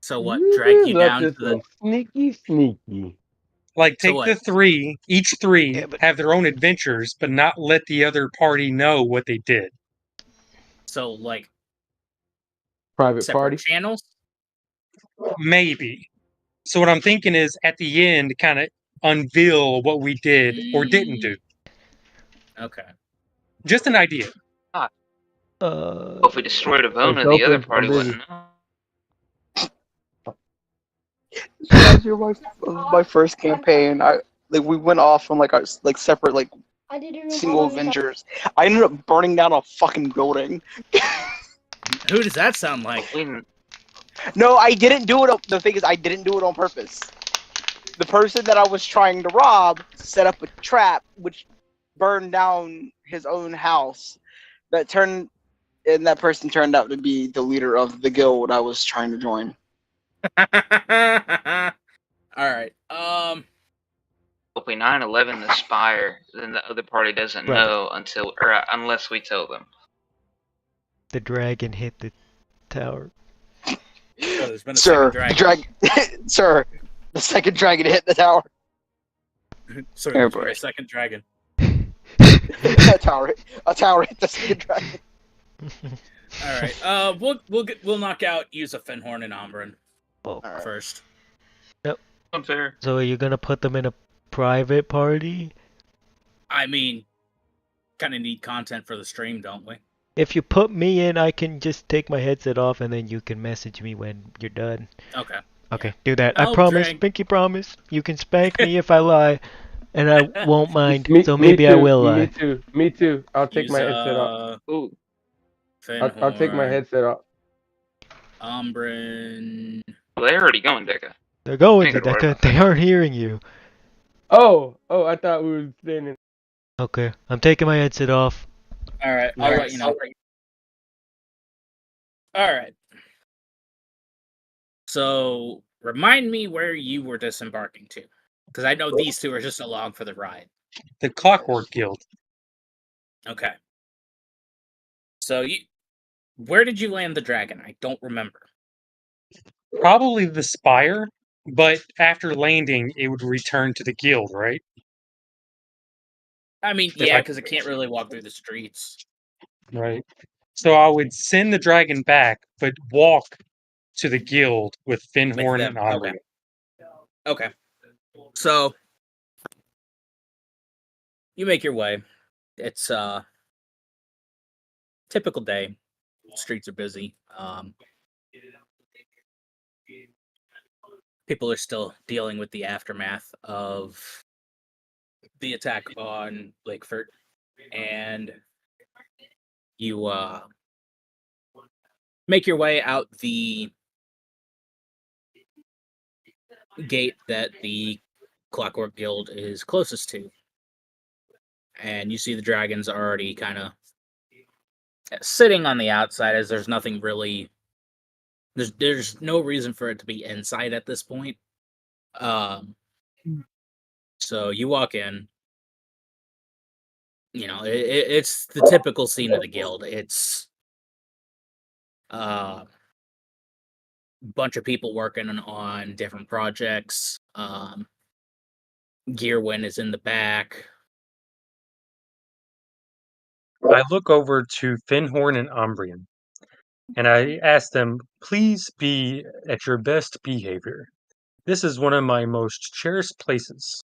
So what? Drag you down to the sneaky. Like, So take what? the three, each three Yeah, but- have their own adventures, but not let the other party know what they did. So like Private separate party. channels? Maybe. So what I'm thinking is, at the end, kind of unveil what we did or didn't do. Okay. Just an idea. If we destroyed a Bona, Hey, the other Joker, party I'm busy. wouldn't know. Last year, my first campaign, we went off on separate single adventures. I ended up burning down a fucking building. Who does that sound like? No, I didn't do it. The thing is, I didn't do it on purpose. The person that I was trying to rob set up a trap, which burned down his own house. That person turned out to be the leader of the guild I was trying to join. All right. If we 9/11 the Spire, then the other party doesn't know unless we tell them. The dragon hit the tower. Oh, there's been a Sir, second dragon. Sir, the second dragon hit the tower. Sorry, Oh, for boy. a second dragon. a tower hit the second dragon. All right. We'll knock out use of Fenhorn and Ombrin Alright. first. Unfair. So are you gonna put them in a private party? I mean, kind of need content for the stream, don't we? If you put me in, I can just take my headset off and then you can message me when you're done. Okay. Okay, do that. I I'll promise, drink. pinky promise. You can spank me if I lie, and I won't mind. So Me maybe I too, will lie. Me too. I'll take Use, my headset off. Ooh. I'll take my Fenhorn, headset off. Ombrin. Well, they're already going, Deca. They're going Ain't to gonna worry Deca. about They aren't hearing you. Oh, I thought we were standing. Okay, I'm taking my headset off. All right. I'll let you know. All right. So remind me where you were disembarking to, because I know these two are just along for the ride. The Clockwork Guild. Okay. So where did you land the dragon? I don't remember. Probably the Spire, but after landing, it would return to the guild, right? I mean, yeah, because it can't really walk through the streets. Right. So I would send the dragon back, but walk to the guild with Fenhorn them, and Omri. Okay. So you make your way. It's typical day. Streets are busy. People are still dealing with the aftermath of the attack on Lakeford, and you make your way out the gate that the Clockwork Guild is closest to, and you see the dragons already kind of sitting on the outside, as there's nothing really. There's no reason for it to be inside at this point. So you walk in. You know, it's the typical scene of the guild. It's a bunch of people working on different projects. Gearwin is in the back. I look over to Fenhorn and Ombrian, and I ask them, please be at your best behavior. This is one of my most cherished places.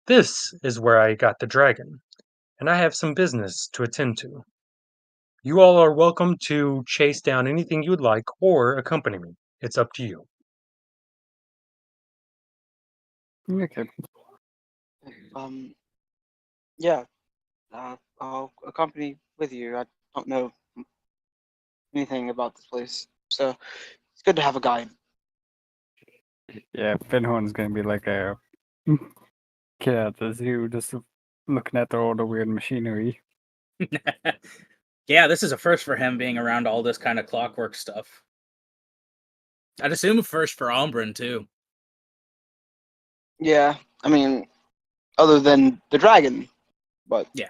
This is where I got the dragon, and I have some business to attend to. You all are welcome to chase down anything you would like or accompany me. It's up to you. Okay. Yeah. I'll accompany with you. I don't know anything about this place, so it's good to have a guide. Yeah, Finhorn's gonna be like a kid at the zoo, just looking at all the weird machinery. Yeah, this is a first for him, being around all this kind of clockwork stuff. I'd assume a first for Ombrin too. Yeah, I mean, other than the dragon, but Yeah.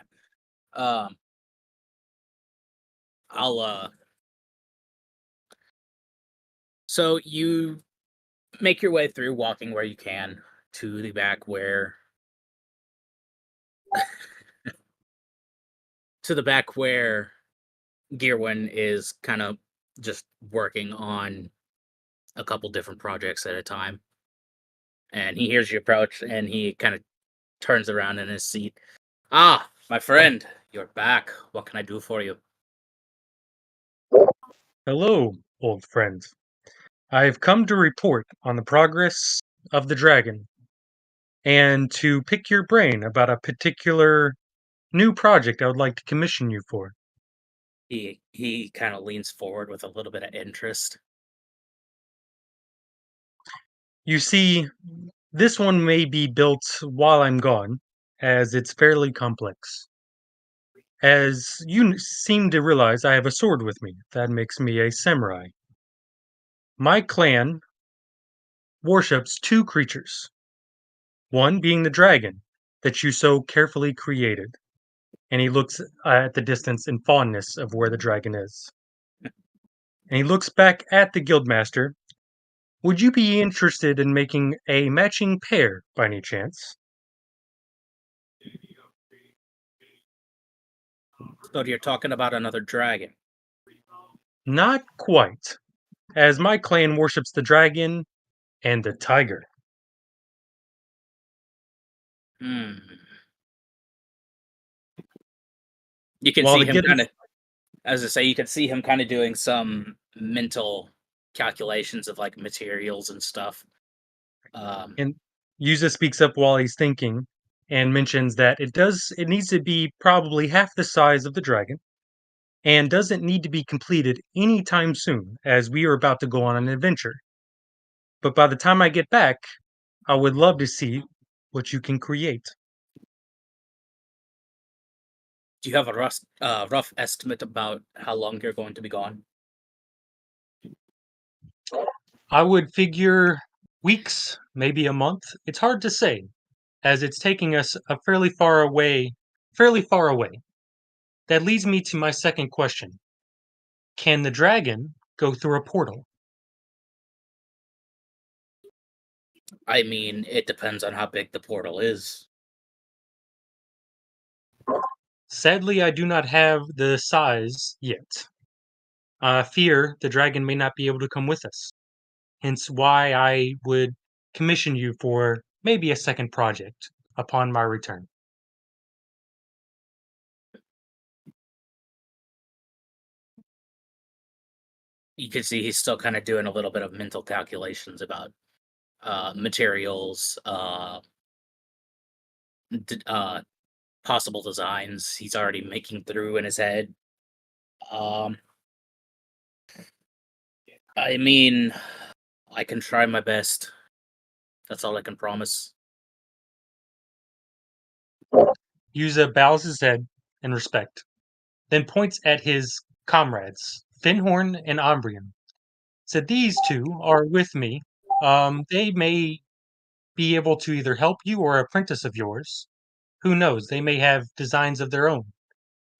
So you make your way through, walking where you can, to the back where Gearwin is kind of just working on a couple different projects at a time. And he hears you approach, and he kind of turns around in his seat. Ah, my friend, you're back. What can I do for you? Hello, old friend. I've come to report on the progress of the dragon and to pick your brain about a particular new project I would like to commission you for. He kind of leans forward with a little bit of interest. You see, this one may be built while I'm gone, as it's fairly complex. As you seem to realize, I have a sword with me. That makes me a samurai. My clan worships two creatures, one being the dragon that you so carefully created. And he looks at the distance in fondness of where the dragon is. And he looks back at the guildmaster. Would you be interested in making a matching pair by any chance? So you're talking about another dragon. Not quite, as my clan worships the dragon and the tiger. Hmm. You can While see the him guild- kind of, as I say, you can see him kind of doing some mental calculations of like materials and stuff. And Yuza speaks up while he's thinking and mentions that it needs to be probably half the size of the dragon and doesn't need to be completed anytime soon, as we are about to go on an adventure. But by the time I get back, I would love to see what you can create. Do you have a rough estimate about how long you're going to be gone? I would figure weeks, maybe a month. It's hard to say, as it's taking us a fairly far away. That leads me to my second question. Can the dragon go through a portal? I mean, it depends on how big the portal is. Sadly, I do not have the size yet. I fear the dragon may not be able to come with us. Hence why I would commission you for maybe a second project upon my return. You can see he's still kind of doing a little bit of mental calculations about materials, possible designs he's already making through in his head. I mean, I can try my best. That's all I can promise. Yuza bows his head in respect, then points at his comrades, Finhorn and Ombrian. Said these two are with me. They may be able to either help you or apprentice of yours. Who knows? They may have designs of their own.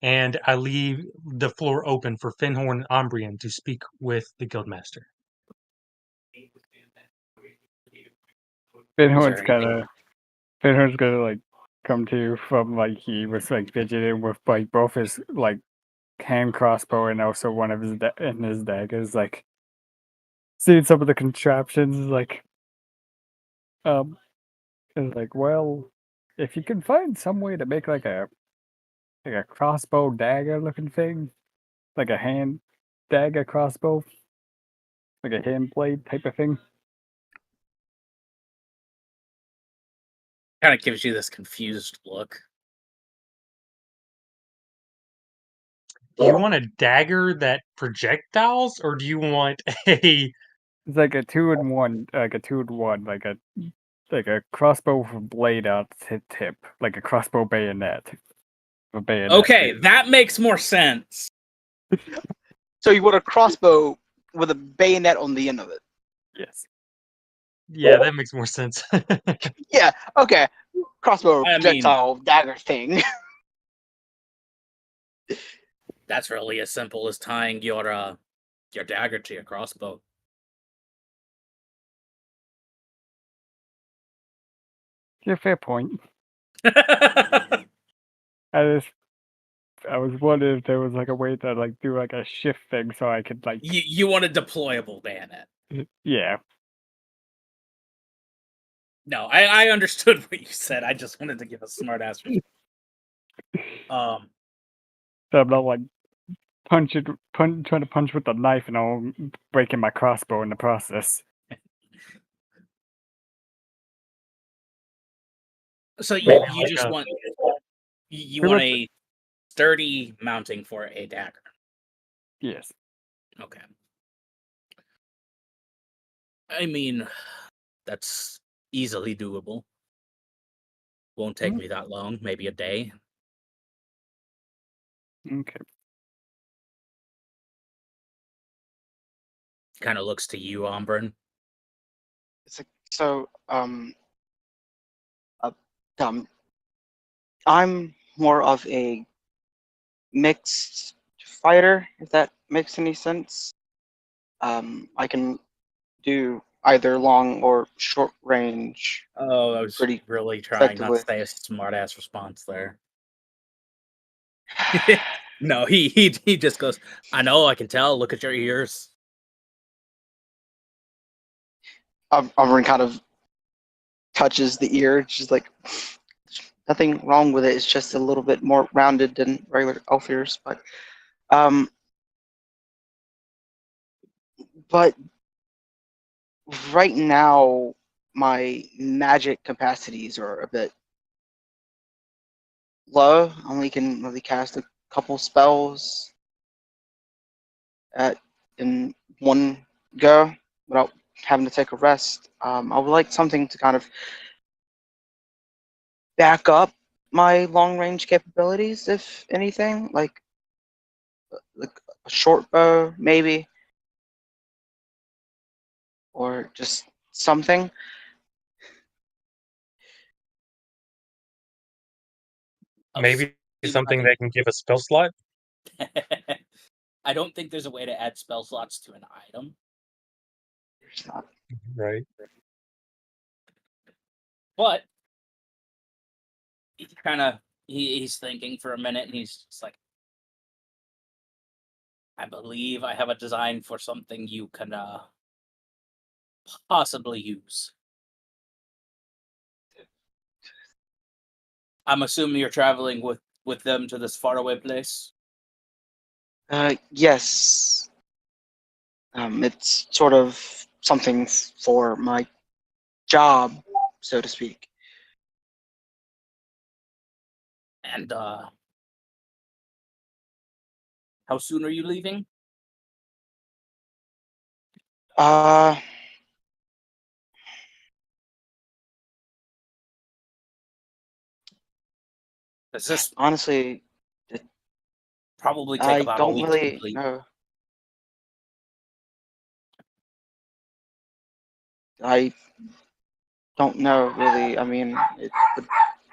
And I leave the floor open for Finhorn and Ombrian to speak with the guildmaster. Finhorn's gonna like come to from like he was like fidgeting with like both his like hand crossbow and also one of his daggers, like seeing some of the contraptions, like is like, well, if you can find some way to make like a crossbow dagger looking thing, like a hand dagger crossbow, like a hand blade type of thing. Kind of gives you this confused look. Do you want a dagger that projectiles, or do you want a? It's like a 2-in-1, like a crossbow with a blade out tip, like a crossbow bayonet. A bayonet Okay, tip. that makes more sense. So you want a crossbow with a bayonet on the end of it? Yes. Yeah, that makes more sense. Yeah. Okay. Crossbow I mean- projectile dagger thing. That's really as simple as tying your dagger to your crossbow. Yeah, fair point. You I was wondering if there was like a way to like do like a shift thing so I could like you want a deployable bayonet. yeah. No, I understood what you said. I just wanted to give a smart ass response. So I'm not like trying to punch with the knife and all breaking my crossbow in the process. So you Maybe just like want you Pretty want much- a sturdy mounting for a dagger. Yes. Okay. I mean, that's easily doable. Won't take me that long, maybe a day. Okay. Kind of looks to you, Ombrin. So, I'm more of a mixed fighter, if that makes any sense. I can do either long or short range Oh, I was pretty really trying not to effectively. say a smart ass response there. No, he just goes, I know, I can tell. Look at your ears. Auburn kind of touches the ear. She's like, nothing wrong with it. It's just a little bit more rounded than regular elf ears, but right now my magic capacities are a bit low. I only can really cast a couple spells in one go without having to take a rest. I would like something to kind of back up my long range capabilities, if anything, like a short bow maybe, or just something. maybe something that can give a spell slot. I don't think there's a way to add spell slots to an item. There's not. Right. But he kind of he's thinking for a minute, and he's just like, I believe I have a design for something you can possibly use. I'm assuming you're traveling with them to this faraway place. Yes. It's sort of something for my job, so to speak. And how soon are you leaving? Does this Honestly, probably take I about a don't week to really complete? know. I don't know really. I mean, it would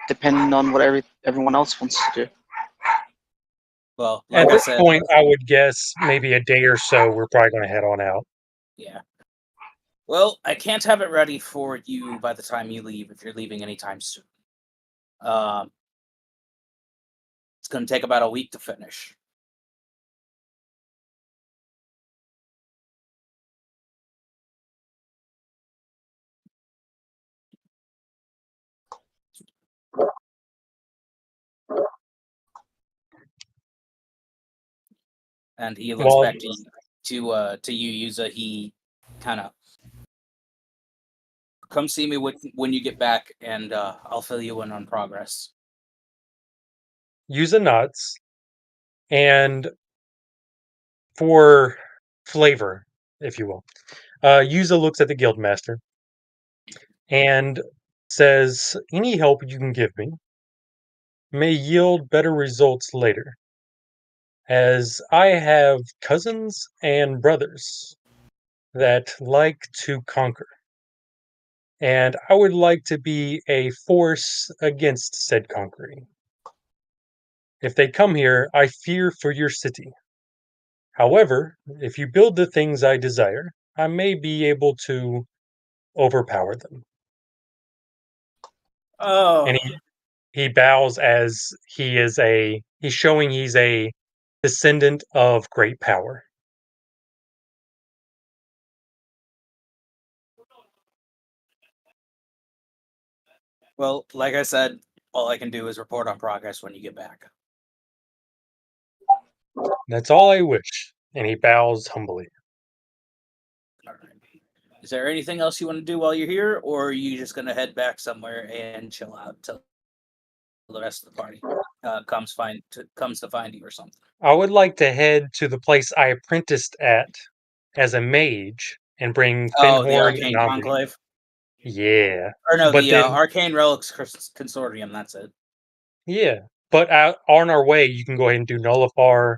depend on what everyone else wants to do. Well, At like I this said, point, I would guess maybe a day or so. We're probably going to head on out. yeah. Well, I can't have it ready for you by the time you leave if you're leaving anytime soon. It's going to take about a week to finish. And he looks Well, back to you, Yuza. He kind of come see me when you get back, and I'll fill you in on progress. use the nuts, and for flavor, if you will, Yuza looks at the guildmaster and says, "Any help you can give me may yield better results later, as I have cousins and brothers that like to conquer, and I would like to be a force against said conquering. If they come here, I fear for your city. However, if you build the things I desire, I may be able to overpower them." Oh. And he bows as he's showing he's a descendant of great power. Well, like I said, all I can do is report on progress when you get back. That's all I wish. And he bows humbly. All right. Is there anything else you want to do while you're here, or are you just going to head back somewhere and chill out till the rest of the party comes to find you or something? I would like to head to the place I apprenticed at as a mage and bring Oh, the Finhorn Arcane and Omri. Conclave? Yeah. Or no, But the then, Arcane Relics Consortium, that's it. yeah. But on our way, you can go ahead and do Nullifar,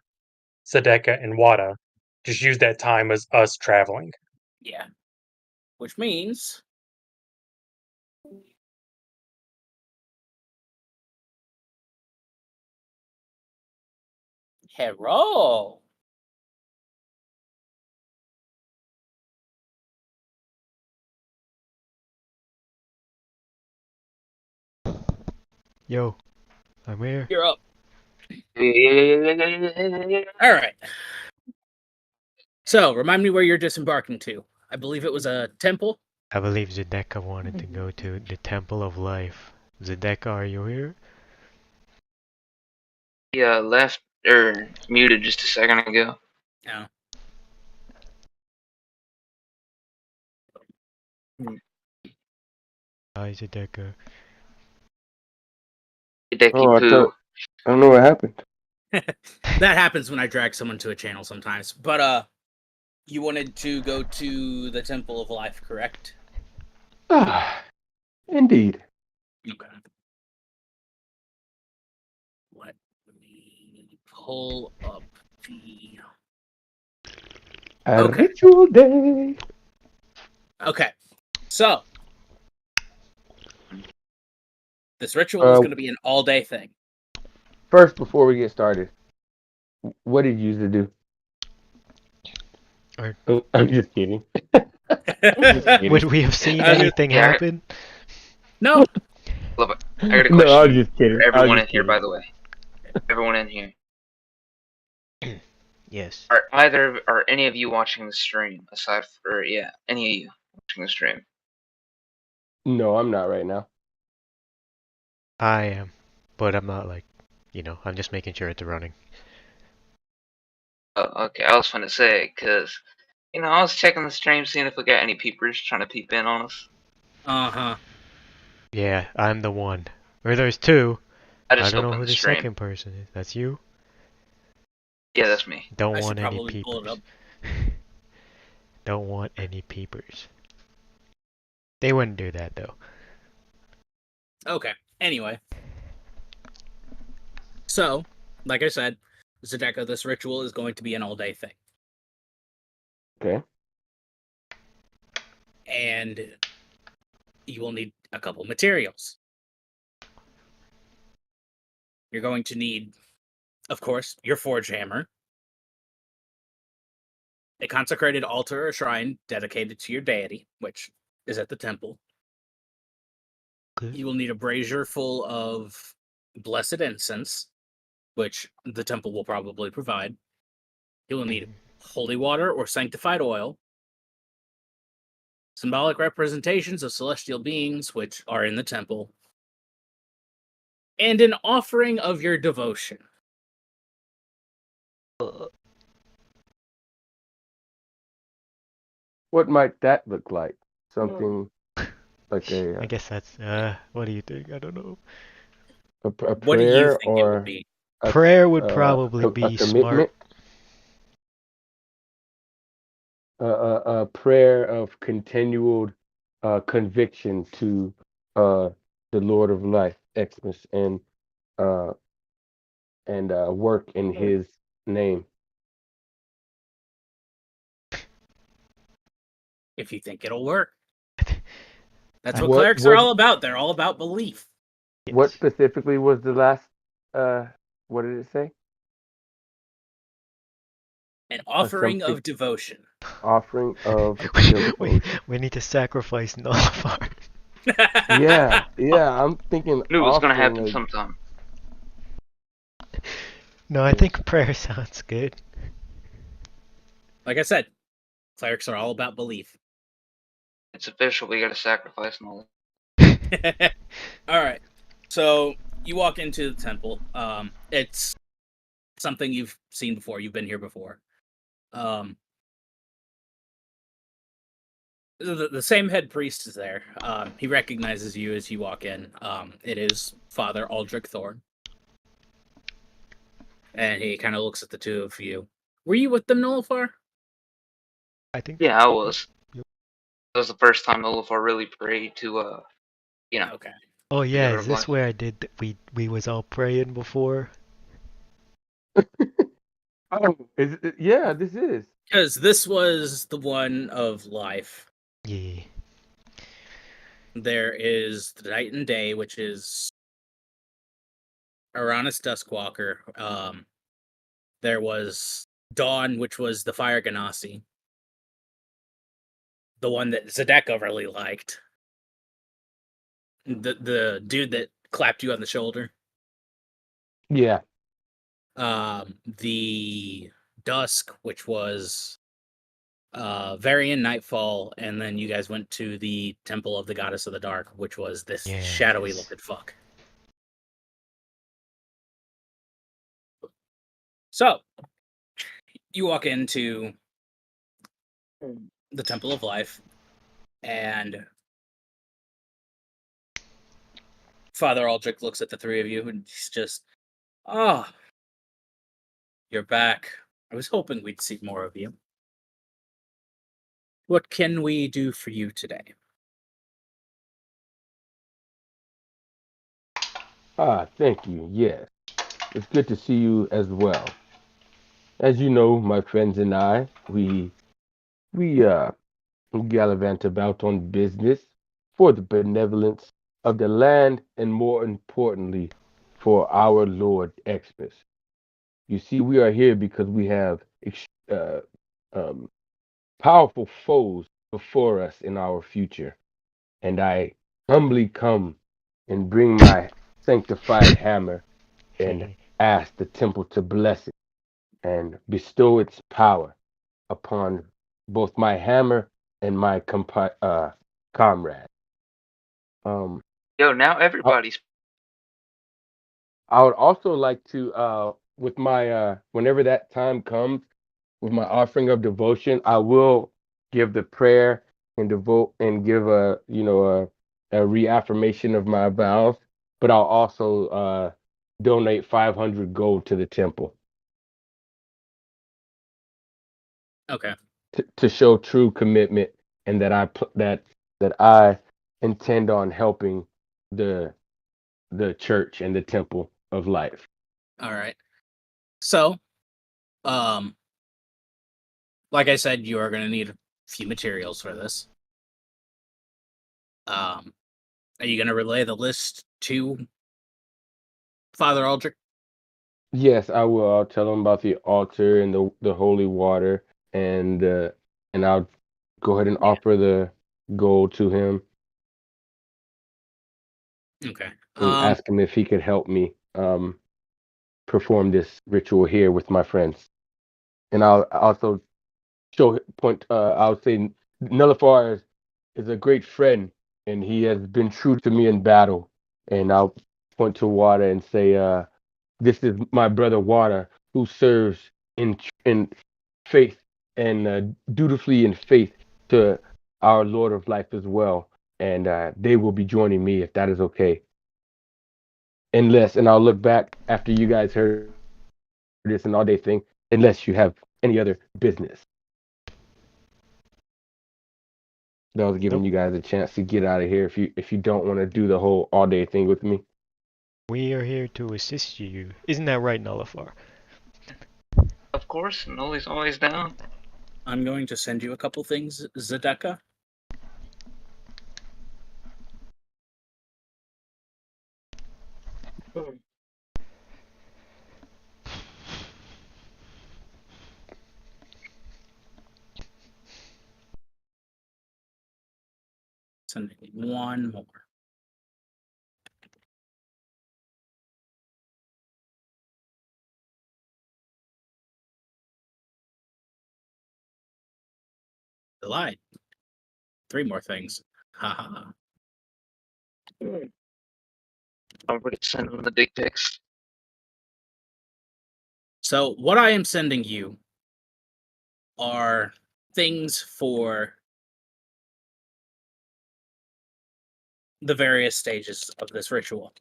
Sedeka, and Wada. Just use that time as us traveling. Yeah. Which means... Hello! Yo, I'm here. You're up. Yeah. Alright. So, remind me where you're disembarking to. I believe it was a temple? I believe Zedeka wanted to go to the Temple of Life. Zedeka, are you here? Yeah, left or muted just a second ago. No. Hi, Zedeka. Hideki Oh, poo. I don't know what happened. That happens when I drag someone to a channel sometimes. But, you wanted to go to the Temple of Life, correct? Ah, indeed. Okay. Let me pull up the... A Okay. ritual day. Okay. So, this ritual is going to be an all-day thing. First, before we get started, what did you used to do? I'm just kidding. Would we have seen I was anything yeah. happen? No. Love it. I got a No, question I was just kidding. for I was everyone in just here, kidding. by the way. Everyone in here. Yes. Are any of you watching the stream? Aside for any of you watching the stream? No, I'm not right now. I am. But I'm not like, I'm just making sure it's running. Oh, okay. I was gonna say, cause I was checking the stream, seeing if we got any peepers trying to peep in on us. Uh-huh. Yeah, I'm the one. Or there's two. I I just don't know opened who the the stream. second person is. That's you? Yeah, that's me. Don't I should want any probably pull it up. peepers. Don't want any peepers. They wouldn't do that though. Okay. Anyway. So, like I said, Zedeka, this ritual is going to be an all-day thing. Okay. And you will need a couple materials. You're going to need, of course, your forge hammer, a consecrated altar or shrine dedicated to your deity, which is at the temple. Good. You will need a brazier full of blessed incense, which the temple will probably provide. You will need holy water or sanctified oil, symbolic representations of celestial beings, which are in the temple, and an offering of your devotion. What might that look like? Something like a I guess that's, what do you think? I don't know. a What do you prayer think it would or be? Prayer would probably a be commitment? smart. A prayer of continual conviction to the Lord of Life, Xmas, and work in His name. If you think it'll work. That's what What- clerics are all about. They're all about belief. What specifically was the last? What did it say? An offering something- of devotion. Offering of we, devotion. we need to sacrifice Nullifar. Yeah, yeah. I'm thinking Knew it was gonna offering happen a. sometime. No, I Yeah. think prayer sounds good. Like I said, clerics are all about belief. It's official. We got to sacrifice and all. All right. So you walk into the temple. It's something you've seen before. You've been here before. Um, the same head priest is there. He recognizes you as you walk in. It is Father Aldrich Thorn, and he kind of looks at the two of you. Were you with them, Nullifar? I think. Yeah, I was. Yep. That was the first time Olafar really prayed to, Okay. Oh the yeah, giver is of this life. where I did we was all praying before? Oh, yeah, this is. Because this was the one of life. Yeah. There is the night and day, which is Uranus Duskwalker. There was Dawn, which was the Fire Ganassi. The one that Zedeka really liked. The dude that clapped you on the shoulder. Yeah. The Dusk, which was Varian Nightfall, and then you guys went to the Temple of the Goddess of the Dark, which was this shadowy Yes. looking fuck. So you walk into the Temple of Life, and Father Aldrich looks at the three of you, and he's just, "Ah, oh, you're back. I was hoping we'd see more of you. What can we do for you today?" Thank you. Yes. It's good to see you as well. As you know, my friends and I, we gallivant about on business for the benevolence of the land and more importantly, for our Lord Xmas. You see, we are here because we have uh, um, powerful foes before us in our future. And I humbly come and bring my sanctified hammer and ask the temple to bless it and bestow its power upon both my hammer and my comrade. Um, Yo, now I, everybody's. I would also like to, with my, whenever that time comes, with my offering of devotion, I will give the prayer and devote and give a reaffirmation of my vows, but I'll also donate 500 gold to the temple Okay. to show true commitment and that I intend on helping the the church and the temple of life. All right. So, um, like I said, you are going to need a few materials for this. Are you going to relay the list to Father Aldrich? Yes, I will. I'll tell them about the altar and the holy water, and and I'll go ahead and Yeah. offer the gold to him Okay. and ask him if he could help me perform this ritual here with my friends. And I'll also I'll say Nullifar is a great friend, and he has been true to me in battle. And I'll point to Water and say, "This is my brother Water, who serves in faith and dutifully in faith to our Lord of Life as well. And they will be joining me if that is okay. And I'll look back after you guys heard this and all day thing, unless you have any other business." That was giving Nope. you guys a chance to get out of here if you don't want to do the whole all day thing with me. We are here to assist you. Isn't that right, Nullifar? Of course, Noli's always down. I'm going to send you a couple things, Zedeka. Sending one more. I lied. 3 more things. Ha ha ha. I'm going to send them the dick pics. So what I am sending you are things for the various stages of this ritual.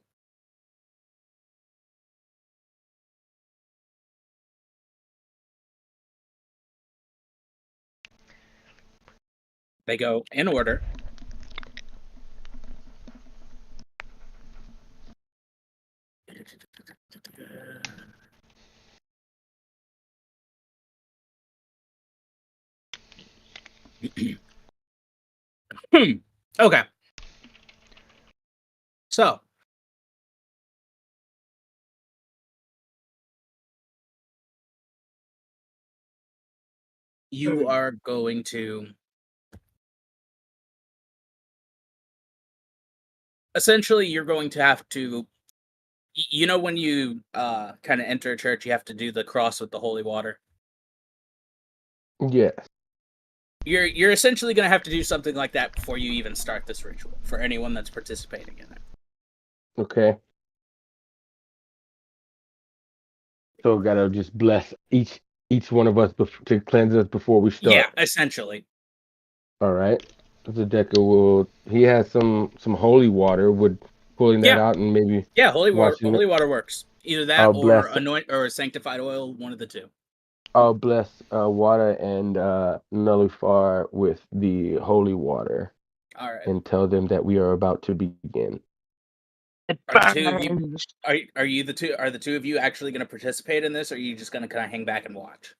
They go in order. Okay. So, you are going to essentially you're going to have to you know when you kind of enter a church you have to do the cross with the holy water. Yes. You're essentially going to have to do something like that before you even start this ritual for anyone that's participating in it. Okay. So gotta just bless each one of us to cleanse us before we start. Yeah, essentially. All right. Zedeka will. He has some holy water. Would pulling that Yeah. out and maybe Yeah, holy water. washing Holy it. water works. Either that I'll or bless. anoint or sanctified oil, one of the two. I'll bless water and nullify with the holy water All right. and tell them that we are about to begin. Are the two of you are the two of you actually going to participate in this, or are you just going to kind of hang back and watch?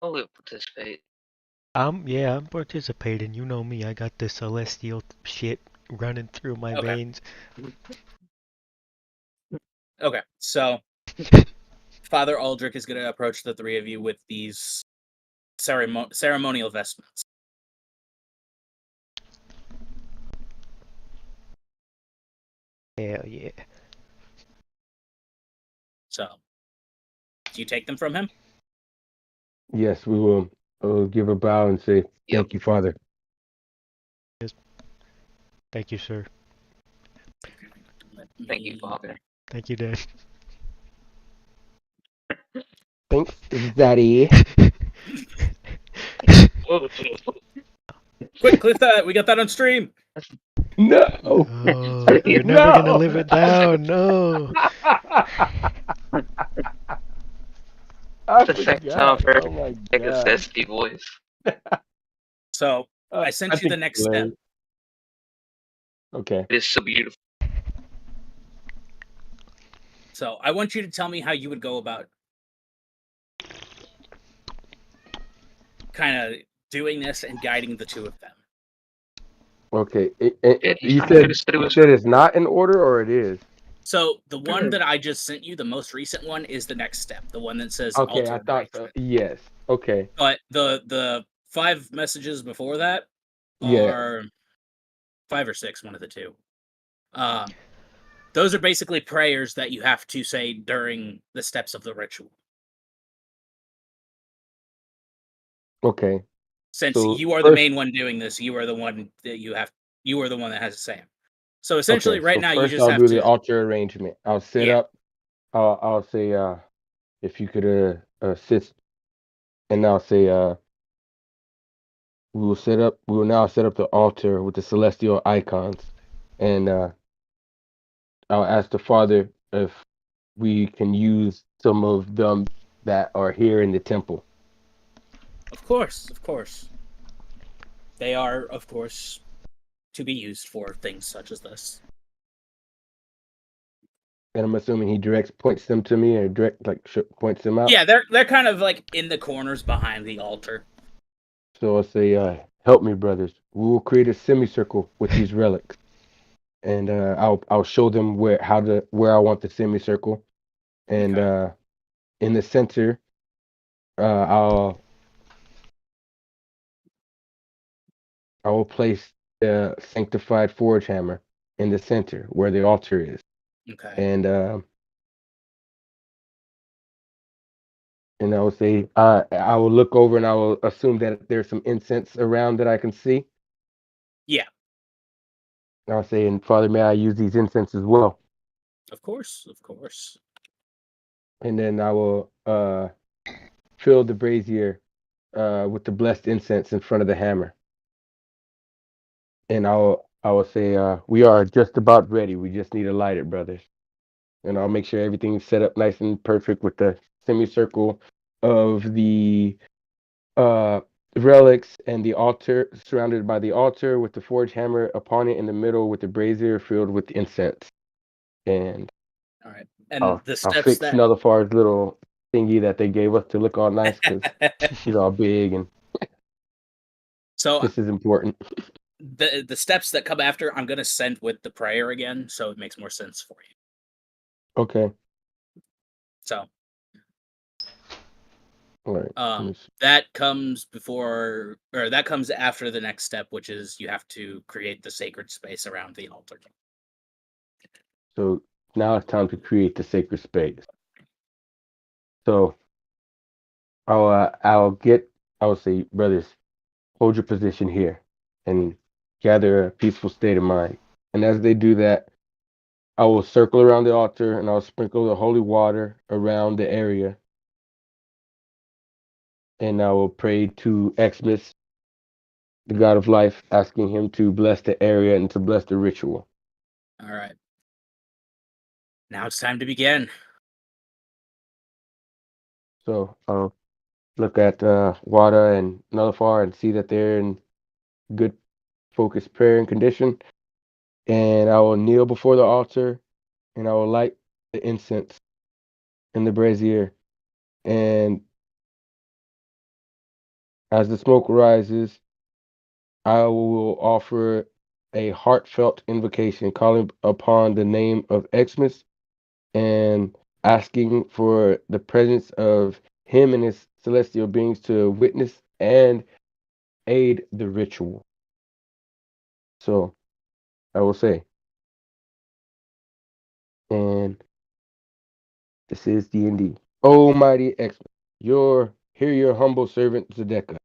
I'll participate. I'm participating. You know me. I got the celestial shit running through my Okay. veins. Okay, so Father Aldrich is going to approach the 3 of you with these ceremonial vestments. Hell yeah. So, do you take them from him? Yes, we will. Give a bow and say thank you, Father. Thank you, sir. Thank you, Father. Thank you, Dad. Thanks, Daddy. Quick, clip that. We got that on stream. No. Oh, you're never gonna live it down. No. I The second time I've forgot. heard Oh my like a god. zesty voice. So, I sent you think the next it's step. hilarious. Okay. It is so beautiful. So, I want you to tell me how you would go about kind of doing this and guiding the 2 of them. Okay. You You said it's not in order, or it is? So, the one that I just sent you, the most recent one, is the next step. The one that says Okay, altar I thought so. arrangement. Yes. Okay. But the 5 messages before that Yeah. are 5 or 6, one of the 2. Those are basically prayers that you have to say during the steps of the ritual. Okay. Since So you are the first, main one doing this, you are the one that you are the one that has to say them. So essentially, okay. right So now, you first, just I'll have do to. the altar arrangement. I'll set Yeah. up. I'll say if you could assist, and I'll say we will now set up the altar with the celestial icons, and I'll ask the Father if we can use some of them that are here in the temple. Of course. They are, of course, to be used for things such as this. And I'm assuming he points them to me, or points them out. Yeah, they're kind of like in the corners behind the altar. So I'll say, help me, brothers. We will create a semicircle with these relics, and I'll show them where I want the semicircle, and Okay. in the center, I'll I will place the sanctified forge hammer in the center where the altar is, Okay. and I will say I will look over and I will assume that there's some incense around that I can see. Yeah, I'll say, and Father, may I use these incense as well? of course, of course. And then I will fill the brazier with the blessed incense in front of the hammer. And I will say, we are just about ready. We just need to light it, brothers. And I'll make sure everything's set up nice and perfect with the semicircle of the uh, relics and the altar, surrounded by the altar with the forge hammer upon it in the middle with the brazier filled with incense. And All right. And the I'll steps fix that Nullifar's little thingy that they gave us to look all nice because he's all big and so this is important. the steps that come after, I'm gonna send with the prayer again, so it makes more sense for you. Okay. So All right. Let me see. that comes before, or that comes after the next step, which is you have to create the sacred space around the altar. So now it's time to create the sacred space. So I'll say, brothers, hold your position here and gather a peaceful state of mind. And as they do that, I will circle around the altar and I'll sprinkle the holy water around the area. And I will pray to Xmas, the god of life, asking him to bless the area and to bless the ritual. All right. Now it's time to begin. So I'll look at Wada and Nullifar and see that they're in good focused prayer and condition. And I will kneel before the altar and I will light the incense in the brazier. And as the smoke rises, I will offer a heartfelt invocation calling upon the name of Xmas and asking for the presence of him and his celestial beings to witness and aid the ritual. So I will say, and this is D&D. Almighty Xmas, hear your humble servant Zedekah.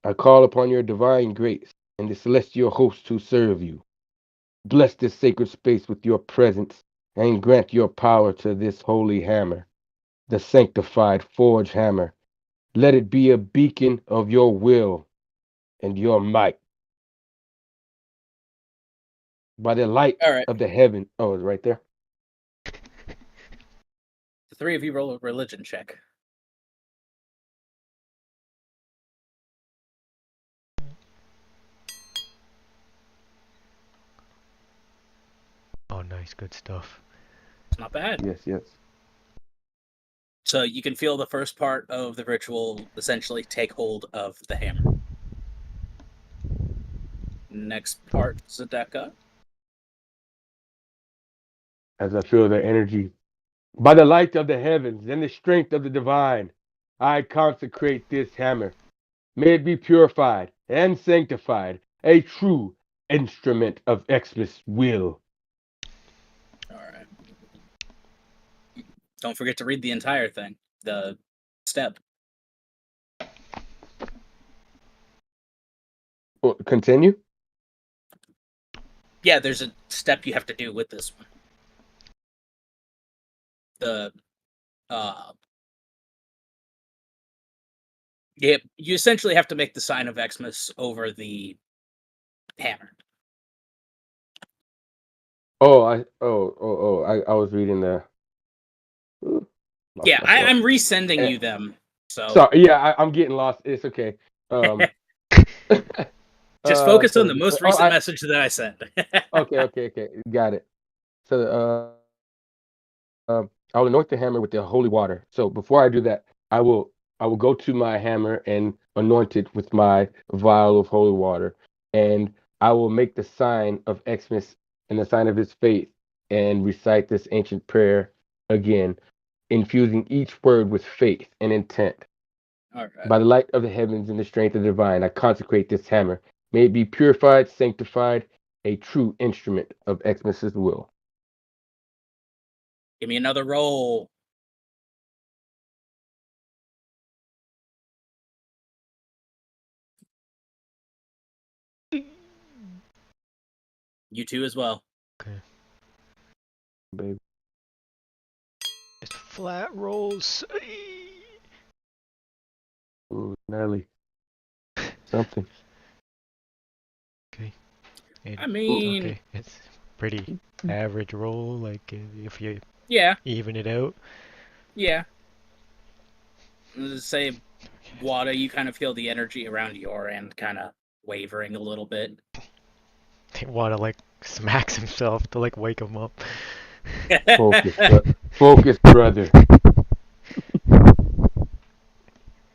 I call upon your divine grace and the celestial hosts who serve you. Bless this sacred space with your presence and grant your power to this holy hammer, the sanctified forge hammer. Let it be a beacon of your will and your might. By the light All right. of the heaven. Oh, it's right there. The three of you roll a religion check. Oh, nice, good stuff. It's not bad. Yes, yes. So you can feel the first part of the ritual essentially take hold of the hammer. Next part, Zedekah. As I feel their energy. By the light of the heavens and the strength of the divine, I consecrate this hammer. May it be purified and sanctified, a true instrument of Xmas will. All right. Don't forget to read the entire thing. The step. Well, continue. Yeah, there's a step you have to do with this one. Yeah, you essentially have to make the sign of Xmas over the hammer. I was reading the. Lost Yeah, myself. I'm resending you them. So Sorry, yeah, I'm getting lost. It's okay. Just focus on so the most recent message that I sent. okay, got it. So I'll anoint the hammer with the holy water. So before I do that, I will go to my hammer and anoint it with my vial of holy water, and I will make the sign of Xmas and the sign of his faith, and recite this ancient prayer again, infusing each word with faith and intent. All right. By the light of the heavens and the strength of the divine, I consecrate this hammer. May it be purified, sanctified, a true instrument of Xmas's will. Give me another roll. You too as well. Okay. Baby. Just flat rolls. Ooh, Nelly. Something. Okay. I mean, okay, it's pretty average roll. Like if you yeah, even it out. yeah. Let's say, Wada, you kind of feel the energy around your end kind of wavering a little bit. Wada like smacks himself to like wake him up. Focus, focus, brother.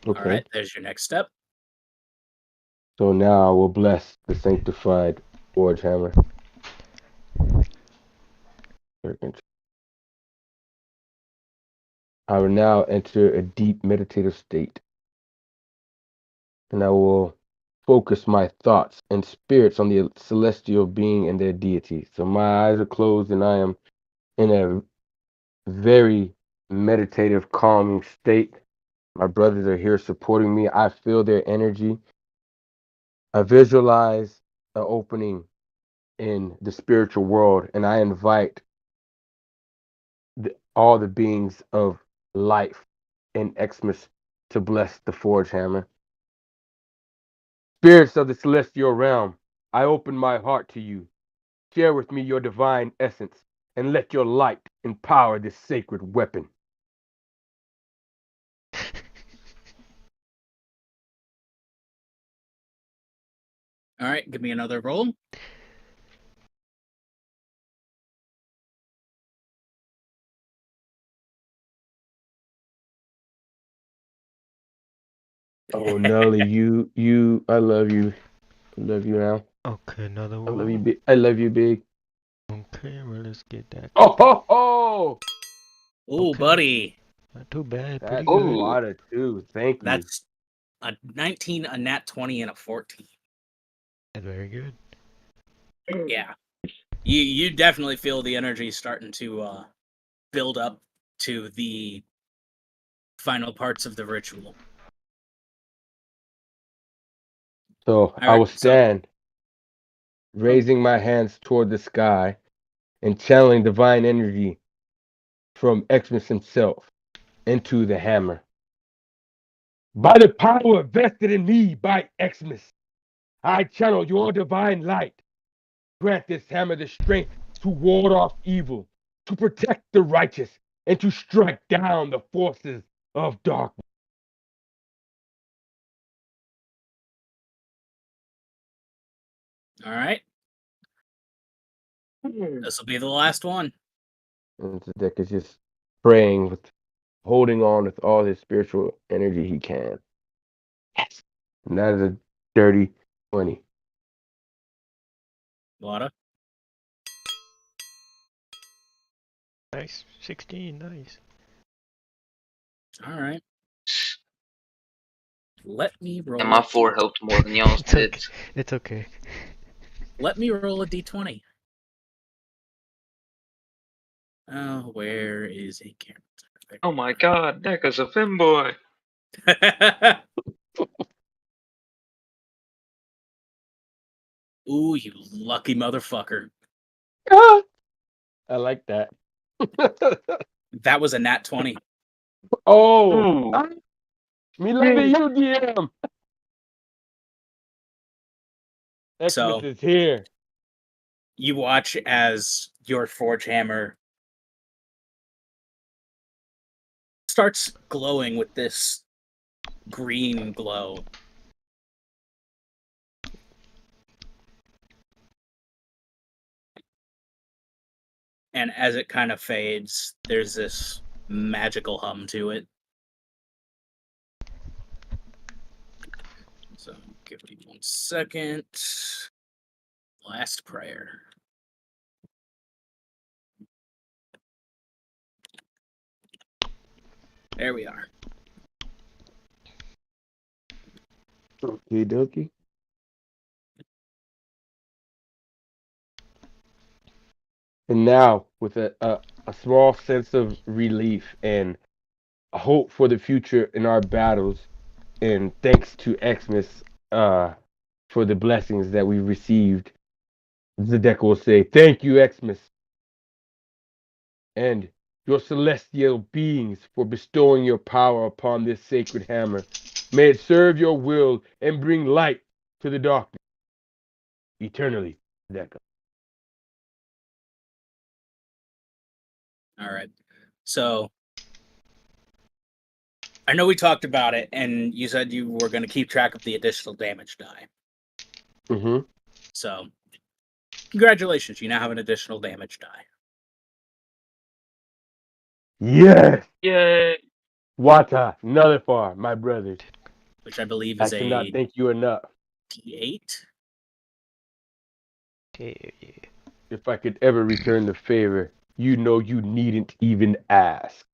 Okay. All right, there's your next step. So now I will bless the sanctified Forge Hammer. I will now enter a deep meditative state. And I will focus my thoughts and spirits on the celestial being and their deity. So my eyes are closed and I am in a very meditative, calming state. My brothers are here supporting me. I feel their energy. I visualize an opening in the spiritual world, and I invite all the beings of life in Xmas to bless the Forge Hammer. Spirits of the celestial realm, I open my heart to you. Share with me your divine essence, and let your light empower this sacred weapon. All right, give me another roll. Oh, Nelly, I love you. I love you now. Okay, another I roll. love you, big. I love you, big. Okay, well let's get that. Oh, ho, ho! Ooh, Okay. buddy. Not too bad. Pretty That's good. Ooh. water too. Thank you. That's a 19, a nat 20, and a 14. That's very good. Yeah. You definitely feel the energy starting to build up to the final parts of the ritual. So I right, will stand, raising my hands toward the sky and channeling divine energy from Xmas himself into the hammer. By the power vested in me by Xmas, I channel your divine light. Grant this hammer the strength to ward off evil, to protect the righteous, and to strike down the forces of darkness. All right. This will be the last one. And the deck is just praying with, holding on with all his spiritual energy he can. Yes. And that is a dirty 20. Wada. Nice. 16. Nice. All right. Let me roll. And my 4 helped more than y'all's It's did. okay. It's okay. Let me roll a d20. Oh, where is a camera? Oh my god, Deca's a femboy. Ooh, you lucky motherfucker. Ah, I like that. That was a nat 20. Oh, Ooh. me love you, DM. Xmas So- is here. You watch as your forge hammer starts glowing with this green glow. And as it kind of fades, there's this magical hum to it. So give me 1 second. Last prayer. There we are. Okie dokie. And now, with a small sense of relief and a hope for the future in our battles, and thanks to Xmas for the blessings that we received, Zedek will say, "Thank you, Xmas, and your celestial beings for bestowing your power upon this sacred hammer. May it serve your will and bring light to the darkness eternally." Zedek. All right. So I know we talked about it, and you said you were going to keep track of the additional damage die. Mm-hmm. So congratulations, you now have an additional damage die. Yes! Yay! Wata, Nullifar, my brothers. Which I believe I is cannot a thank you enough. D8. Yeah. If I could ever return the favor, you know you needn't even ask.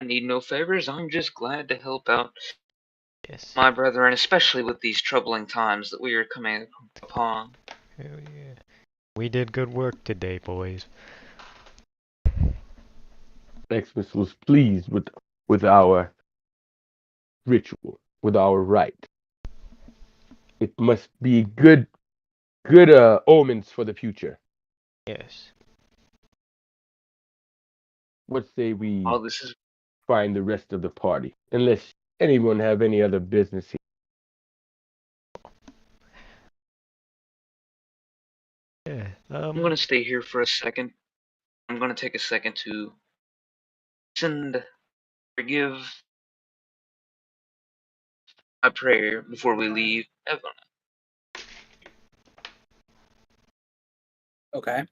I need no favors. I'm just glad to help out Yes. my brethren, especially with these troubling times that we are coming upon. Hell yeah. We did good work today, boys. Xmas was pleased with our ritual, with our rite. It must be good omens for the future. Yes. What say we All this is find the rest of the party? Unless anyone have any other business here. Yeah. I'm gonna stay here for a second. I'm gonna take a second to send forgive my prayer before we leave. Okay.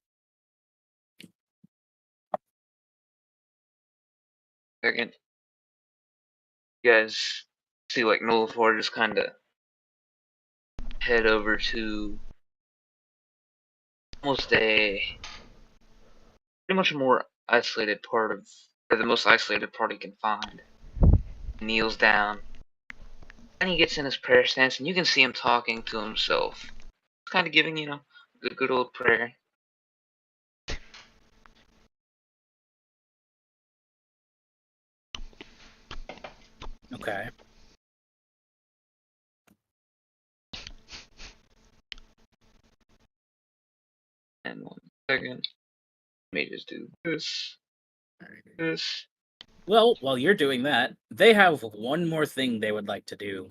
Second. You guys see like Nullifar just kinda head over to almost a pretty much a more isolated part of or the most isolated part he can find. Kneels down. And he gets in his prayer stance and you can see him talking to himself. Kinda giving, the good old prayer. Okay. And 1 second. Let me just do this. This. Well, while you're doing that, they have one more thing they would like to do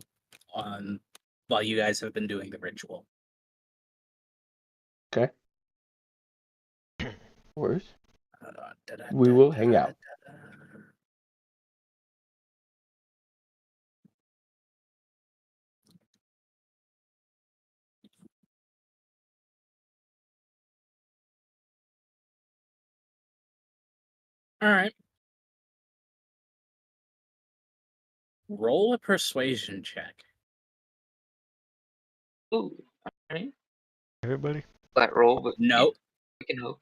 on while you guys have been doing the ritual. Okay? Worse. We will hang out. All right. Roll a persuasion check. Ooh. Alright. Everybody? Flat roll, but No. we can hope.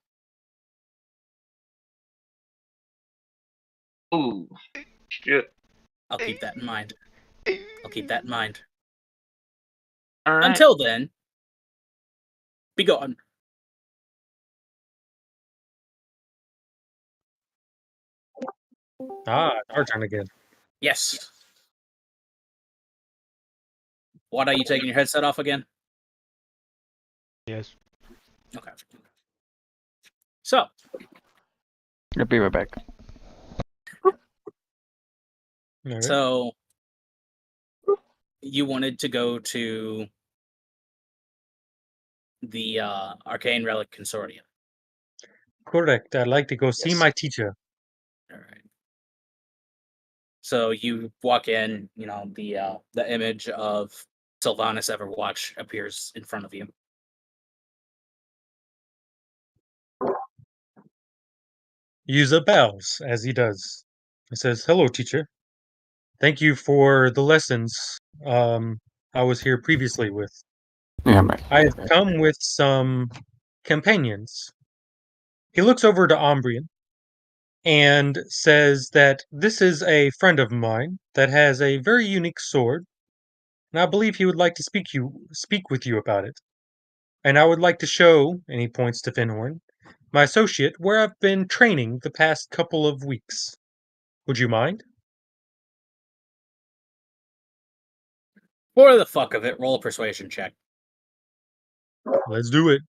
Ooh. Shit. I'll keep that in mind. I'll keep that in mind. Alright. Until then, be gone. Our turn again. Yes. What are you taking your headset off again? Yes. Okay. So, I'll be right back. Alright. so you wanted to go to the Arcane Relic Consortium. Correct. I'd like to go see Yes. my teacher. All right. So you walk in, the image of Sylvanas Everwatch appears in front of you. Yuza bows as he does. He says, "Hello, teacher. Thank you for the lessons I was here previously with. Yeah, man. I have come with some companions." He looks over to Ombrian and says that this is a friend of mine that has a very unique sword and I believe he would like to speak with you about it. And I would like to show, and he points to Finhorn, my associate, where I've been training the past couple of weeks. Would you mind? For the fuck of it, roll a persuasion check. Let's do it.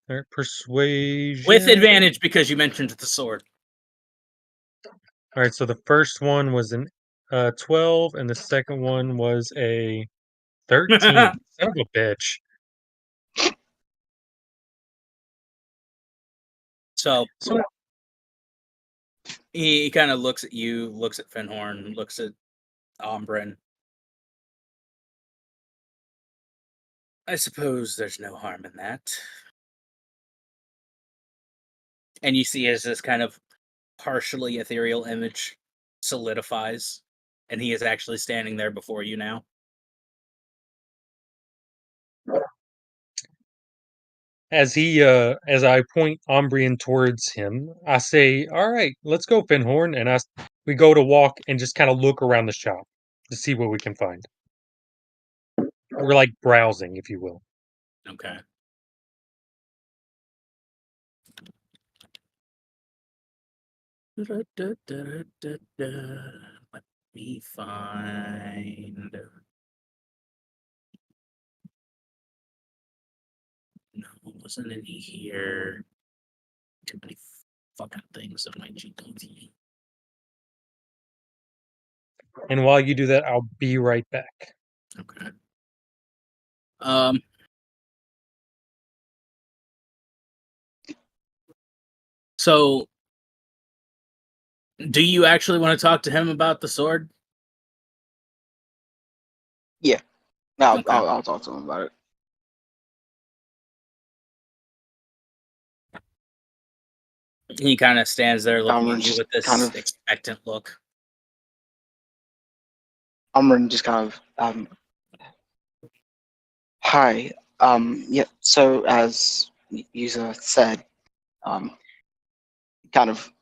All right, persuasion. With advantage because you mentioned the sword. All right, so the first one was an 12, and the second one was a 13. Son of a bitch. So So he kind of looks at you, looks at Finhorn, looks at Ombrin. I suppose there's no harm in that. And you see as this kind of partially ethereal image solidifies, and he is actually standing there before you now. as I point Ombrian towards him, I say, "All right, let's go, Finhorn." And we go to walk and just kind of look around the shop to see what we can find. We're like browsing, if you will. Okay. Let me find. No, it wasn't any here. Too many fucking things on my GPT. And while you do that, I'll be right back. Okay. So, do you actually want to talk to him about the sword? Yeah. No, Okay. I'll talk to him about it. He kind of stands there looking Amrin at you just with this kind of- expectant look. Amrin just kind of hi. Yeah. So as Yuza said, kind of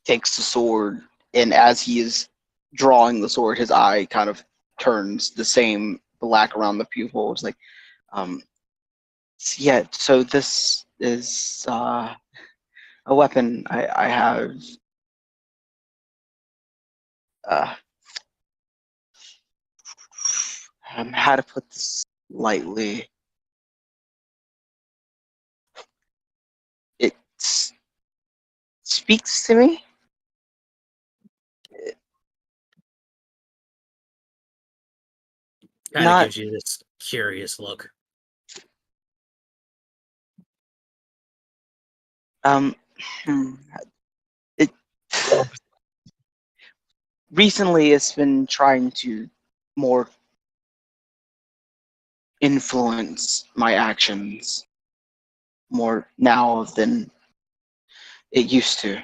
takes the sword, and as he is drawing the sword, his eye kind of turns the same black around the pupil. It's like, yeah. So this is a weapon I have. How to put this lightly? It speaks to me. Kind of Not- gives you this curious look. It recently it's been trying to more influence my actions more now than it used to.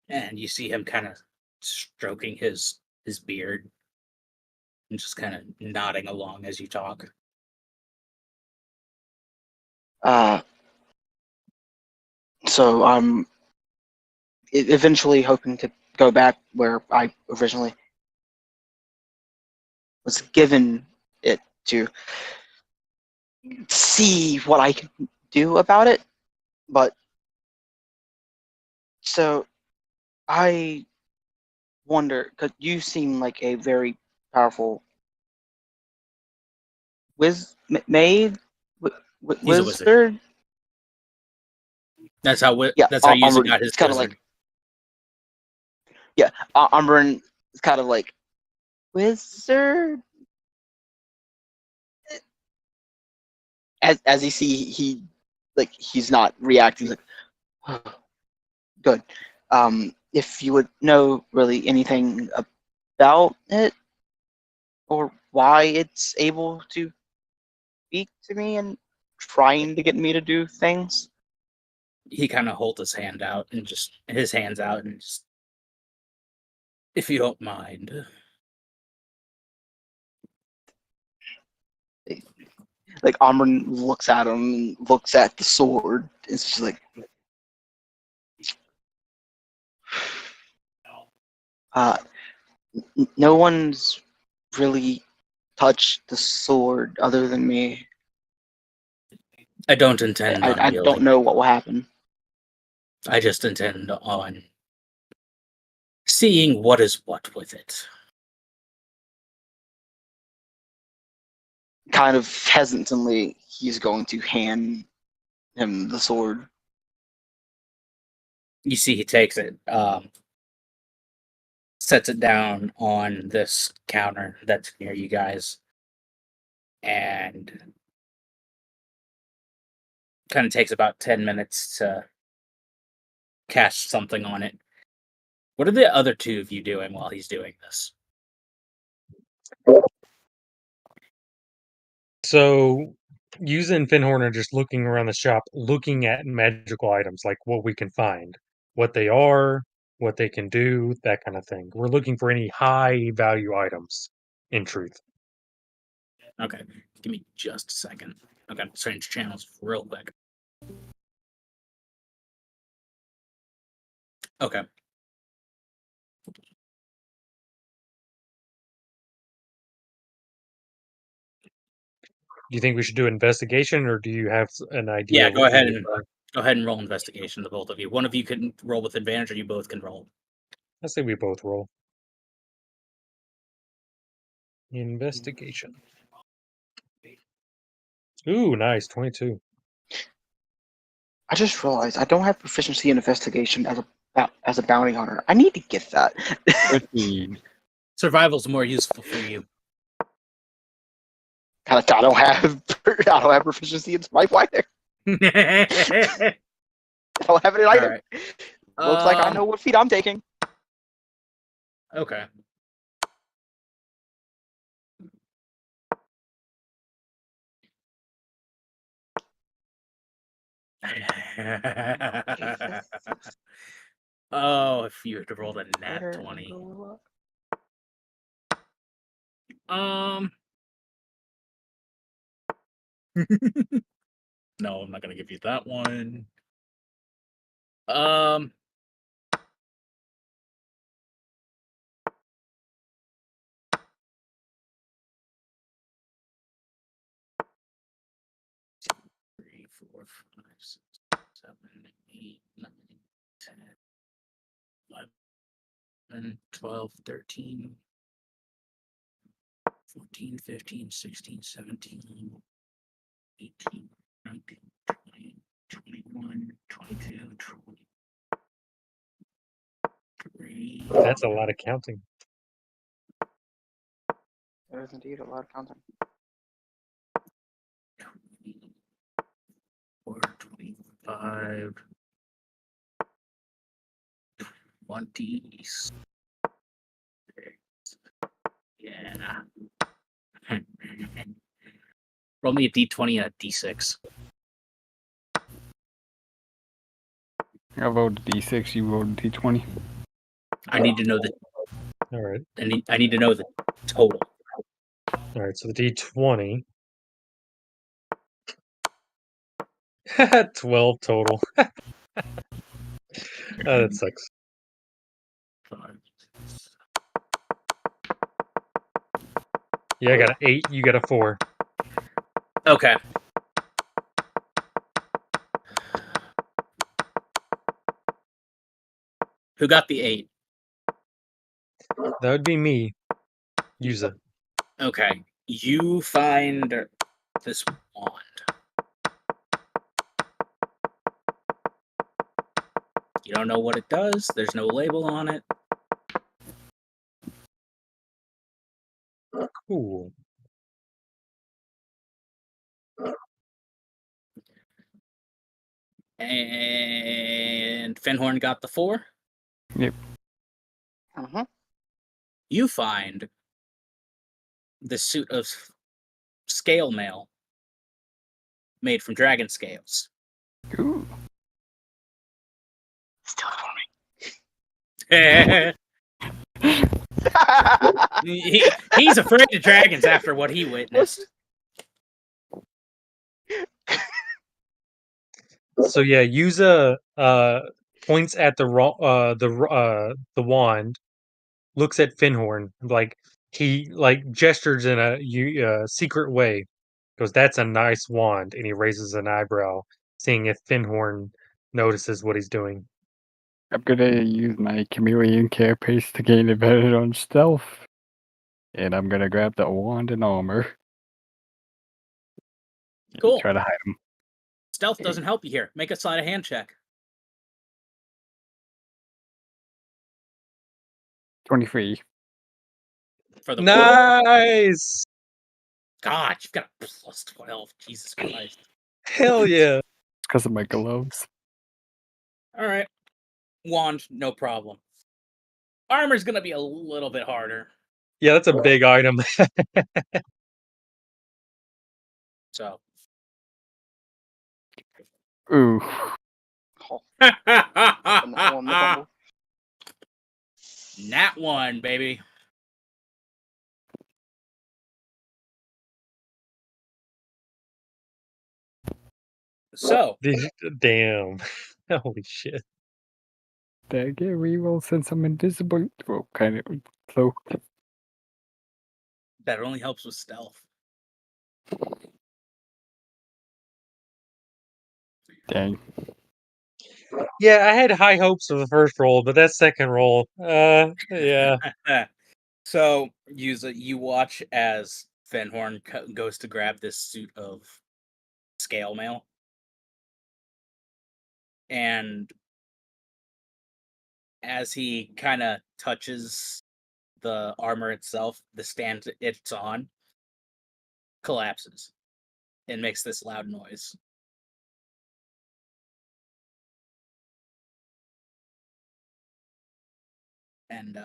And you see him kind of stroking his beard and just kind of nodding along as you talk. So I'm eventually hoping to go back where I originally was given it, to see what I can do about it. But so I wonder, because you seem like a very powerful maid, He's a wizard. That's how Yeah, that's how Yuzu Umbran, got his it's kind of wizard. like, yeah, Umbran is kind of like, wizard. As you see, he's not reacting. He's like, oh, good. If you would know really anything about it, or why it's able to speak to me and trying to get me to do things. He kind of holds his hands out and just, if you don't mind. Like Amran looks at him and looks at the sword. It's just like, No one's really touched the sword other than me. I don't intend on I wielding don't know what will happen. it. I just intend on seeing what is what with it. Kind of hesitantly, he's going to hand him the sword. You see, he takes it, sets it down on this counter that's near you guys, and kind of takes about 10 minutes to cast something on it. What are the other two of you doing while he's doing this? So, Yuza and Finhorn are just looking around the shop, looking at magical items, like what we can find, what they are, what they can do, that kind of thing. We're looking for any high value items, in truth. Okay, give me just a second. Okay, change channels real quick. Okay. Do you think we should do investigation, or do you have an idea? Yeah, of go what we ahead would and find? go ahead and roll investigation, the both of you. One of you can roll with advantage, or you both can roll. I say we both roll. Investigation. Ooh, nice, 22. I just realized I don't have proficiency in investigation as a bounty hunter. I need to get that. 15. Survival's more useful for you. I don't have proficiency in swipe either. I don't have it in either. Alright. Looks like I know what feat I'm taking. Okay. Oh, if you had rolled a nat 20. No, I'm not gonna give you that one. Three, 4, 5, 6, 7, 8, 9, 10, 11, 12, 13, 14, 15, 16, 17, 18, 19, 20, 21, 22, 23. That's a lot of counting. There is indeed a lot of content. 25, 20. Yeah. Roll me a d20 and a d6. I voted D6, you voted D20. I need to know the. All right. I need to know the total. All right, so the D20. 12 total. That sucks. 5, 6. Yeah, I got an 8, you got a 4. Okay. Who got the 8? That would be me. Yuza. Okay. You find this wand. You don't know what it does. There's no label on it. Cool. And Finhorn got the 4. Yep. Uh-huh. You find the suit of scale mail made from dragon scales. Ooh. Still He's afraid of dragons after what he witnessed. So yeah, Yuza points at the wand, looks at Finhorn, like he like gestures in a secret way. Goes, "That's a nice wand," and he raises an eyebrow, seeing if Finhorn notices what he's doing. I'm gonna use my chameleon carapace to gain advantage on stealth. And I'm gonna grab the wand and armor. And Cool. try to hide him. Stealth doesn't help you here. Make a sleight of hand check. 23. For the Nice! God, you've got a plus 12. Jesus Christ. Hell yeah! Because of my gloves. All right. Wand, no problem. Armor's going to be a little bit harder. Yeah, that's a big item. So. Ooh. Nat 1, baby. So. Damn. Holy shit. Did I get a reroll since I'm invisible? Well, kind of cloaked. That only helps with stealth. Dang. Yeah, I had high hopes for the first roll, but that second roll, yeah. So you watch as Fenhorn goes to grab this suit of scale mail, and as he kind of touches the armor itself, the stand it's on collapses and makes this loud noise. And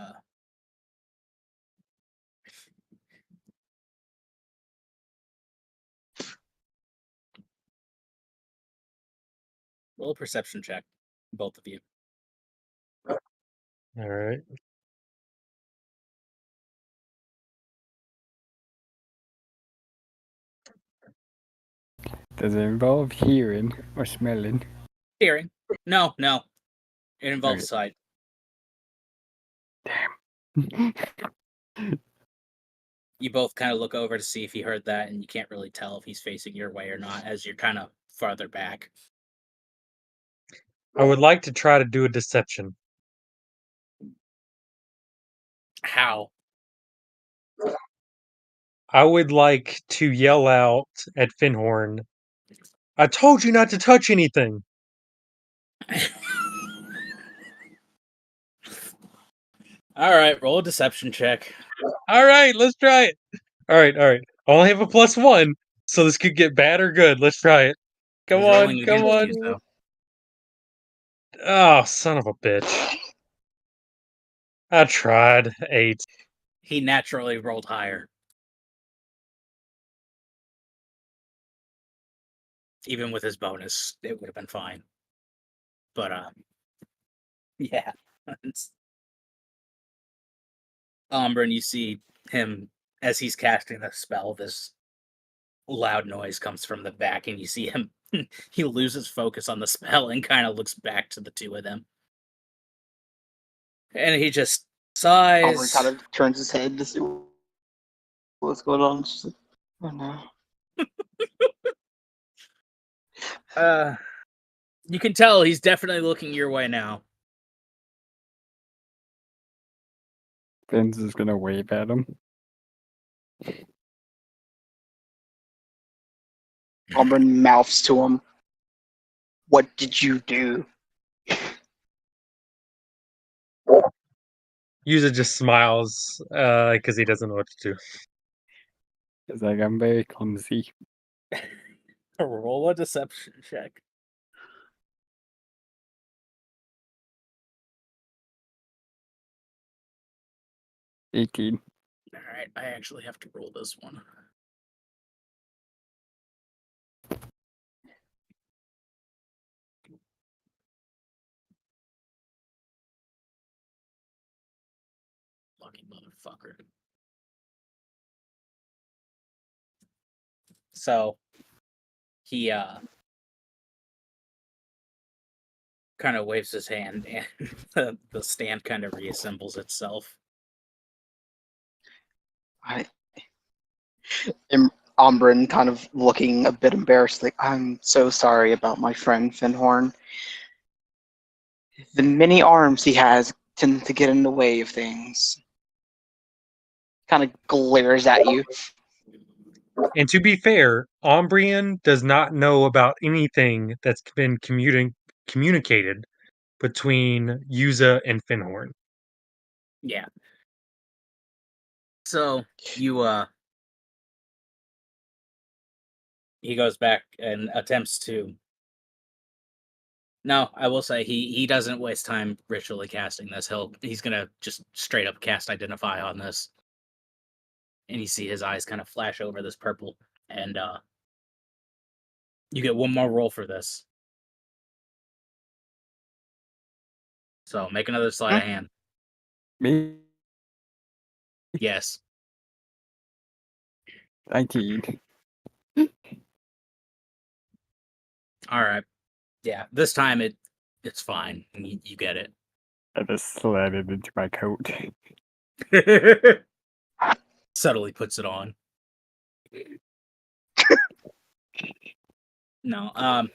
roll a perception check, both of you. All right. Does it involve hearing or smelling? Hearing? No. It involves Okay. sight. Damn. You both kind of look over to see if he heard that, and you can't really tell if he's facing your way or not, as you're kind of farther back. I would like to try to do a deception. How? I would like to yell out at Finhorn, "I told you not to touch anything!" All right, roll a deception check. All right, let's try it. All right. I only have a +1, so this could get bad or good. Let's try it. Come He's on, rolling come against on. you, so. Oh, son of a bitch. I tried. 8. He naturally rolled higher. Even with his bonus, it would have been fine. But, yeah. Umbra, and you see him, as he's casting the spell, this loud noise comes from the back, and you see him, he loses focus on the spell and kind of looks back to the two of them. And he just sighs. Aubrey kind of turns his head to see what's going on. She's like, oh no. You can tell he's definitely looking your way now. Vince is gonna wave at him. Aubrey mouths to him, "What did you do?" User just smiles because he doesn't know what to do. He's like, I'm very clumsy. Roll a deception check. $18. Alright, I actually have to roll this one. Lucky motherfucker. So, he, kind of waves his hand, and the stand kind of reassembles itself. I Umbrin kind of looking a bit embarrassed, like, I'm so sorry about my friend Finhorn. The many arms he has tend to get in the way of things. Kind of glares at you. And to be fair, Ombrian does not know about anything that's been communicated between Yuza and Finhorn. Yeah. So you he goes back and attempts to. No, I will say he doesn't waste time ritually casting this. He's gonna just straight up cast Identify on this, and you see his eyes kind of flash over this purple, and you get one more roll for this. So make another sleight of hand. Me? Yes. 19. All right. Yeah. This time it's fine. You get it. I just slid it into my coat. Subtly puts it on. No.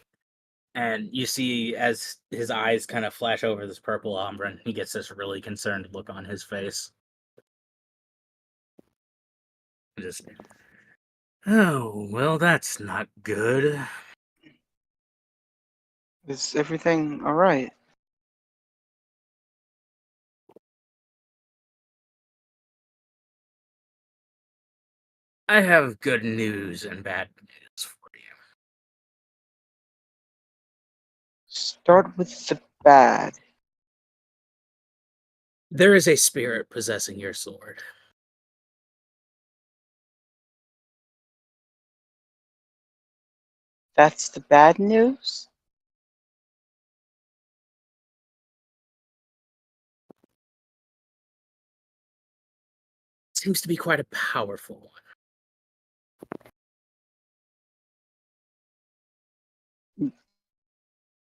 And you see as his eyes kind of flash over this purple umbra, and he gets this really concerned look on his face. Just, oh, well, that's not good. Is everything alright? I have good news and bad news for you. Start with the bad. There is a spirit possessing your sword. That's the bad news? Seems to be quite a powerful one.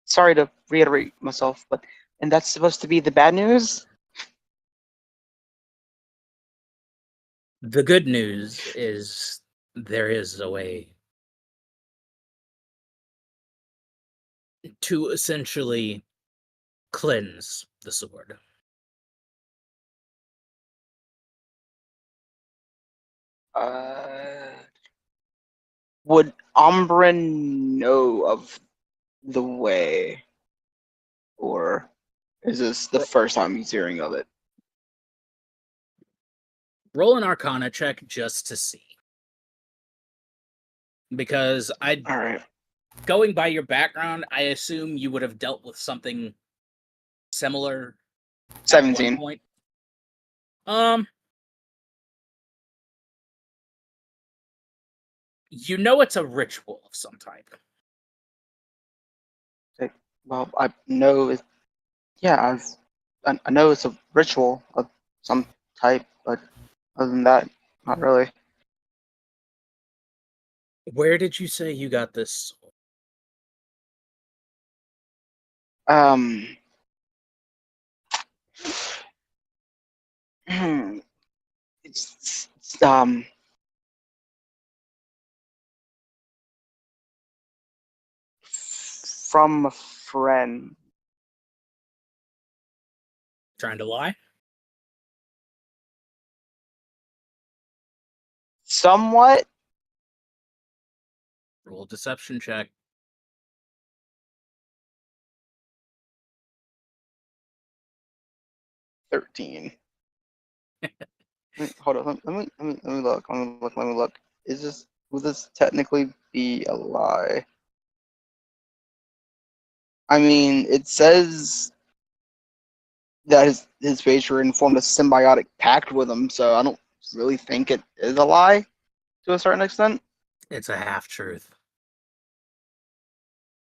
Sorry to reiterate myself, but and that's supposed to be the bad news? The good news is there is a way to essentially cleanse the sword. Would Umbrin know of the way? Or is this the first time he's hearing of it? Roll an Arcana check just to see. Because Alright. going by your background, I assume you would have dealt with something similar at 17. one point. You know it's a ritual of some type. Well, I know it. Yeah, I know it's a ritual of some type, but other than that, not really. Where did you say you got this sword? It's from a friend. Trying to lie? Somewhat. Roll a deception check. 13. Hold on. Let me look. Let me look. Will this technically be a lie? I mean, it says that his patron formed a symbiotic pact with him, so I don't really think it is a lie to a certain extent. It's a half-truth.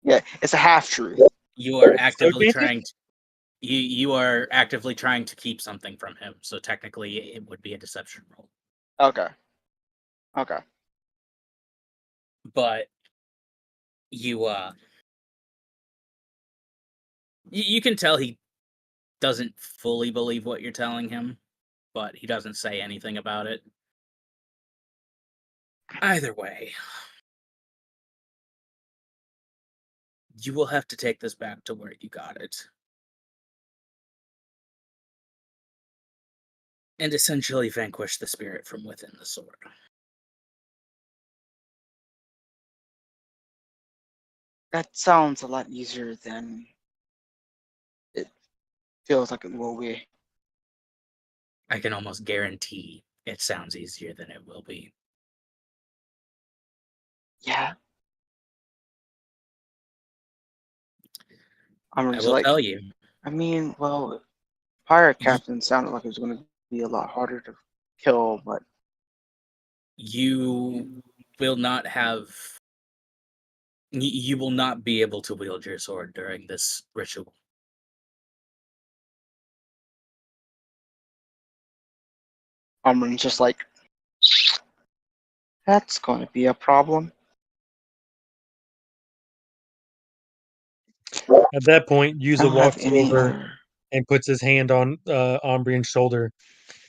Yeah, it's a half truth. You are actively Okay. trying to... You are actively trying to keep something from him, so technically it would be a deception roll. Okay. Okay. But you you can tell he doesn't fully believe what you're telling him, but he doesn't say anything about it. Either way, you will have to take this back to where you got it. And essentially vanquish the spirit from within the sword. That sounds a lot easier than it feels like it will be. I can almost guarantee it sounds easier than it will be. Yeah. I'm I just will like, tell you, I mean, well, Pirate Captain sounded like it was going to be a lot harder to kill, but you will not have. You will not be able to wield your sword during this ritual. Amrin's just like, that's going to be a problem. At that point, I Yuza don't have walks any over other. and puts his hand on Ombrian's shoulder.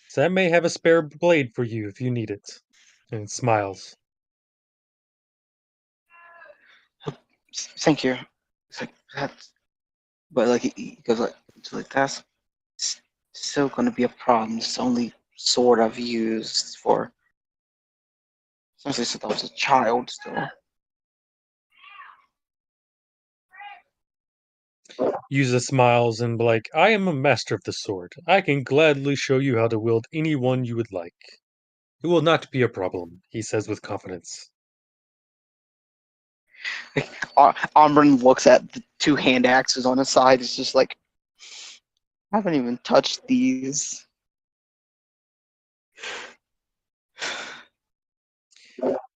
So I may have a spare blade for you if you need it. And smiles. Thank you. It's like that's, but like he goes like, it's like that's still going to be a problem. It's the only sword I've used for, especially since I was a child. Still, Yuza smiles and be like, I am a master of the sword. I can gladly show you how to wield any one you would like. It will not be a problem, he says with confidence. Amrin looks at the two hand axes on his side. It's just like, I haven't even touched these.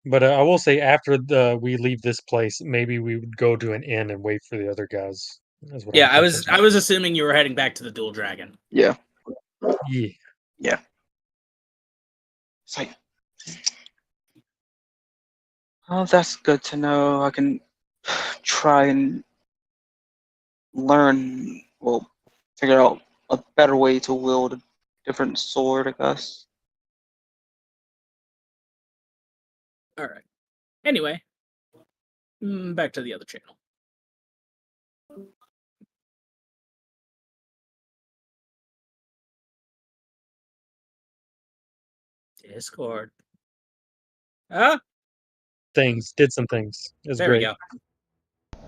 But I will say, after we leave this place, maybe we would go to an inn and wait for the other guys. That's what Yeah, I'm I thinking. was assuming you were heading back to the Dual Dragon. Yeah. Yeah. It's like, oh, that's good to know. I can try and learn, well, figure out a better way to wield a different sword, I guess. All right. Anyway, back to the other channel. Discord. Ah, Did some things. It's there we great. go.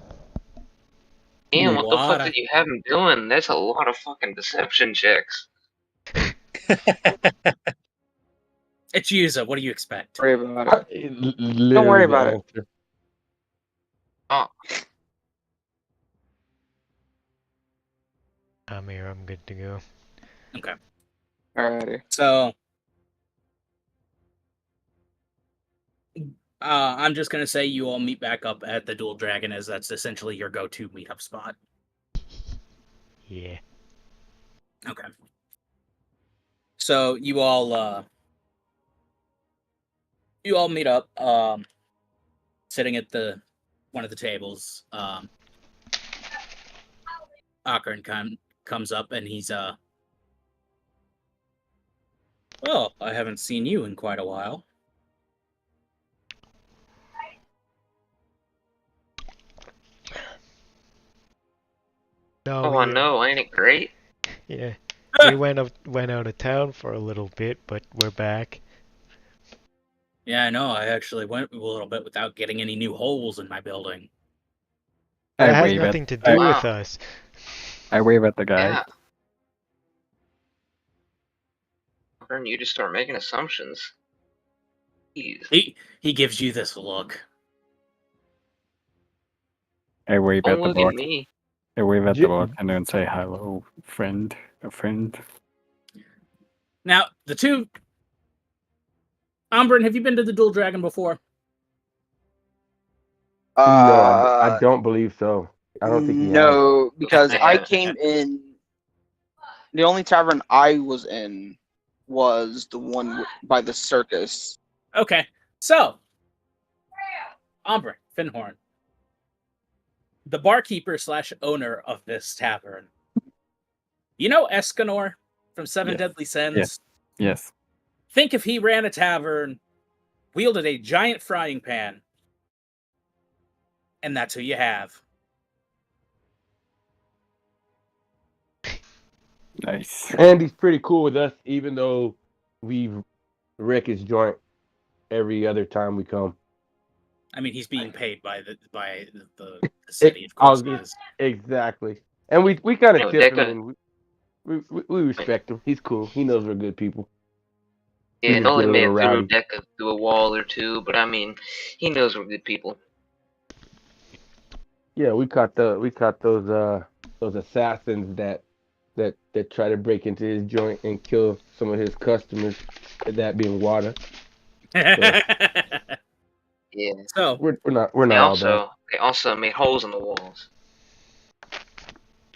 Damn, what the fuck Water. did you have him doing? That's a lot of fucking deception checks. It's Yuza. What do you expect? Don't worry about it. Literally worry the about it. answer. Oh, I'm here. I'm good to go. Okay. Alrighty. So, I'm just gonna say you all meet back up at the Dual Dragon, as that's essentially your go-to meetup spot. Yeah. Okay. So you all meet up, sitting at one of the tables. Akron comes up and he's well, I haven't seen you in quite a while. No, oh no, ain't it great? Yeah. We went out of town for a little bit, but we're back. Yeah, I know. I actually went a little bit without getting any new holes in my building. That I has wave nothing at to do with Wow. us. I wave at the guy. Yeah. Vern, you just start making assumptions. Jeez. He gives you this look. I wave Don't at the look at book. me. I wave at J- the book and then say hello, friend. A friend. Now, the two... Umbrin, have you been to the Dual Dragon before? No, I don't believe so. I don't think he has. No, because I I haven't. came in. The only tavern I was in was the one by the circus. Okay, so... Umbrin, Finhorn. The barkeeper / owner of this tavern. You know Escanor from Seven Yes. Deadly Sins? Yes. Yes. Think if he ran a tavern wielded a giant frying pan, and that's who you have. Nice. And he's pretty cool with us, even though we wreck his joint every other time we come. I mean, he's being paid by the city, of course he is. Exactly. And we kind of No, tip him, Deca. and we respect him. He's cool. He knows we're good people. Yeah, just Nolly get a may little have threw rowdy. Deca through a wall or two, but I mean, he knows we're good people. Yeah, we caught those assassins that try to break into his joint and kill some of his customers. That being water. Yeah. So We're not all bad. They also made holes in the walls.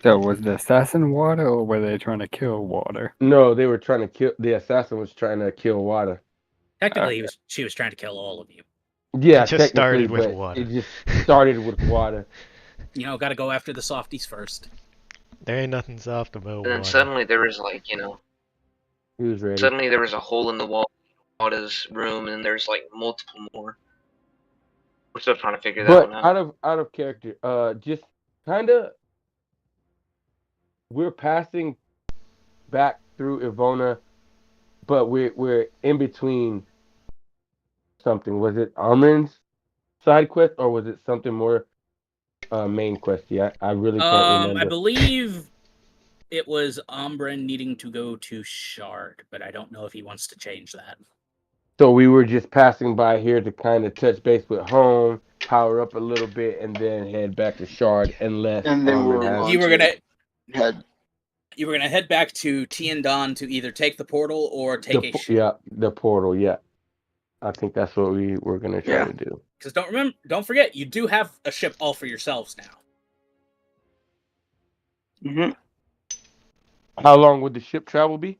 So was the assassin water, or were they trying to kill water? No, they were trying to kill. The assassin was trying to kill water. technically, she was trying to kill all of you. Yeah, It just technically, started with but water. it just started with water. You know, got to go after the softies first. There ain't nothing soft about And then water. suddenly there was like, you know, He was ready. suddenly there was a hole in the wall in Wada's room, and there's like multiple more. We're still trying to figure that But one out. out of character, just kind of, we're passing back through Ivona, but we're in between something. Was it Amrin's side quest, or was it something more main questy? I really can't remember. I believe it was Umbren needing to go to Shard, but I don't know if he wants to change that. So we were just passing by here to kind of touch base with home, power up a little bit, and then head back to Shard, unless And then Amrin we're has. You were gonna head. you were gonna head back to Tiandon to either take the portal or take a ship. Yeah, the portal. Yeah, I think that's what we were gonna try to do. Because don't forget, you do have a ship all for yourselves now. Mm-hmm. How long would the ship travel be?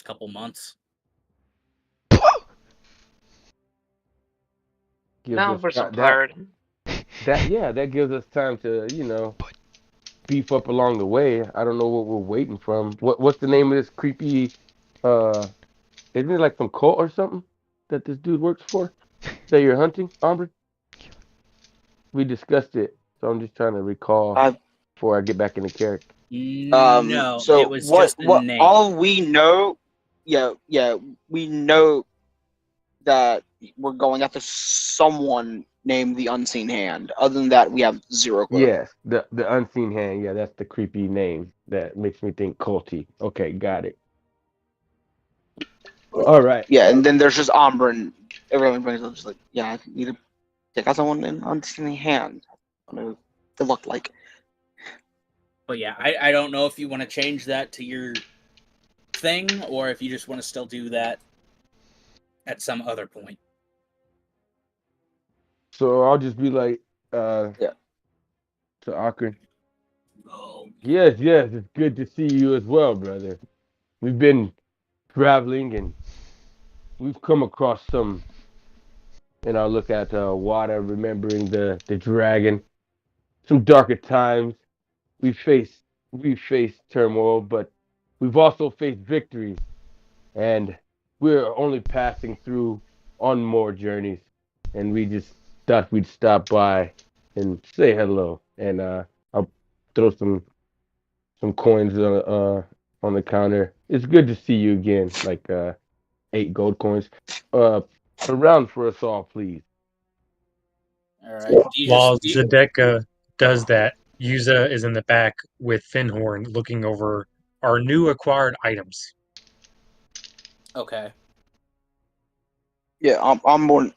Couple months. Now for some that pirating. that gives us time to beef up along the way. I don't know what we're waiting from. What's the name of this creepy? Isn't it like some cult or something that this dude works for? That you're hunting, Amber? We discussed it, so I'm just trying to recall before I get back into character. No, so it was just a name. All we know, we know that we're going after someone named the Unseen Hand. Other than that, we have zero clue. Yes, the unseen hand. Yeah, that's the creepy name that makes me think culty. Okay, got it. All right. Yeah, and then there's just Umbren. Everyone brings up just like, yeah, I need to take out someone in Unseen Hand. I don't know what they look like. But yeah, I don't know if you want to change that to your thing or if you just want to still do that at some other point. So I'll just be like, Yeah. to Akron. Oh. Yes, it's good to see you as well, brother. We've been traveling and we've come across some, and I'll look at water, remembering the dragon. Some darker times. We've faced turmoil, but we've also faced victories, and we're only passing through on more journeys, and we just thought we'd stop by and say hello, and I'll throw some coins on the counter. It's good to see you again, like 8 gold coins. A round for us all, please. All right. While Zedeka does that, Yuza is in the back with Finhorn looking over our new acquired items. Okay. Yeah, Umbren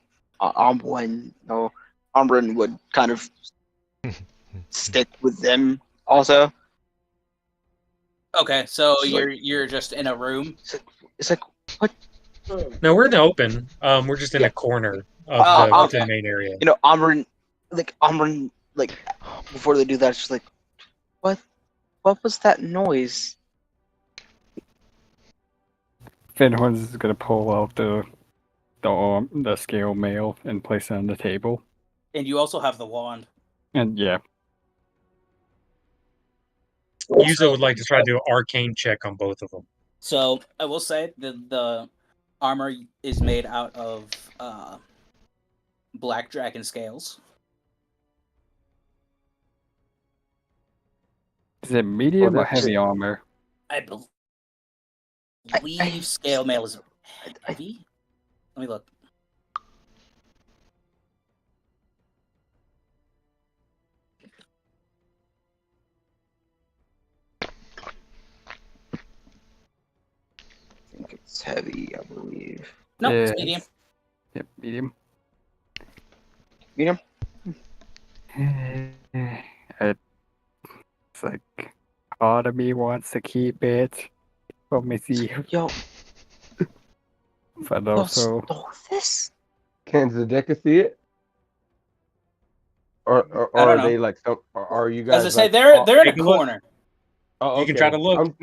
would kind of stick with them also. Okay, so It's you're just in a room. It's like what? No, we're in the open. We're just in a corner of the main area. You know, Umbren, before they do that, it's just like, what was that noise? Finhorn's gonna pull out the scale mail and place it on the table. And you also have the wand. And yeah, Yuza would like to try to do an arcane check on both of them. So I will say the armor is made out of black dragon scales. Is it medium or that's heavy it. armor? I believe scale mail is heavy. Let me look. I think it's heavy, I believe. No, Yeah. it's medium. Yep, medium. Medium? It's like part of me wants to keep it. Let me see. Yo, But yo, also, stole this? Can Zedeka see it? Or I don't are know. they like some? Or are you As guys I say, like? they're in a Take a look. corner. Oh, You can try okay. to look.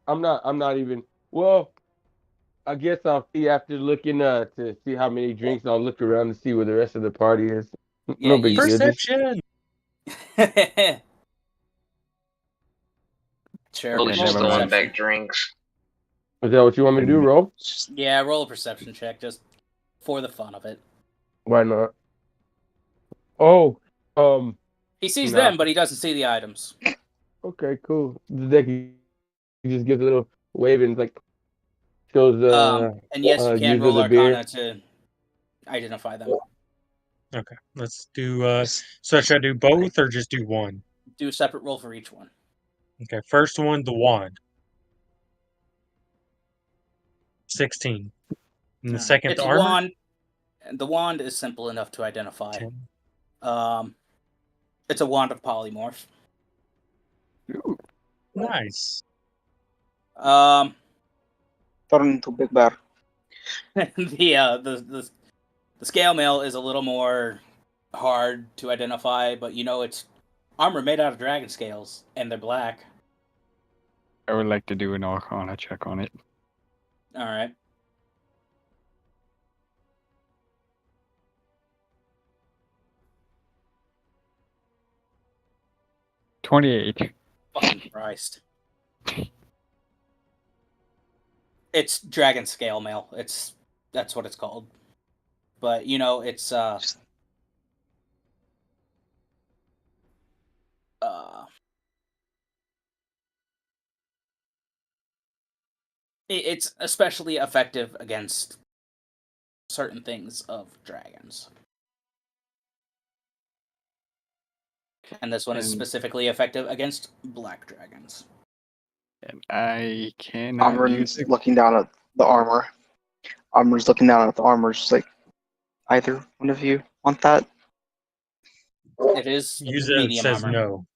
I'm not even. Well, I guess I'll see after looking to see how many drinks. I'll look around to see where the rest of the party is. Yeah, No big you- deal. Just Perception. Sure. Okay, Really roll a never stolen mind. perception. back drinks. is that what you want me to do? Roll? Yeah, roll a perception check just for the fun of it. Why not? Oh, He sees nah. them, but he doesn't see the items. Okay, cool. Zedeka just gives a little wave and like shows And yes, you can user roll the beer. Arcana to identify them. Okay, let's do. So should I do both or just do one? Do a separate roll for each one. Okay, first one, the wand. 16. And the Alright. second, It's the a armor. wand. And the wand is simple enough to identify. 10. It's a wand of polymorph. Nice. Turn into Big Bear. The scale mail is a little more hard to identify, but you know it's armor made out of dragon scales, and they're black. I would like to do an Arcana check on it. All right. $28. Fucking Christ. It's dragon scale mail. That's what it's called. But you know, it's it's especially effective against certain things of dragons. And this one is And- specifically effective against black dragons. And I cannot use Amryn's it. looking down at the armor. Amryn's looking down at the armor. She's like, either one of you want that? It is Yuza medium says armor. no.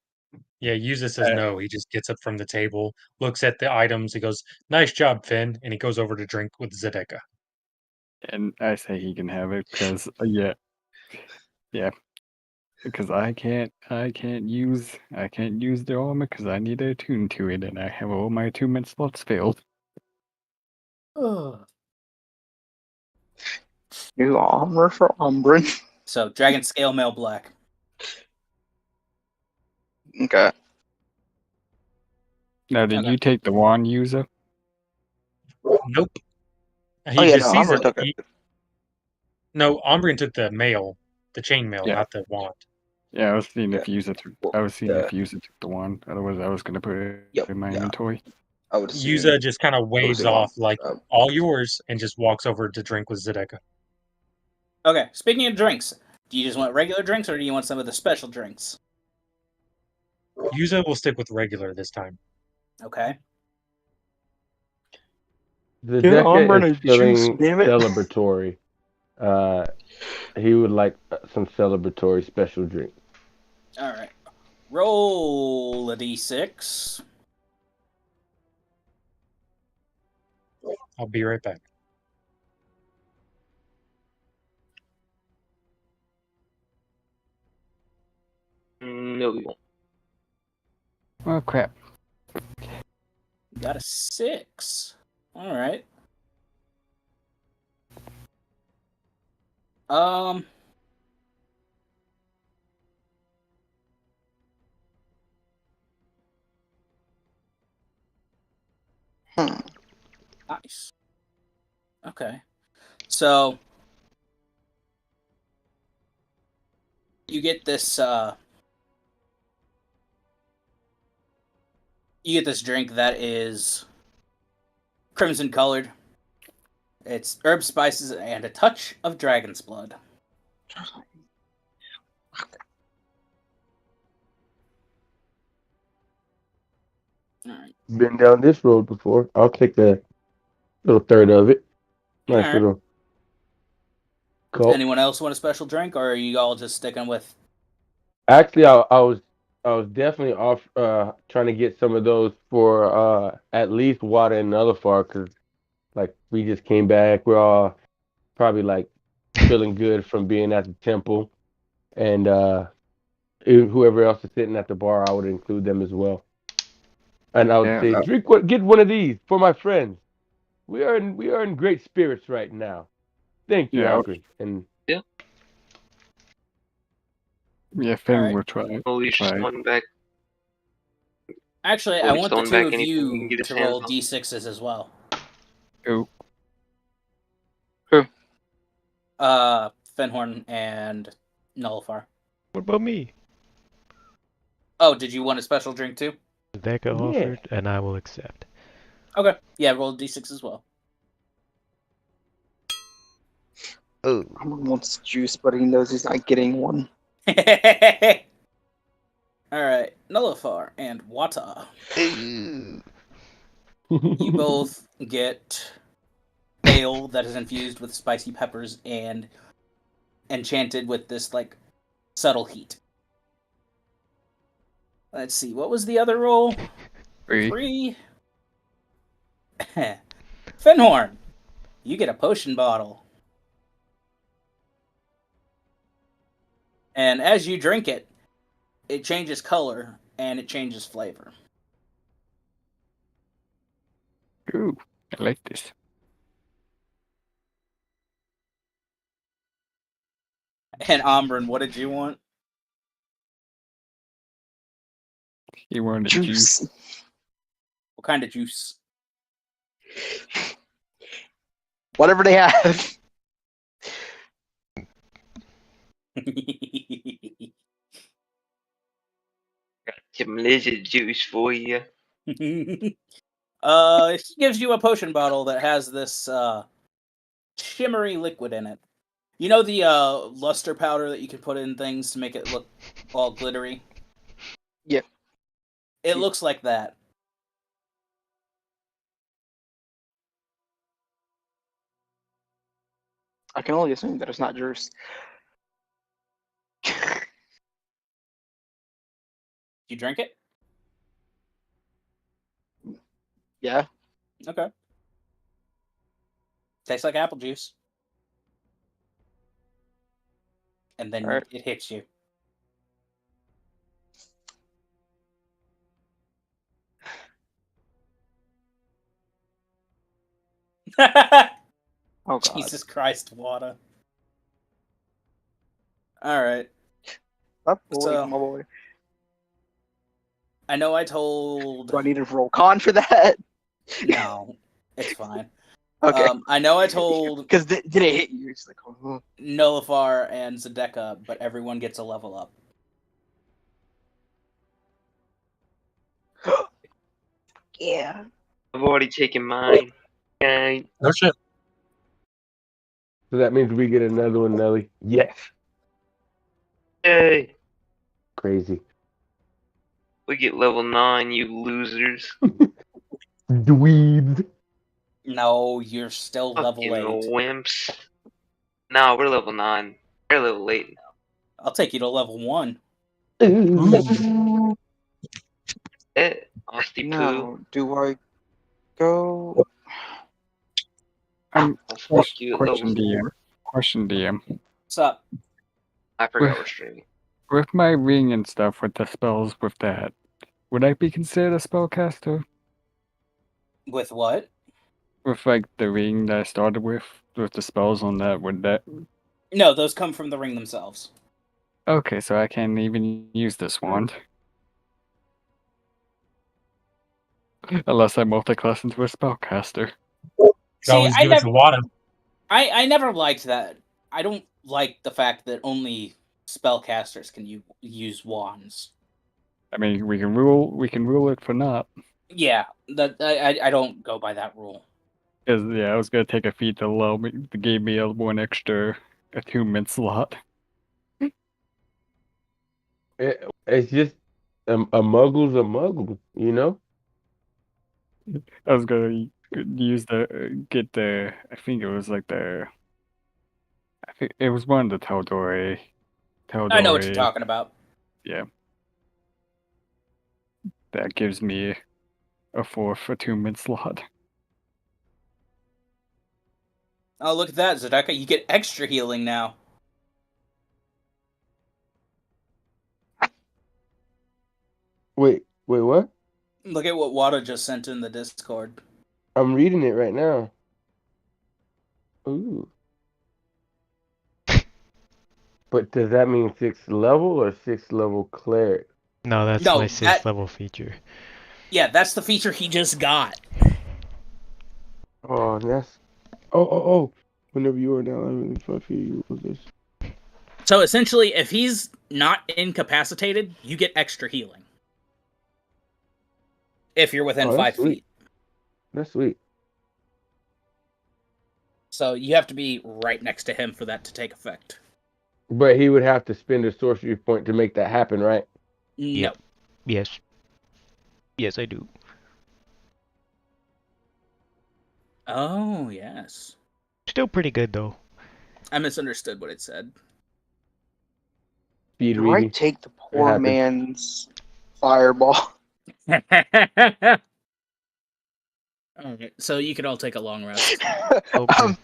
Yeah, Yuza says no. He just gets up from the table, looks at the items. He goes, "Nice job, Finn," and he goes over to drink with Zedeka. And I say he can have it because, yeah. Because I can't use the armor because I need to attune to it, and I have all my attunement slots filled. New armor for Ambryn. So dragon scale mail black. Okay. Now, did Okay. you take the wand user? Nope. He Oh yeah, just no, sees Amryn it. took it. No, Ombrian took the mail, the chain mail, Yeah. not the wand. Yeah, I was seeing Yeah. if user took. Well, I was seeing yeah. if user took the wand. Otherwise, I was gonna put it Yep, in my yeah. inventory. I would assume. Yuza just kind of waves the wand. off like all yours and just walks over to drink with Zedeka. Okay, speaking of drinks, do you just want regular drinks or do you want some of the special drinks? Yuza will stick with regular this time. Okay. the Yeah, I'm Deca running is feeling juice, damn it. celebratory. He would like some celebratory special drink. All right. Roll a d6. I'll be right back. No, we won't. Oh crap! Got a 6. All right. Nice. Okay. So you get this drink that is crimson colored. It's herbs, spices, and a touch of dragon's blood. Alright. Been down this road before. I'll take a little third of it. Nice Alright. little gulp. Anyone else want a special drink, or are you all just sticking with? Actually, I was definitely off trying to get some of those for at least water and Nullifar because like we just came back. We're all probably like feeling good from being at the temple, and whoever else is sitting at the bar, I would include them as well. And I would Yeah, say, get one of these for my friends. We are in great spirits right now. Thank you, yeah, Alfred. And yeah. Finn Alright. will try. Always just going back. Actually, I Always want the throwing two back of anything he you can get his to hands roll on. d6s as well. Who? Fenhorn and Nullifar. What about me? Oh, did you want a special drink too? Becca Yeah. offered, and I will accept. Okay. Yeah, roll d6 as well. Oh. Someone wants juice, but he knows he's not getting one. Alright. Nullifar and Wata. Ooh. You both get ale that is infused with spicy peppers and enchanted with this, like, subtle heat. Let's see, what was the other roll? 3. Fenhorn, you get a potion bottle. And as you drink it, it changes color and it changes flavor. Ooh, I like this. And Ombryn, what did you want? You wanted juice. Juice. What kind of juice? Whatever they have. Got some lizard juice for you. He gives you a potion bottle that has this shimmery liquid in it. You know the luster powder that you can put in things to make it look all glittery? Yep. It looks like that. I can only assume that it's not juice. You drink it? Yeah. Okay. Tastes like apple juice. And then Alright. it hits you. Oh god. Jesus Christ, Wada. Alright. Stop bullying So- my boy. I know I told... Do I need to roll con for that? No, it's fine. Okay. I know I told Because did it hit you? It's like, oh. Nullifar and Zedeka, but everyone gets a level up. Yeah. I've already taken mine. Okay. No shit. So that means we get another one, Nelly. Yes. Yay. Crazy. We get level 9, you losers. Dweebs. No, you're still level Fucking 8. wimps. No, we're level 9. They're level 8 now. I'll take you to level 1. Ooh. Austy poo. Now, do I go? I'll fuck you at Question level DM. 4. Question DM. What's up? I forgot we're streaming. With my ring and stuff, with the spells, with that, would I be considered a spellcaster? With what? With like the ring that I started with the spells on that, would that? No, those come from the ring themselves. Okay, so I can't even use this wand. Unless I multi-class into a spellcaster. You See, always give it to Wada. I never liked that. I don't like the fact that only spellcasters can use wands. I mean, we can rule it for not. Yeah, that I don't go by that rule. Because I was gonna take a feat that gave me one extra attunement slot. It's just a muggle's a muggle, you know. I was gonna use I think it was like I think it was one of the Teldore. I know what you're talking about. Yeah. That gives me a 4th attunement slot. Oh, look at that, Zedeka. You get extra healing now. Wait, what? Look at what Wada just sent in the Discord. I'm reading it right now. Ooh. But does that mean 6th level or 6th level cleric? No, that's No, my 6th level feature. Yeah, that's the feature he just got. Oh, that's. Oh. Whenever you are down 5 feet, you will this. So essentially, if he's not incapacitated, you get extra healing. If you're within 5 feet. That's sweet. So you have to be right next to him for that to take effect. But he would have to spend a sorcery point to make that happen, right? No. Yep. Yes. Yes, I do. Oh, yes. Still pretty good, though. I misunderstood what it said. Speed Do I reading. take the poor happens. man's fireball? Okay, so you can all take a long rest. Okay.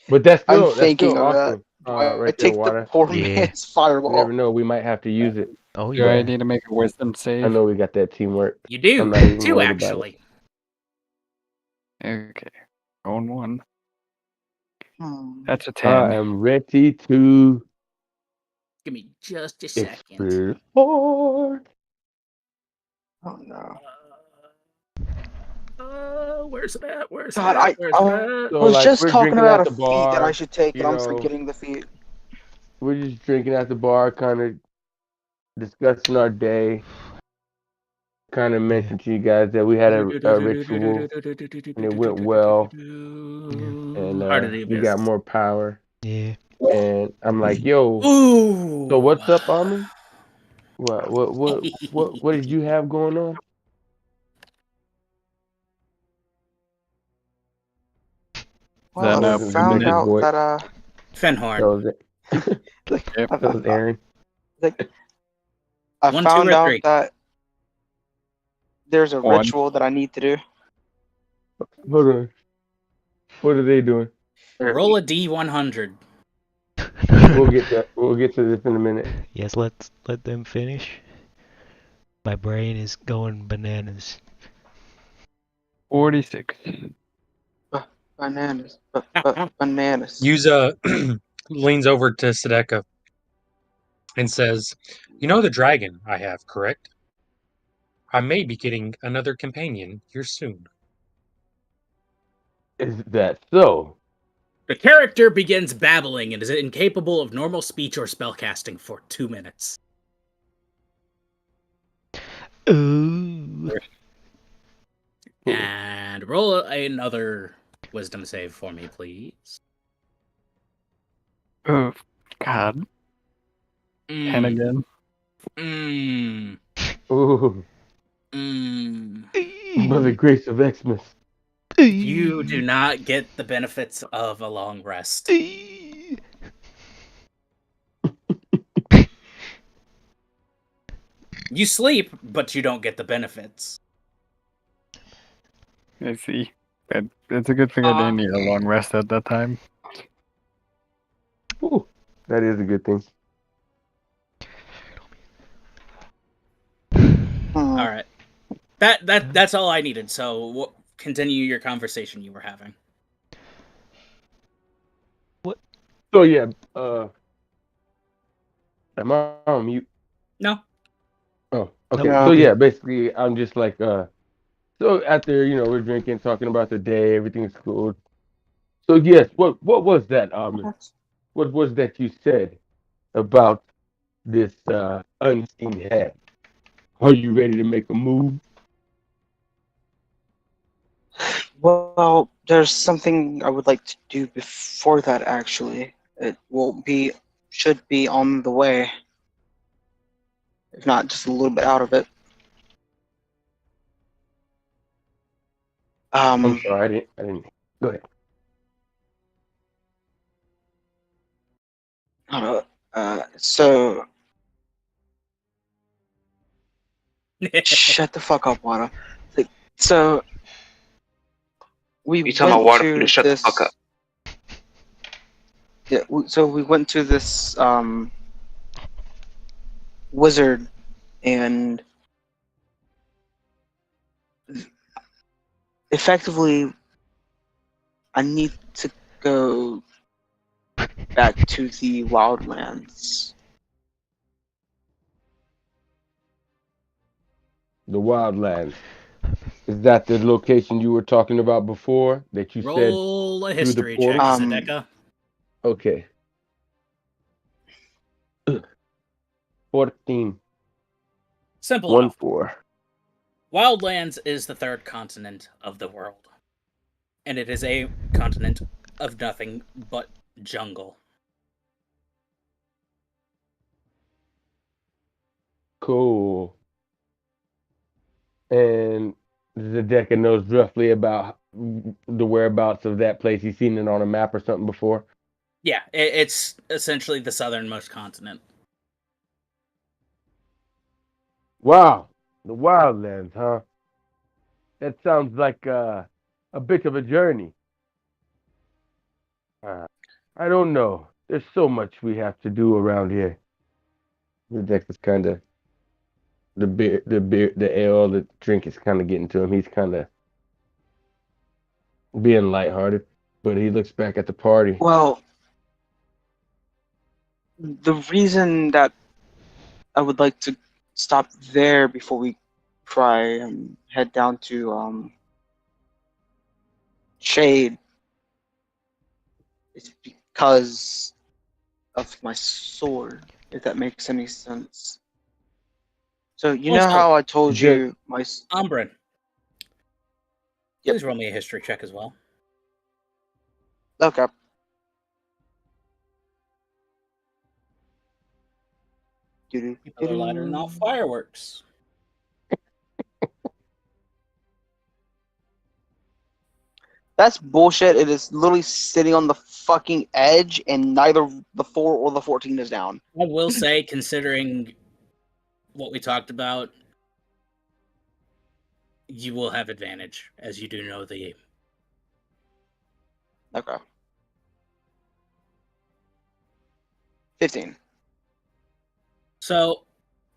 But that's I'm still thinking of that. awesome. Do I Right there, take Water. the poor Yeah. man's You fireball? never know. We might have to use it. Oh, Do I yeah. need to make a wisdom save? I know we got that teamwork. You do, I'm not even too, worried about actually. Okay. On 1. Hmm. That's a 10. I am ready to Give me just a second. explore. Oh no. Where's it at? Where's God, it at? Where's it at? So, was like, just we're talking drinking about at a the feat that I bar, should take, you and I'm know. forgetting the feat. We're just drinking at the bar, kind of discussing our day. Kind of mentioned to you guys that we had a ritual and it went well, and Heart of the we Abyss. got more power. Yeah. And I'm like, yo, Ooh. so what's up, Armin? What did you have going on? Well, Then, I Wasn't found Rebecca's out voice. that Fenhorn. That was it. Yep. That was Aaron. I 1, 2, found or out 3? that there's a 1. ritual that I need to do. Hold on. What are they doing? Roll a D100. We'll get to this in a minute. Yes, let them finish. My brain is going bananas. 46. Bananas. Bananas. Yuza leans over to Sadeka and says, "You know the dragon I have, correct? I may be getting another companion here soon." Is that so? The character begins babbling and is incapable of normal speech or spellcasting for 2 minutes. Ooh. And roll another wisdom save for me, please. Oh, God. 10 again. Mm. Ooh, by the grace of Xmas. You do not get the benefits of a long rest. You sleep, but you don't get the benefits. I see. It's a good thing I didn't need a long rest at that time. Ooh, that is a good thing. Hmm. All right. That's all I needed. So continue your conversation you were having. So yeah, am I on mute? No. Oh, okay. No. So yeah, basically, I'm just like So after we're drinking, talking about the day, everything's cool. So yes, what was that, What was that you said about this unseen head? Are you ready to make a move? Well, there's something I would like to do before that, actually. It should be on the way, if not just a little bit out of it. I'm sorry, I didn't. Go ahead. Hold so shut the fuck up, Wada. So we You tell my went water to to shut the this. fuck up. Yeah, so we went to this wizard, and effectively, I need to go back to the wildlands. The Wildlands. Is that the location you were talking about before that you said Roll a through the history check, portal? Zedeka. Okay. 14. Simple 1 enough. 4. Wildlands is the third continent of the world, and it is a continent of nothing but jungle. Cool. And Zedeka knows roughly about the whereabouts of that place. He's seen it on a map or something before. Yeah, it's essentially the southernmost continent. Wow. The Wildlands, huh? That sounds like a bit of a journey. I don't know. There's so much we have to do around here. Zedeka's kind of the ale, the drink is kind of getting to him. He's kind of being lighthearted, but he looks back at the party. Well, the reason that I would like to stop there before we try and head down to Shade is because of my sword, if that makes any sense. So you know Also, how I told Just you my Umbrin, Yep. please roll me a history check as well. okay. Another lighter, not fireworks. That's bullshit. It is literally sitting on the fucking edge, and neither the 4 or the 14 is down. I will say, considering what we talked about, you will have advantage, as you do know the... Okay. 15. So,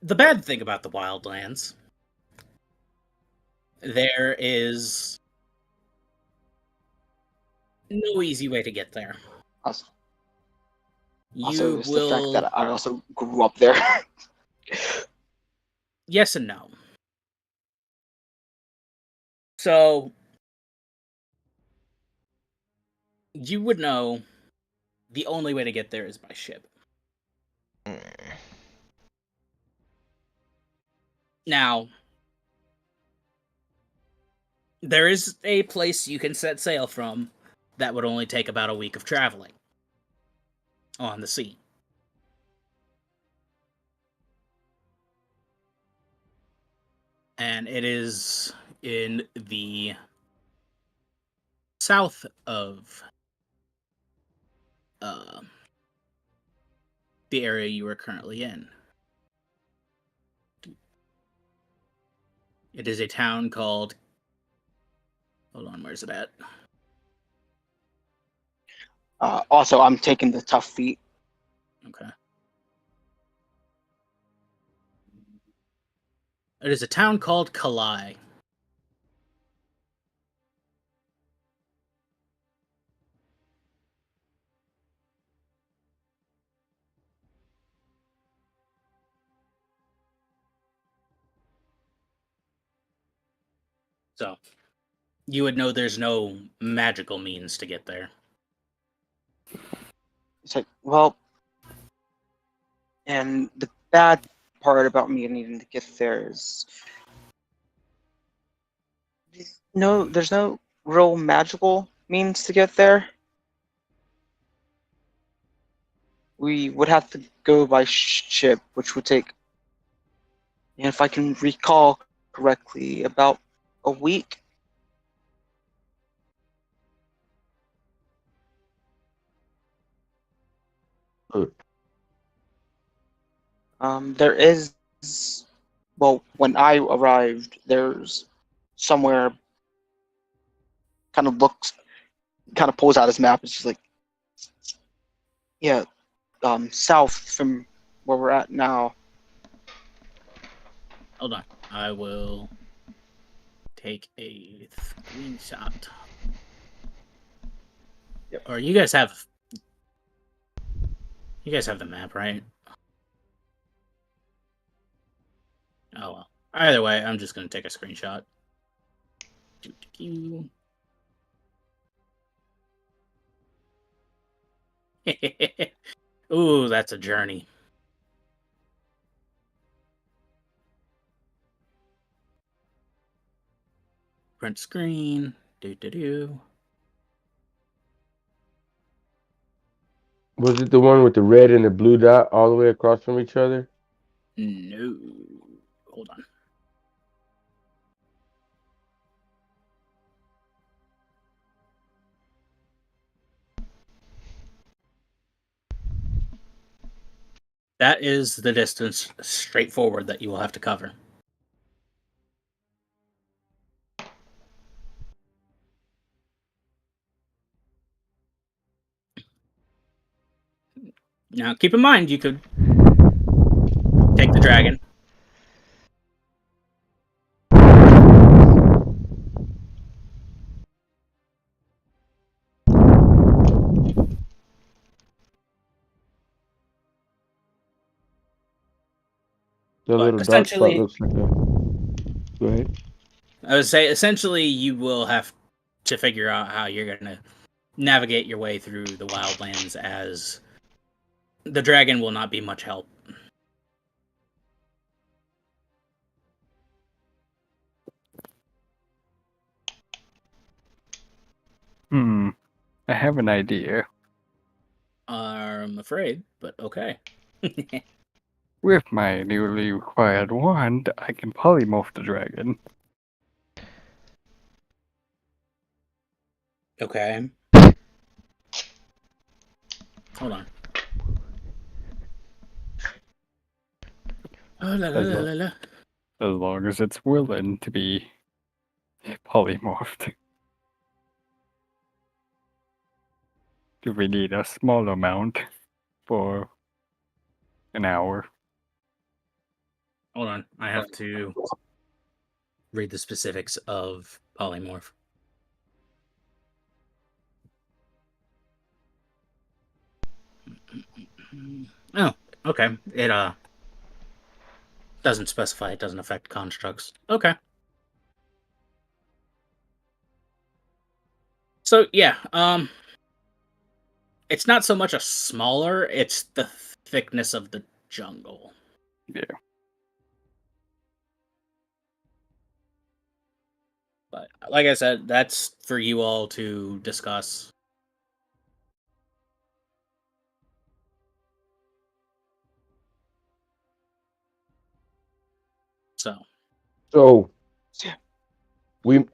the bad thing about the Wildlands, there is no easy way to get there. Also, You it's the fact will... that I also grew up there. Yes and no. So, you would know the only way to get there is by ship. Now, there is a place you can set sail from that would only take about a week of traveling on the sea. And it is in the south of the area you are currently in. It is a town called... Hold on, where's it at? Also, I'm taking the tough feat. Okay. It is a town called Kalai. So you would know there's no magical means to get there. It's like, well, and the bad part about me needing to get there is there's no real magical means to get there. We would have to go by ship, which would take, if I can recall correctly, about a week. There is, well, when I arrived, there's somewhere kind of pulls out his map. It's just like, yeah, south from where we're at now. Hold on. I will take a screenshot. Yep. Or you guys have the map, right? Oh well. Either way, I'm just gonna take a screenshot. Ooh, that's a journey. Print screen. Was it the one with the red and the blue dot all the way across from each other? No. Hold on. That is the distance straight forward that you will have to cover. Now, keep in mind, you could take the dragon. The But little dark spot essentially, looks like a. Go ahead. I would say, essentially, you will have to figure out how you're going to navigate your way through the wildlands, as the dragon will not be much help. I have an idea. I'm afraid, but okay. With my newly acquired wand, I can polymorph the dragon. Okay. Hold on. Oh, la, la, la, la, la. As long as it's willing to be polymorphed. Do we need a small amount for an hour? Hold on. I have to read the specifics of polymorph. Oh, okay. It doesn't specify. It doesn't affect constructs. Okay. So yeah, it's not so much a smaller, it's the thickness of the jungle. Yeah. But like I said, that's for you all to discuss. So we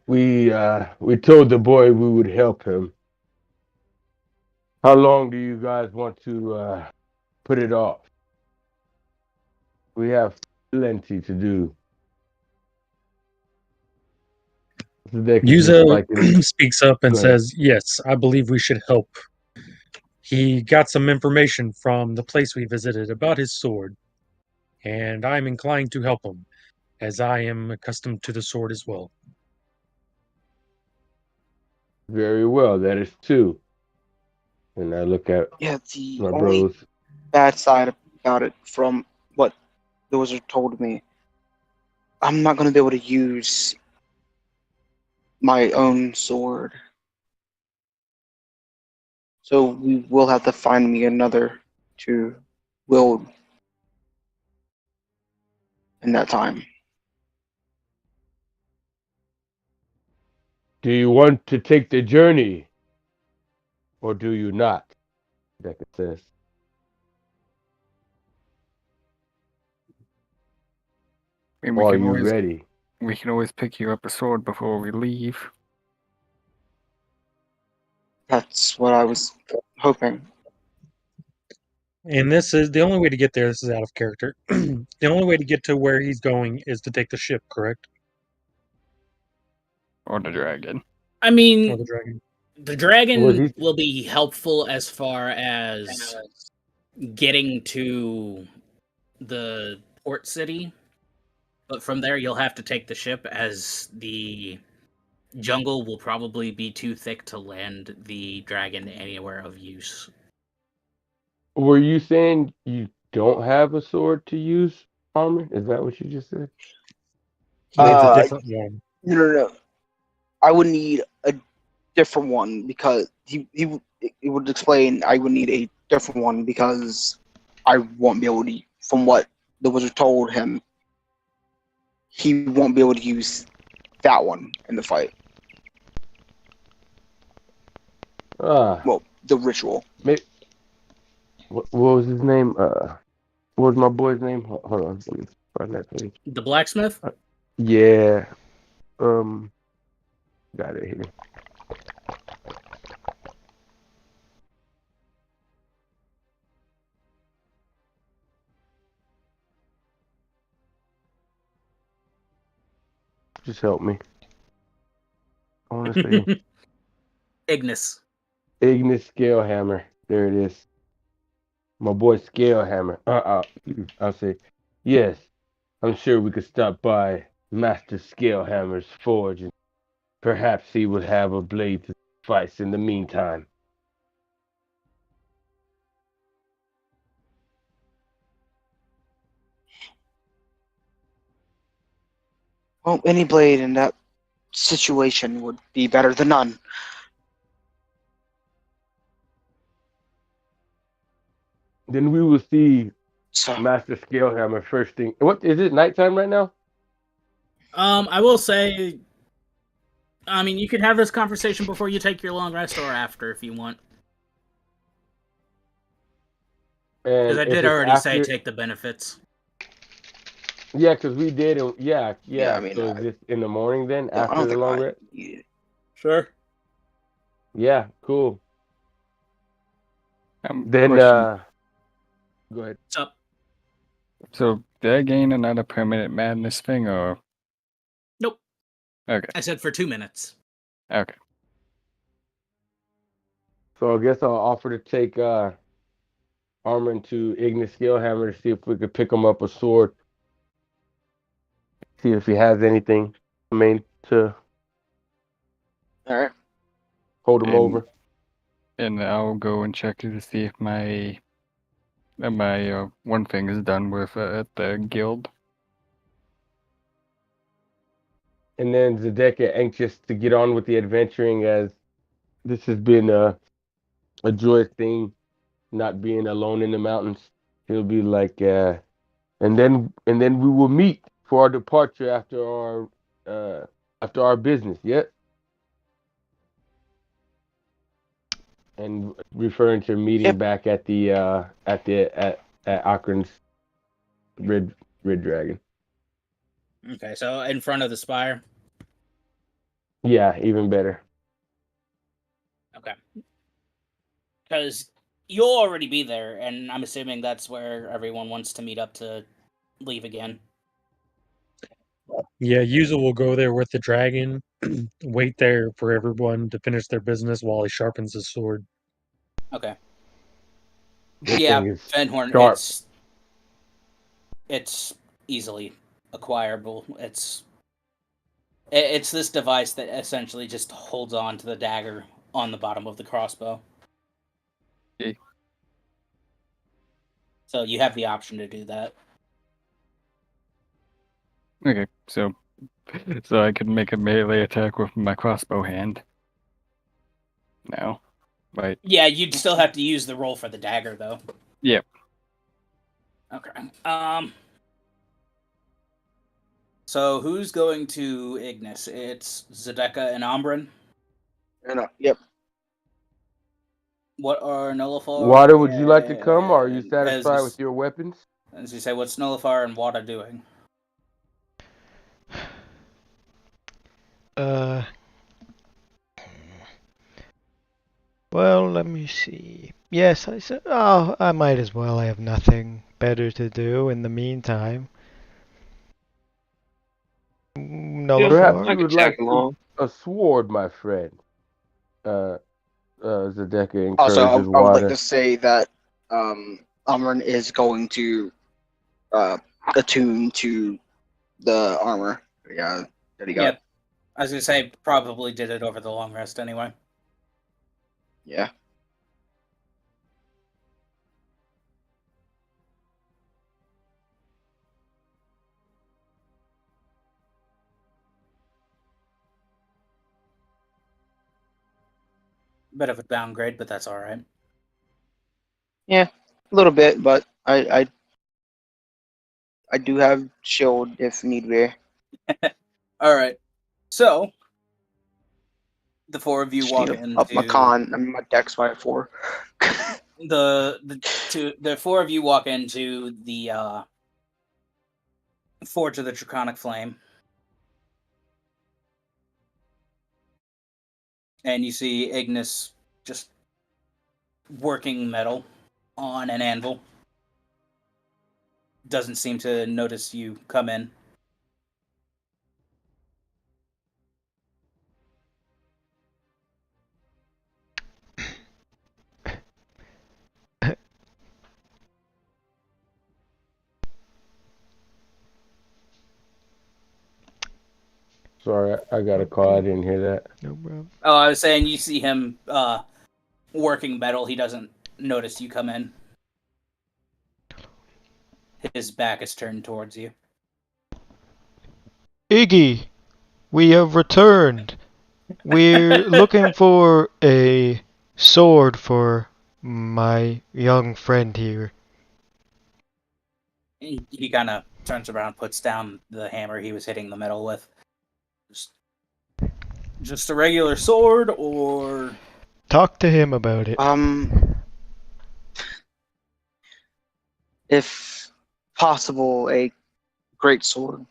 told the boy we would help him. How long do you guys want to put it off? We have plenty to do. They could just Yuza speaks up and Go ahead. says, "Yes, I believe we should help." He got some information from the place we visited about his sword, and I'm inclined to help him, as I am accustomed to the sword as well. Very well, that is two. And I look at Yeah, the my only bros. bad side about it, from what the wizard told me, I'm not going to be able to use my own sword. So we will have to find me another to wield in that time. Do you want to take the journey, or do you not? Decker says. I mean, Are you ready? we can always pick you up a sword before we leave. That's what I was hoping. And this is the only way to get there. This is out of character. The only way to get to where he's going is to take the ship, correct? Or the dragon. I Or mean, the dragon. the Was dragon he- will be helpful as far as getting to the port city, but from there you'll have to take the ship, as the jungle will probably be too thick to land the dragon anywhere of use. Were you saying you don't have a sword to use, Armor? Is that what you just said? He needs a Uh, different one. No. I would need a different one because he would explain I would need a different one because I won't be able to. From what the wizard told him, he won't be able to use that one in the fight. Ah, Well, the ritual. what was his name? What was my boy's name? Hold on, let me find that page. The blacksmith? Yeah. Got it here. Just help me. I want to say Ignis. Ignis Scalehammer. There it is. My boy Scalehammer. I'll say, yes, I'm sure we could stop by Master Scalehammer's forge, and perhaps he would have a blade to suffice in the meantime. Well, any blade in that situation would be better than none. Then we will see So Master Scalehammer first thing. What is it? Nighttime right now? I will say, I mean, you could have this conversation before you take your long rest or after if you want. Because And I if did it's already say after, take the benefits. yeah, because we did. Yeah. Yeah, I mean, So is this in the morning then? I After don't the think long I rest? need it. Sure. Yeah, cool. Then Question. go ahead. What's up? So, did I gain another permanent madness thing, or? Nope. Okay. I said for 2 minutes. Okay. So I guess I'll offer to take Armin to Ignis Scalehammer to see if we could pick him up a sword. See if he has anything. I mean, to All right. hold him And- over. And I'll go and check to see if my one thing is done with at the guild. And then Zedeka anxious to get on with the adventuring, as this has been a joyous thing, not being alone in the mountains. He'll be like, and then we will meet for our departure after our business. Yep. And referring to meeting Yep. back at Akron's Red Dragon. Okay, so in front of the spire. Yeah, even better. Okay. Because you'll already be there, and I'm assuming that's where everyone wants to meet up to leave again. Yeah, Yuzu will go there with the dragon, wait there for everyone to finish their business while he sharpens his sword. Okay. This Yeah, thing is Fenhorn, sharp. it's easily acquirable. It's this device that essentially just holds on to the dagger on the bottom of the crossbow. Okay. So you have the option to do that. Okay, so so I can make a melee attack with my crossbow hand. No, right? Yeah, you'd still have to use the roll for the dagger, though. Yep. Okay. So who's going to Ignis? It's Zedeka and Ombrin. Yep. What are Nullifar? Water, would you like to come, or are you and- satisfied as- with your weapons? As you say, what's Nullifar and Wada doing? Well, let me see. Yes, I said. Oh, I might as well. I have nothing better to do in the meantime. Yeah, Perhaps Nullifar. I you could would like tag along. a sword, my friend. Zedeka Also, encourages I would like Water. to say that Amrun is going to attune to the armor. Yeah, that he got. Yep. I was gonna say probably did it over the long rest anyway. Yeah. Bit of a downgrade, but that's all right. Yeah, a little bit, but I do have shield if need be. All right. So the four of you Just walk need to up my into con. I mean, my dex by 4. the four of you walk into the Forge of the Draconic Flame, and you see Ignis just working metal on an anvil. Doesn't seem to notice you come in. Sorry, I got a call. I didn't hear that. No problem. Oh, I was saying you see him working metal. He doesn't notice you come in. His back is turned towards you. Iggy, we have returned. We're looking for a sword for my young friend here. He kind of turns around, puts down the hammer he was hitting the metal with. Just a regular sword, or Talk to him about it. If possible, a great sword.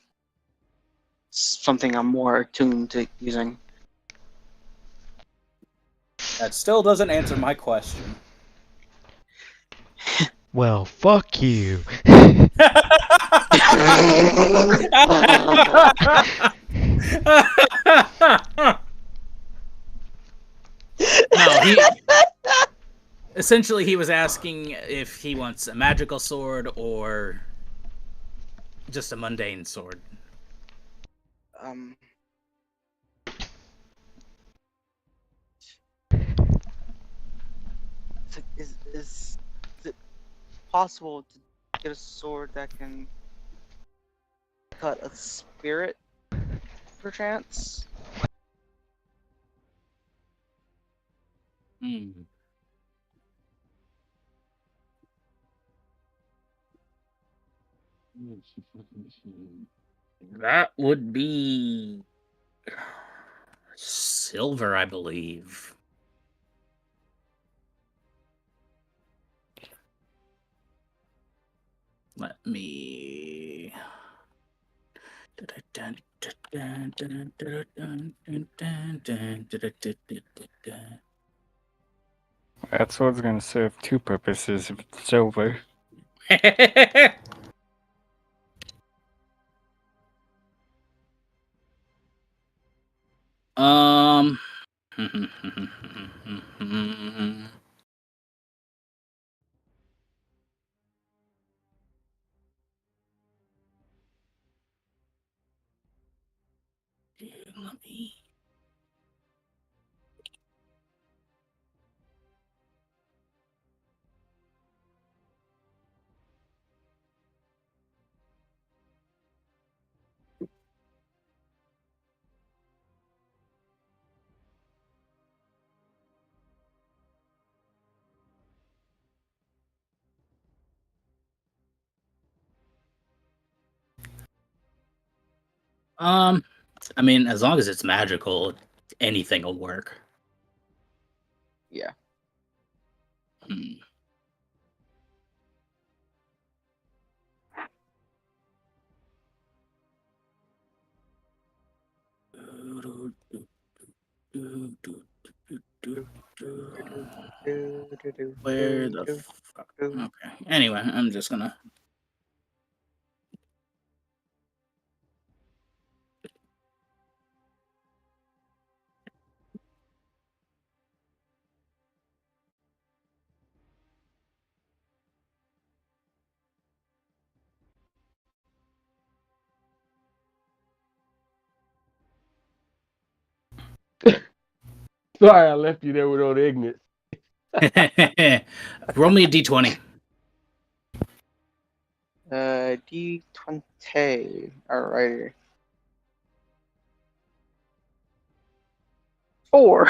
Something I'm more attuned to using. that still doesn't answer my question. Well, fuck you. No, essentially he was asking if he wants a magical sword or just a mundane sword. Is it possible to get a sword that can cut a spirit, perchance? That would be silver, I believe. Let me. That sword's gonna serve two purposes if it's silver. um. Let me. I mean, as long as it's magical, anything will work. Yeah. Hmm. Where the fuck? Okay. Anyway, I'm just gonna. Sorry, I left you there with all the ignorance. Roll me a d20. D20. Alrighty. 4.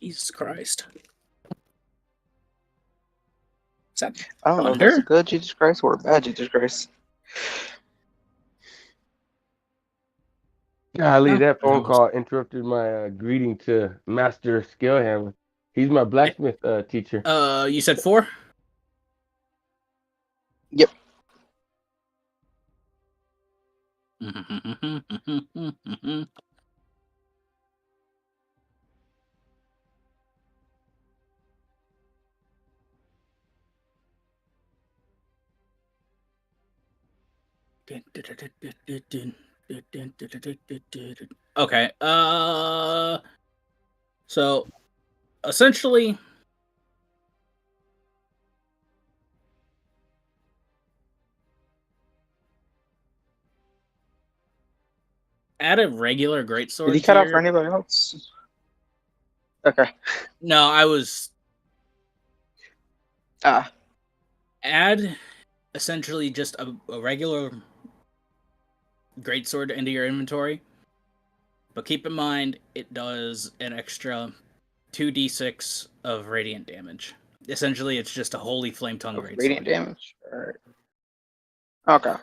Jesus Christ. Is that I don't know if that's a thunder? good Jesus Christ or a bad Jesus Christ. Golly, Oh, that phone no. call interrupted my greeting to Master Scalehammer. He's my blacksmith teacher. You said 4? Yep. Okay. So essentially, add a regular Did he greatsword to cut out for your. anybody else? Okay. No, I was Ah. add essentially just a regular greatsword into your inventory, but keep in mind it does an extra 2d6 of radiant damage. Essentially, it's just a holy flame tongue Radiant greatsword. damage. Alright. Okay.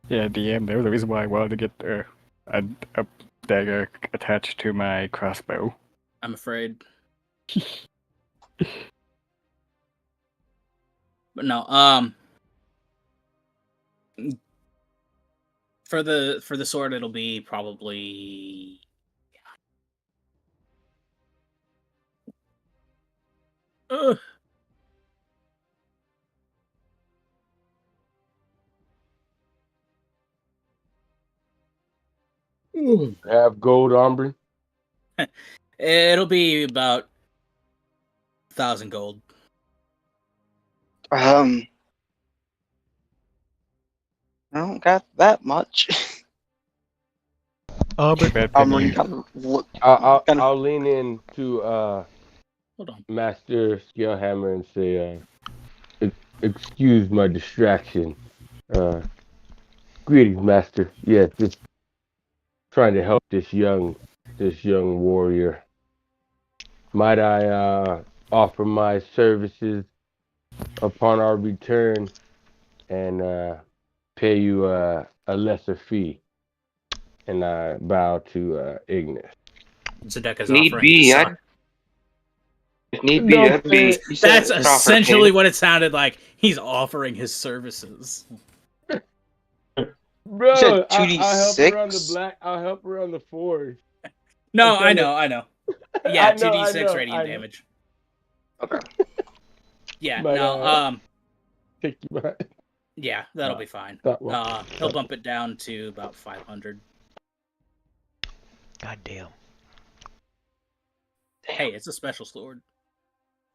Yeah, DM. That was the reason why I wanted to get a dagger attached to my crossbow. I'm afraid. But no, for the sword it'll be probably Have gold armor. it'll be about 1,000 gold. I don't got that much. Bad I'm penny. really kind of look. I'll lean in to Hold on. Master Scalehammer and say, excuse my distraction. Greetings, Master. Yes, just trying to help this young warrior. Might I offer my services upon our return and pay you a lesser fee? And I bow to Ignis. Zedek is Need offering be, his I- son. If need be, Don't that'd be. say- You said That's it's offer essentially payment. what it sounded like. He's offering his services. Bro, You said I'll help her on the 2d6? I'll help her on the forge. No, I'm I telling know. Yeah, I know, 2d6 I radiant know. damage. Okay. Yeah, But, no, Take you back. yeah, that'll be fine. That one. He'll bump it down to about 500. God damn. Hey, it's a special sword.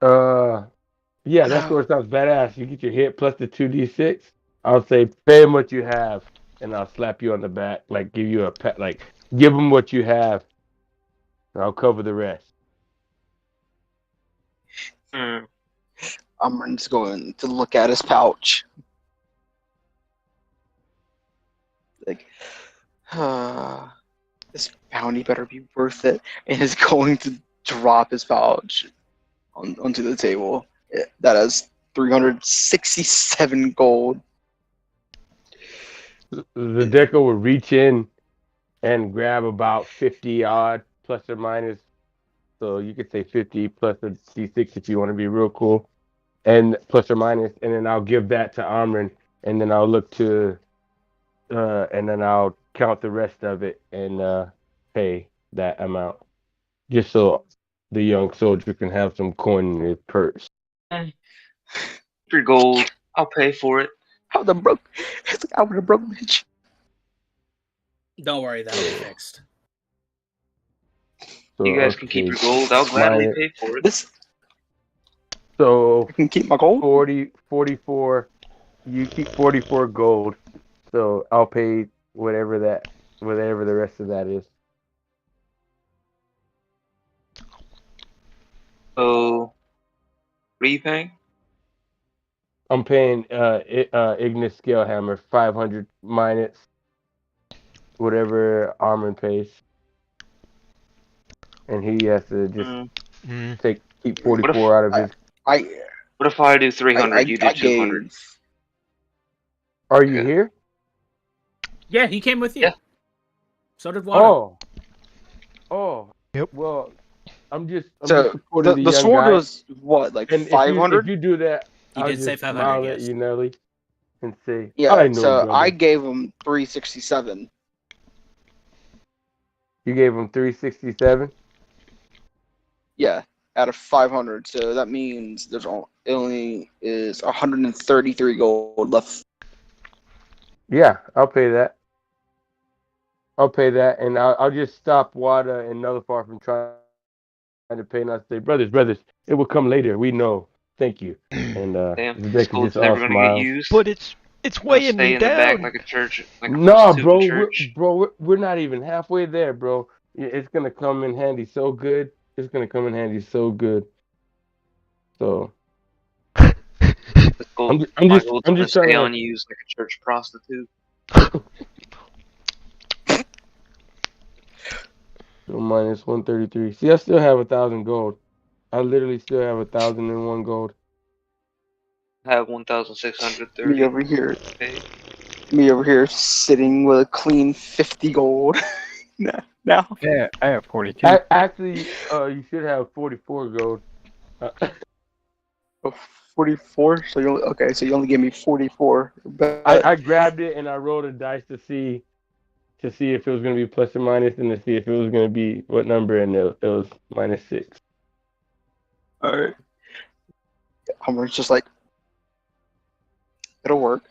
Yeah, that sword sounds badass. You get your hit plus the 2d6. I'll say pay him what you have, and I'll slap you on the back, like give you a pat, like give him what you have, and I'll cover the rest. I'm just going to look at his pouch. Like, this bounty better be worth it, and is going to drop his pouch onto the table. That has 367 gold. The Deco will reach in and grab about 50 odd, plus or minus. So you could say 50 plus a D6 if you want to be real cool, and plus or minus, and then I'll give that to Amrin, and then I'll look to, and then I'll count the rest of it and pay that amount, just so the young soldier can have some coin in his purse. Your gold. I'll pay for it. I'm the broke. It's like I'm the broke bitch. Don't worry, that'll be fixed. So, You guys can keep your gold. I'll gladly pay for it. So I can keep my gold. 44. You keep 44 gold. So I'll pay whatever the rest of that is. So, what are you paying? I'm paying Ignis Scalehammer 500 minus whatever Armin pays, and he has to just keep 44 out of his. What if I do 300? You do 200. Are you here? Yeah, he came with you. Yeah. So did Wada. Oh. Yep. Well, I'm just So supporting the young sword guy. was what, like And 500? if you do that, He I'll did say just 500, smile yes. at you, Nelly, and say, Yeah. I know, So brother. I gave him 367. You gave him 367. Yeah, out of 500. So that means there's only is 133 gold left. Yeah, I'll pay that. And I'll just stop Wada and Nullifar from trying to pay, and I'll say, brothers, it will come later. We know. Thank you. And Damn, the this deck is gold's just never all gonna get smiles. used. But it's I'll weighing stay me in the back down. like a church, like a Nah, prostitute bro, in church. we're not even halfway there, bro. It's gonna come in handy so good. It's gonna come in handy so good. So This gold, I'm my just gold's I'm gonna just trying stay to. on you like a church prostitute. So minus 133. See, I still have 1,000 gold. I literally still have 1,001 gold. I have 1,630. Me over here. Okay. Me over here sitting with a clean 50 gold. now. Yeah, I have 42. Actually, you should have 44 gold. 44. So you only gave me 44. But I grabbed it and I rolled a dice to see if it was gonna be plus or minus, and to see if it was gonna be what number, and it was -6. all right. Homer's just like, it'll work.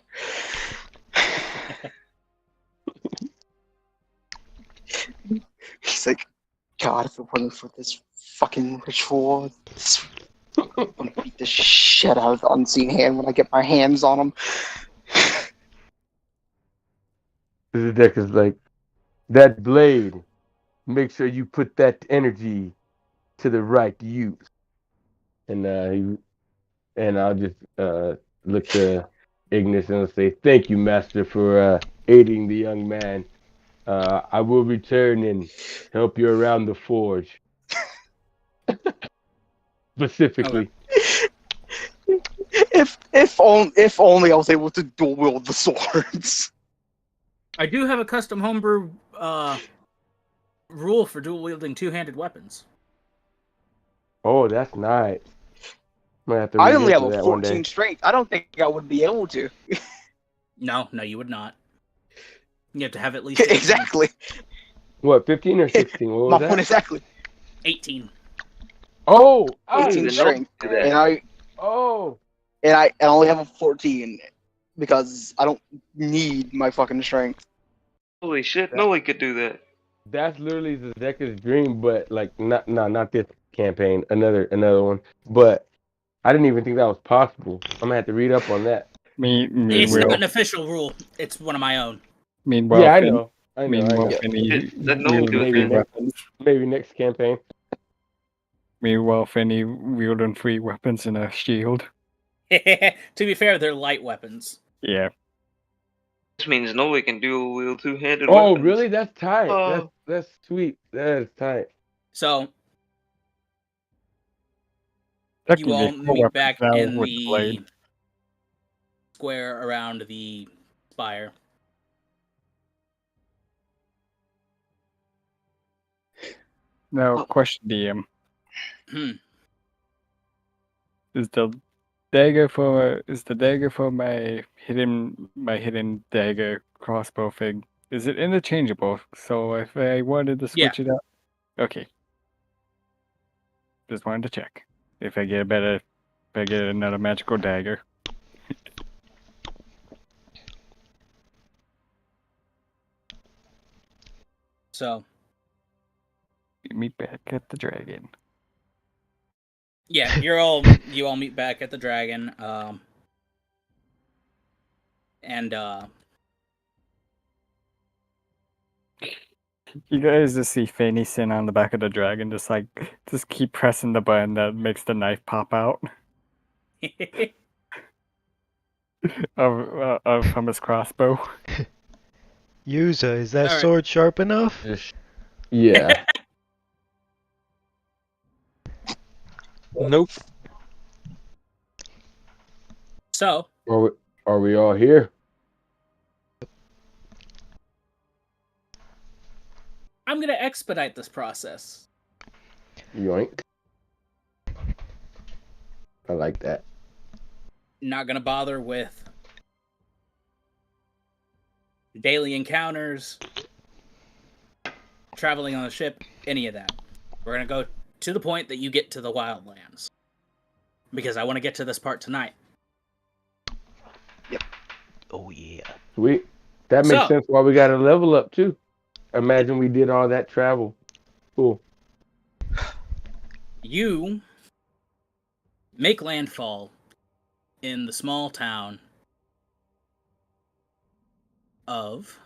He's like, God, if it wasn't for this fucking ritual, I'm gonna beat the shit out of the unseen hand when I get my hands on him. The deck is like, that blade. Make sure you put that energy to the right use. And I'll just look to Ignis and I'll say, thank you, Master, for aiding the young man. I will return and help you around the forge. Specifically. If only I was able to dual wield the swords. I do have a custom homebrew rule for dual wielding two-handed weapons. Oh, that's nice. Might have to I read only have into a that one 14 day. strength. I don't think I would be able to. No, you would not. You have to have at least 18. Exactly. What, 15 or 16? What was My that? point exactly. 18. Oh, 18 the strength, note do that. and I only have a 14 because I don't need my fucking strength. Holy shit, Noli could do that. That's literally the Zeka's dream, but like not this campaign, another one. But I didn't even think that was possible. I'm gonna have to read up on that. It's not an official rule. It's one of my own. Meanwhile, Yeah, I know. Finney That Noli do maybe that. weapons. Maybe next campaign. Meanwhile, Finney wielding 3 weapons and a shield. To be fair, they're light weapons. Yeah. This means nobody can dual wield two-handed Oh, weapons. really? That's tight. Oh. That's sweet. That is tight. So That you can all make more meet weapons back now in with the blade. square around the spire. Now, Oh. question, DM. Hmm. Is the dagger for my hidden dagger crossbow thing? Is it interchangeable? So if I wanted to switch it out, okay. Just wanted to check if I get another magical dagger. So Meet back at the dragon. yeah, you all meet back at the dragon, and You guys just see Fanny sitting on the back of the dragon, just keep pressing the button that makes the knife pop out from his crossbow. User, is that Alright. sword sharp enough? Yeah. Nope. so Are we all here? I'm gonna expedite this process. Yoink. I like that. Not gonna bother with daily encounters, traveling on a ship, any of that. We're gonna go to the point that you get to the wildlands. Because I want to get to this part tonight. Oh yeah. Sweet. That makes So- sense why we got to level up too. Imagine we did all that travel. Cool. You make landfall in the small town of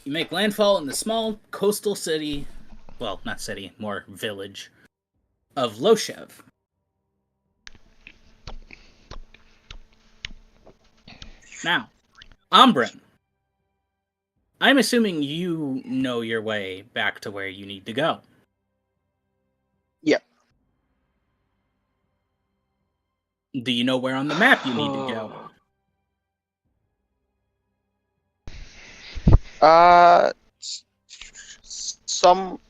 You make landfall in the small coastal city, well, not city, more village, of Loshev. Now, Ambrin, I'm assuming you know your way back to where you need to go. Yep. Do you know where on the map you need to go?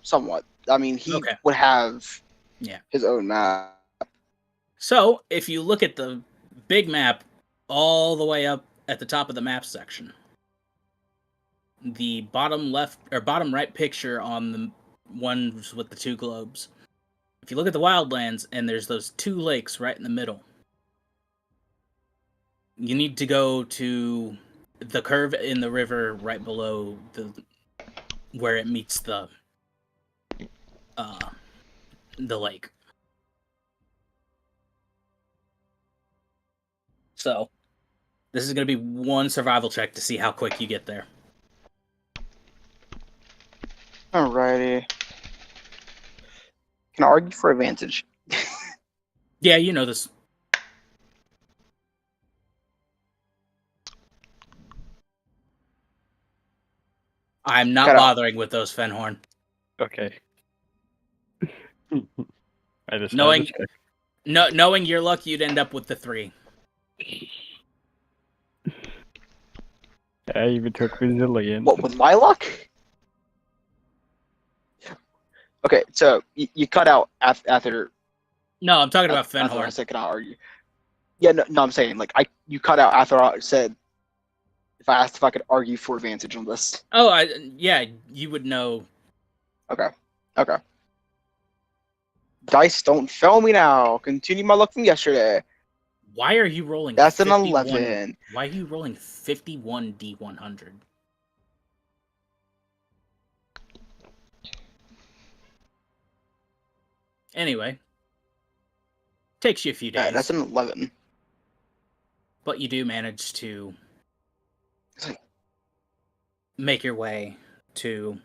Somewhat. I mean, he Okay. would have Yeah. his own map. So, if you look at the big map all the way up at the top of the map section, the bottom left or bottom right picture on the ones with the two globes, if you look at the wildlands and there's those two lakes right in the middle, you need to go to the curve in the river right below where it meets the lake. So, this is going to be one survival check to see how quick you get there. Alrighty. Can I argue for advantage? Yeah, you know this. I'm not Cut out. bothering with those, Fenhorn. Okay. I just Knowing- had to check. Knowing your luck, you'd end up with the 3. I even took resilience. What, with my luck? Okay, so you cut out after No, I'm talking about after I Fenhorn. said, can I argue? Yeah, no, I'm saying, like, you cut out after I said, if I asked if I could argue for advantage on this. Oh, yeah, you would know. Okay. Dice don't fail me now. Continue my luck from yesterday. Why are you rolling? That's an 51 11. Why are you rolling 51 D100? Anyway, takes you a few days, Yeah, that's an 11. but you do manage to It's like- make your way to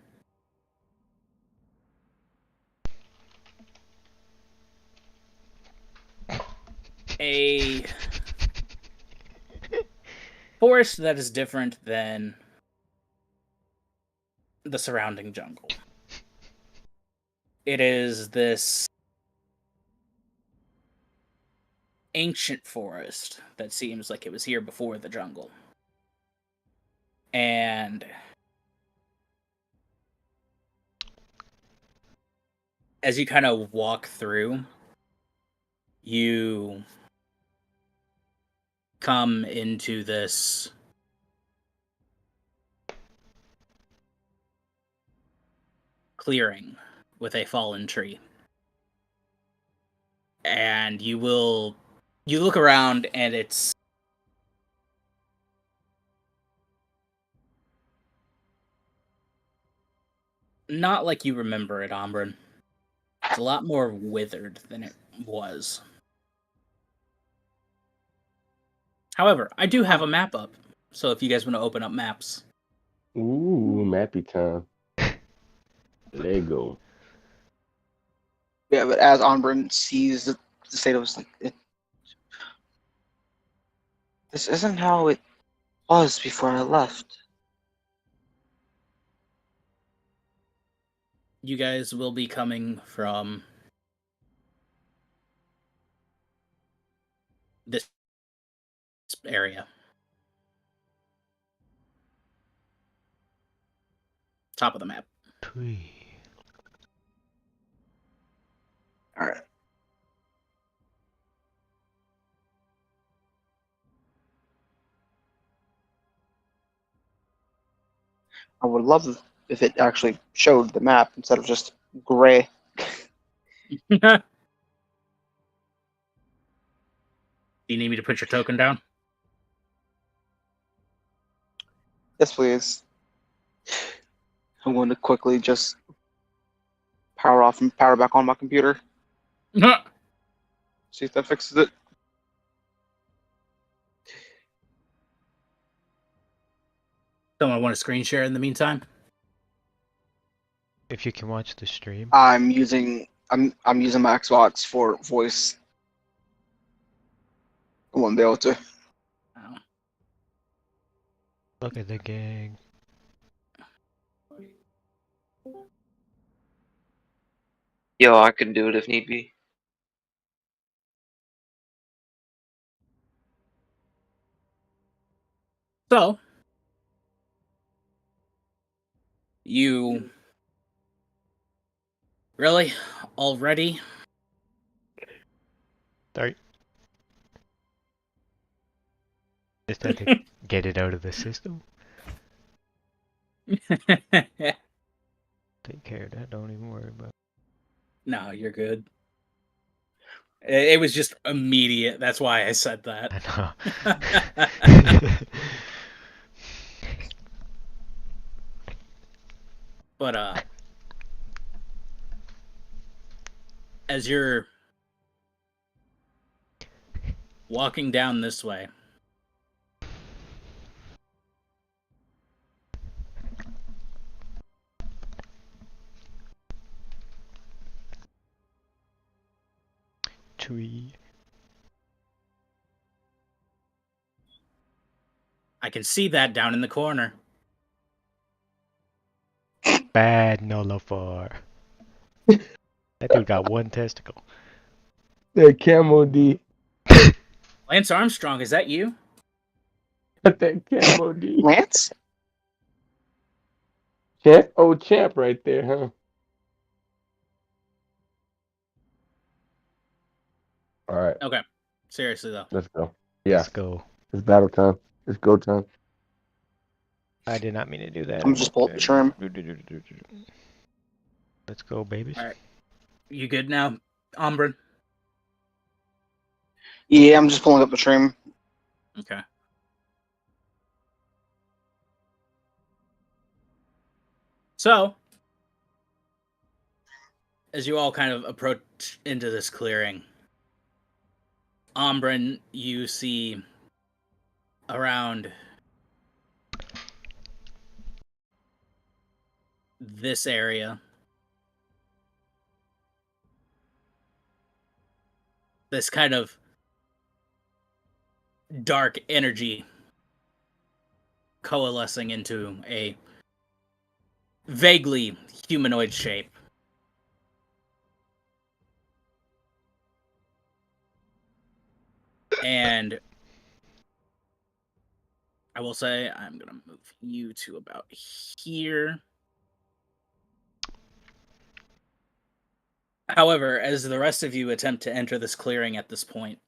a forest that is different than the surrounding jungle. It is this ancient forest that seems like it was here before the jungle. And as you kind of walk through, you come into this clearing with a fallen tree. And you look around and it's not like you remember it, Ombrin. It's a lot more withered than it was. However, I do have a map up, so if you guys want to open up maps. Ooh, mappy time. Lego. Yeah, but as Onbrin sees the state of this isn't how it was before I left. You guys will be coming from this area. Top of the map. Tree. All right. I would love if it actually showed the map instead of just gray. Do you need me to put your token down? Yes, please. I'm going to quickly just power off and power back on my computer. See if that fixes it. Someone want to screen share in the meantime? If you can watch the stream. I'm using my Xbox for voice. I won't be able to. Oh. Look at the gang. Yo, I can do it if need be. So, you really already? Sorry. Just had to get it out of the system. Take care of that. Don't even worry about it. No, you're good. It was just immediate. That's why I said that. I know. But as you're walking down this way, Tree. I can see that down in the corner. Bad nullifier. That dude got one testicle. That camo D. Lance Armstrong, is that you? That camo D. Lance? Champ, old champ right there, huh? All right, Okay. Seriously though. let's go. Yeah, Let's go. it's battle time. It's go time. I did not mean to do that. I'm just pull up the trim. Let's go, babies. All right. You good now, Ombrin? Yeah, I'm just pulling up the trim. Okay. So, as you all kind of approach into this clearing, Ombrin, you see around this area this kind of dark energy coalescing into a vaguely humanoid shape. And I will say, I'm going to move you to about here. However, as the rest of you attempt to enter this clearing at this point,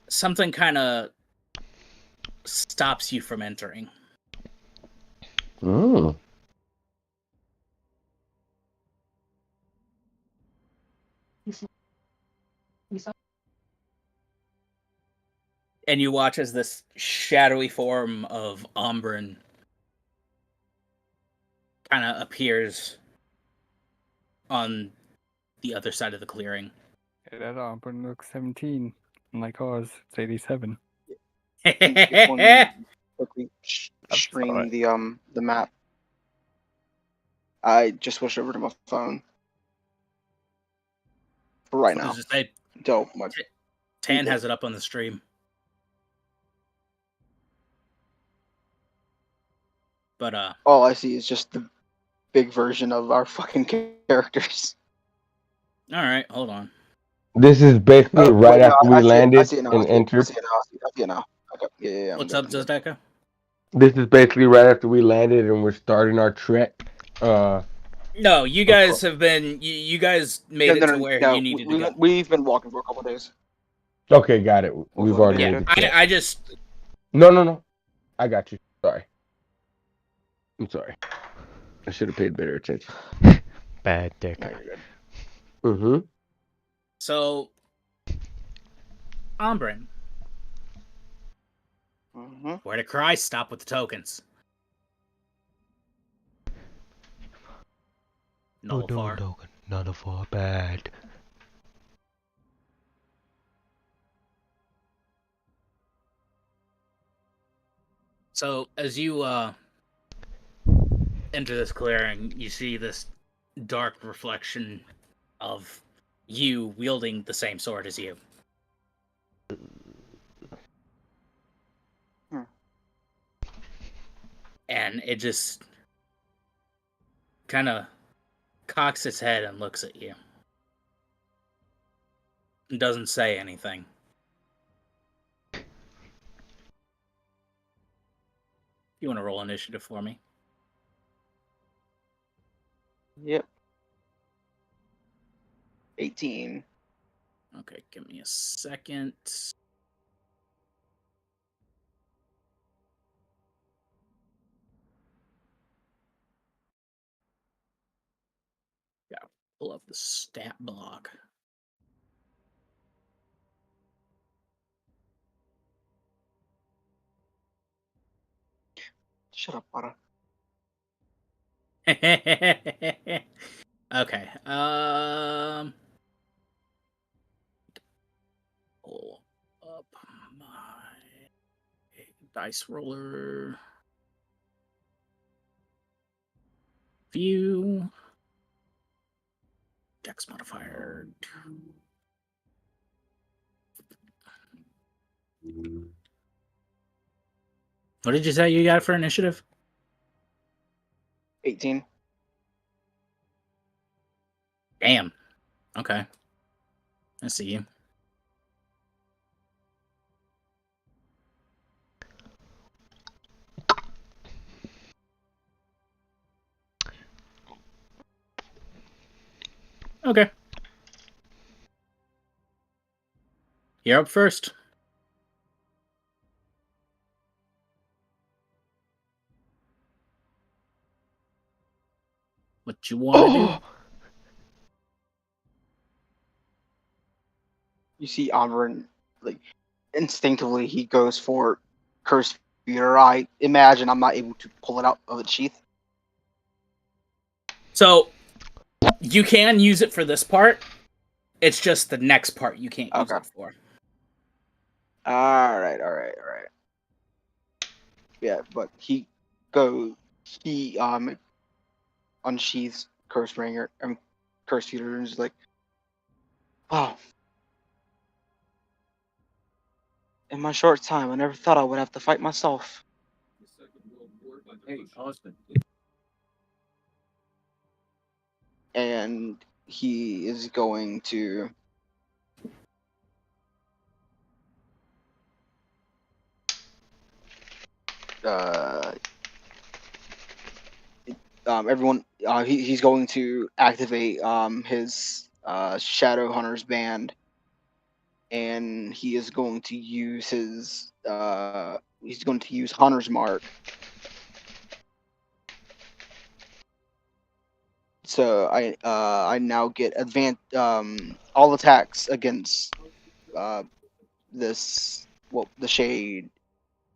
something kind of stops you from entering. Mm. And you watch as this shadowy form of Ombrin kind of appears on the other side of the clearing. Yeah, that Auburn looks 17. Like ours, it's 87. Just want to quickly I'm stream sorry. the map. I just switched over to my phone for right So now. as I say, Dope. My Tan has it up on the stream. But all I see is just the big version of our fucking characters. all right, hold on. This is basically right Wait, no, after I we see it. I landed see it now. and I entered. see it now. I see it now. Okay. Yeah. I'm What's good, up, I'm good. Zozdeka? This is basically right after we landed and we're starting our trek. No, you guys have been. You guys made it to where you needed to go. We've been walking for a couple days. Okay, got it. We've already Yeah, made the trek. I just. No. I got you. Sorry. I'm sorry. I should have paid better attention. Bad dick. No, you're good. Mm-hmm. So, Ombrin, Mm-hmm. where to cry? Stop with the tokens. No, not a far bad. So, as you enter this clearing, you see this dark reflection of you wielding the same sword as you. And it just kind of cocks its head and looks at you. It doesn't say anything. You want to roll initiative for me? Yep. 18. Okay, give me a second. Gotta pull up the stat block. Shut up, Potter. Okay. Pull up my dice roller view. Dex modifier 2. What did you say you got for initiative? 18. Damn. Okay. I see you. Okay. You're up first. What you want to do? You see Amber, like, instinctively he goes for Curse Spear. I imagine I'm not able to pull it out of its sheath. So, you can use it for this part. It's just the next part you can't use Okay. it for. All right. Yeah, but he unsheaths Curse Ringer and Curse Feeder and is like, oh, In my short time, I never thought I would have to fight myself. Hey, Austin. And he is going to everyone he's going to activate his Shadow Hunters band, and he is going to use his Hunter's Mark. So I now get all attacks against the shade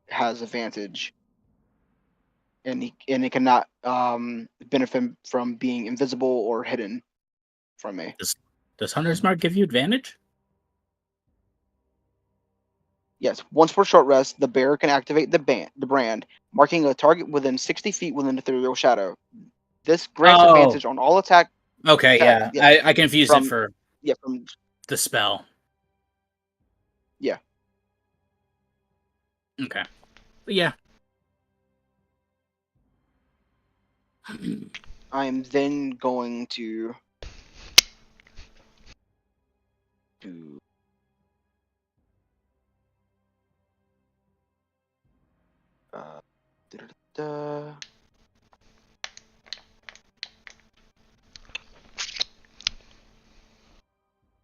has advantage, and it cannot benefit from being invisible or hidden from me. Does Hunter's Mark give you advantage? Yes, once per short rest, the bearer can activate the brand, marking a target within 60 feet within ethereal shadow. This grants advantage on all attack. Okay, attack, yeah. I confused it for from the spell. Yeah. Okay. But yeah. I am then going to do da-da-da-da.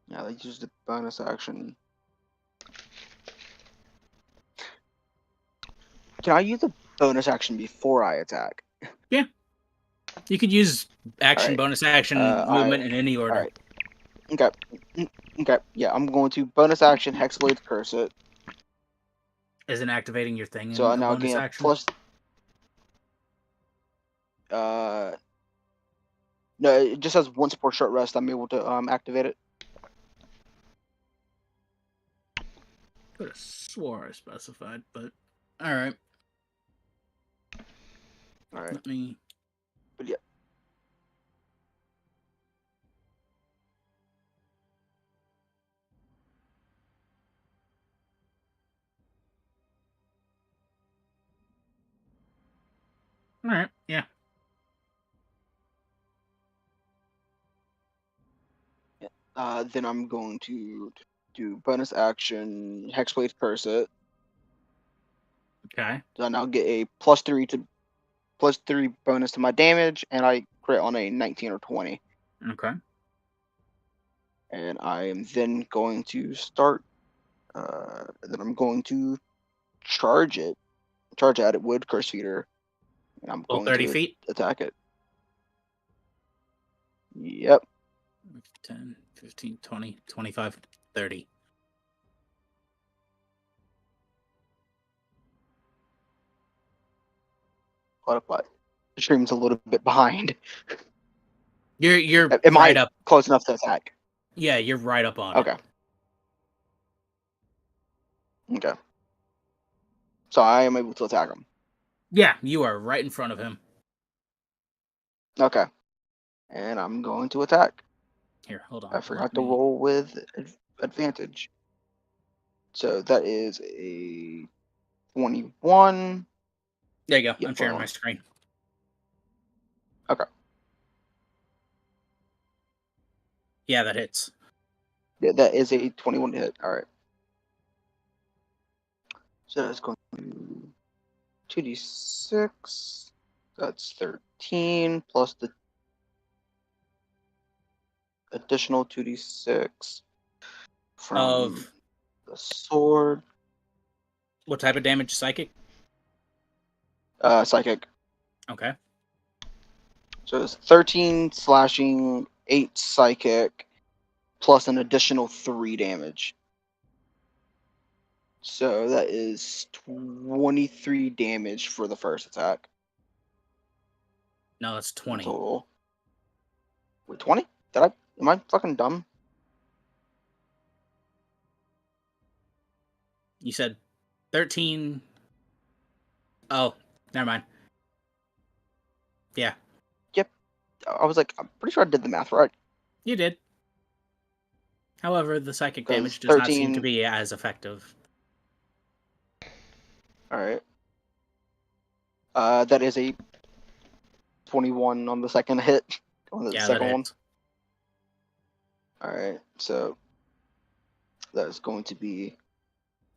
Yeah, let's use the bonus action. Can I use the bonus action before I attack? Yeah. You could use action, Alright. bonus action, movement in any order. Alright. Okay. Okay. Yeah, I'm going to bonus action Hexblade Curse it. Isn't activating your thing in So I a now bonus gain a action? plus. No, it just says once per short rest. I'm able to activate it. Could have swore I specified, but alright. Alright. Let me. But yeah. Alright, yeah. Then I'm going to do bonus action Hexblade Curse it. Okay. So I now get a +3 bonus to my damage, and I crit on a 19 or 20. Okay. And I am then going to start. Then I'm going to charge at it with Curse Feeder, and I'm Well, going 30 to feet? attack it. Yep. 10, 15, 20, 25, 30. What? The stream's a little bit behind. You're Am right I up. close enough to attack? Yeah, you're right up on Okay. it. Okay. So I am able to attack him. Yeah, you are right in front of him. Okay. And I'm going to attack. Here, hold on. I forgot to roll with advantage. So that is a 21. There you go. Yep, I'm sharing hold my on. screen. Okay. Yeah, that hits. Yeah, that is a 21 hit. All right. So that's going to 2d6. That's 13 plus the additional 2d6 from Of the sword. what type of damage? Psychic? Psychic. Okay. So it's 13 slashing, 8 psychic, plus an additional 3 damage. So that is 23 damage for the first attack. No, that's 20. Total. Wait, 20? Am I fucking dumb? You said 13. Oh, never mind. Yeah, Yep. I was like, I'm pretty sure I did the math right. you did. However, the psychic 'Cause damage does not seem to 13 be as effective. All right. That is a 21 on the second hit. On the Yeah, that second one. hits. All right. So that is going to be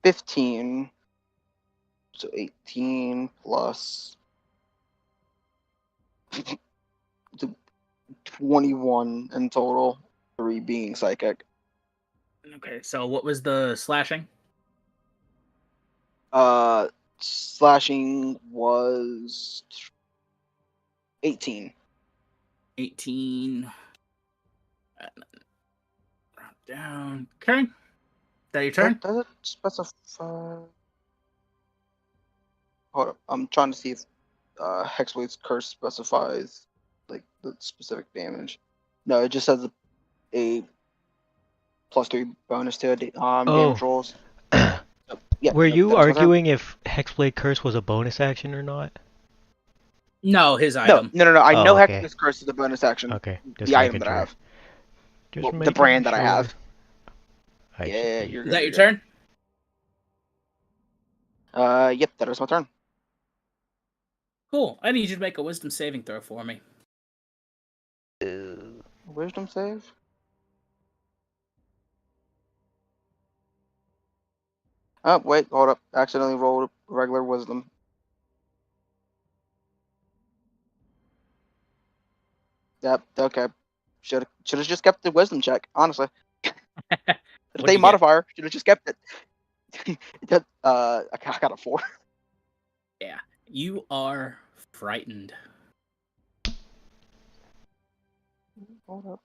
15. So 18 plus the 21 in total. 3 being psychic. Okay, so what was the slashing? Slashing was 18. 18. Drop down. Okay. That your turn? Does it specify? Hold up. I'm trying to see if Hexblade's curse specifies like the specific damage. No, it just has a +3 bonus to damage Oh. rolls. So, yeah, Were you that is my turn. arguing if Hexblade Curse was a bonus action or not? No, his No, item. no, no, no. I Oh, know okay. Hexblade's curse is a bonus action. Okay, just The item making that I sure. have. Just Well, the making brand that I sure. have. I should Yeah, be. you're Is good. that You're your good. turn? Yep, that is my turn. Cool. I need you to make a wisdom saving throw for me. Wisdom save. Oh, wait, hold up. Accidentally rolled regular wisdom. Yep, okay. Should have just kept the wisdom check, honestly. The What'd day you get? modifier, should have just kept it. I got a 4. Yeah. You are frightened. Hold up.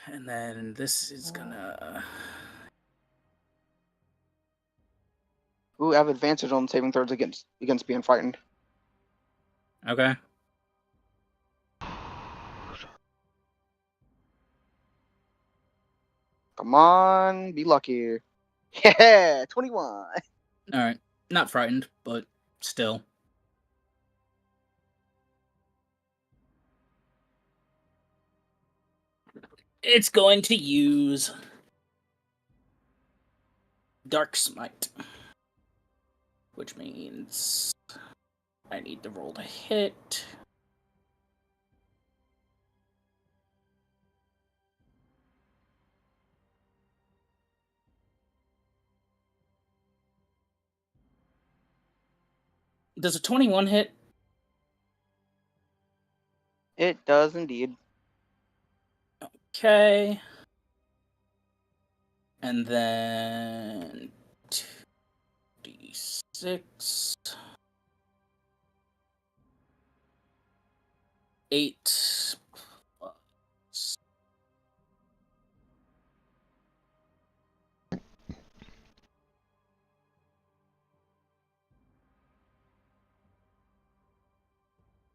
And then this is gonna... Ooh, I have advantage on saving throws against being frightened. Okay. Come on, be lucky. Yeah, 21. Alright. Not frightened, but still. It's going to use Dark Smite. Which means I need to roll to hit. Does a 21 hit? It does indeed. Okay. And then 2d6. 8 plus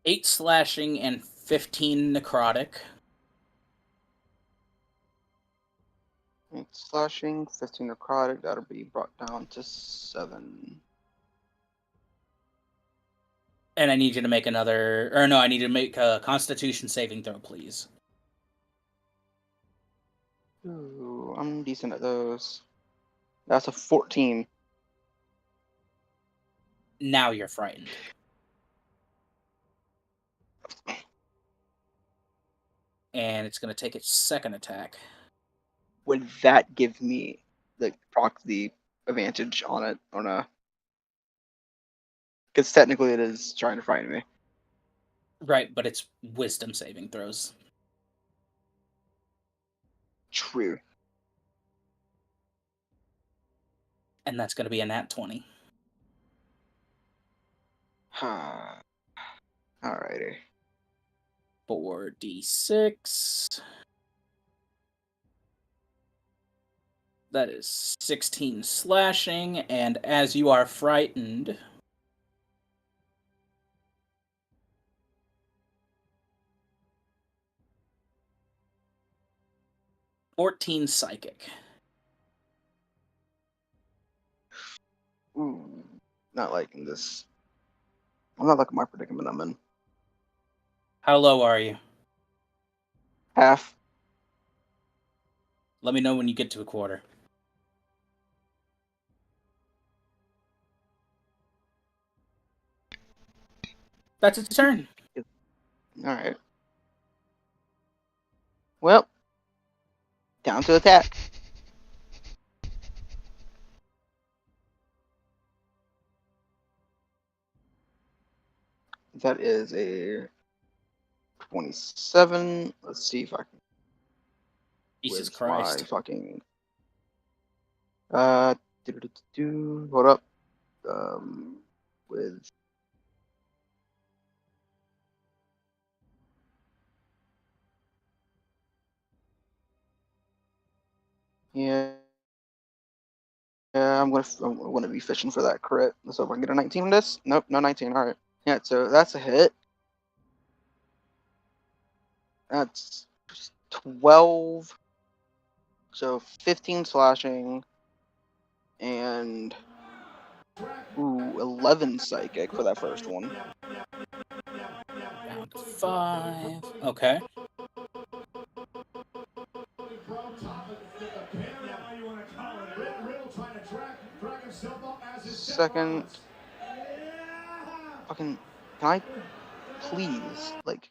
8 slashing and 15 necrotic. 8 slashing, 15 necrotic. That'll be brought down to 7. And I need you to make another... Or no, I need to make a Constitution saving throw, please. Ooh, I'm decent at those. That's a 14. Now you're frightened. And it's going to take its second attack. Would that give me the advantage on it or no? Because technically it is trying to frighten me. Right, but it's wisdom saving throws. True. And that's going to be a nat 20. Alrighty. 4d6. That is 16 slashing, and as you are frightened, $14 psychic. Ooh, not liking this. I'm not liking my predicament I'm in. How low are you? Half. Let me know when you get to a quarter. That's its turn. Alright. Well, down to attack. That is a 27. Let's see if I can. Jesus With my Christ. fucking. Hold up. With. Yeah. Yeah, I'm gonna be fishing for that crit. Let's hope I can get a 19 on this. Nope, no 19. All right. Yeah, so that's a hit. That's 12. So 15 slashing and 11 psychic for that first one. Down to 5. Okay. Second. Fucking. Can I please? Like.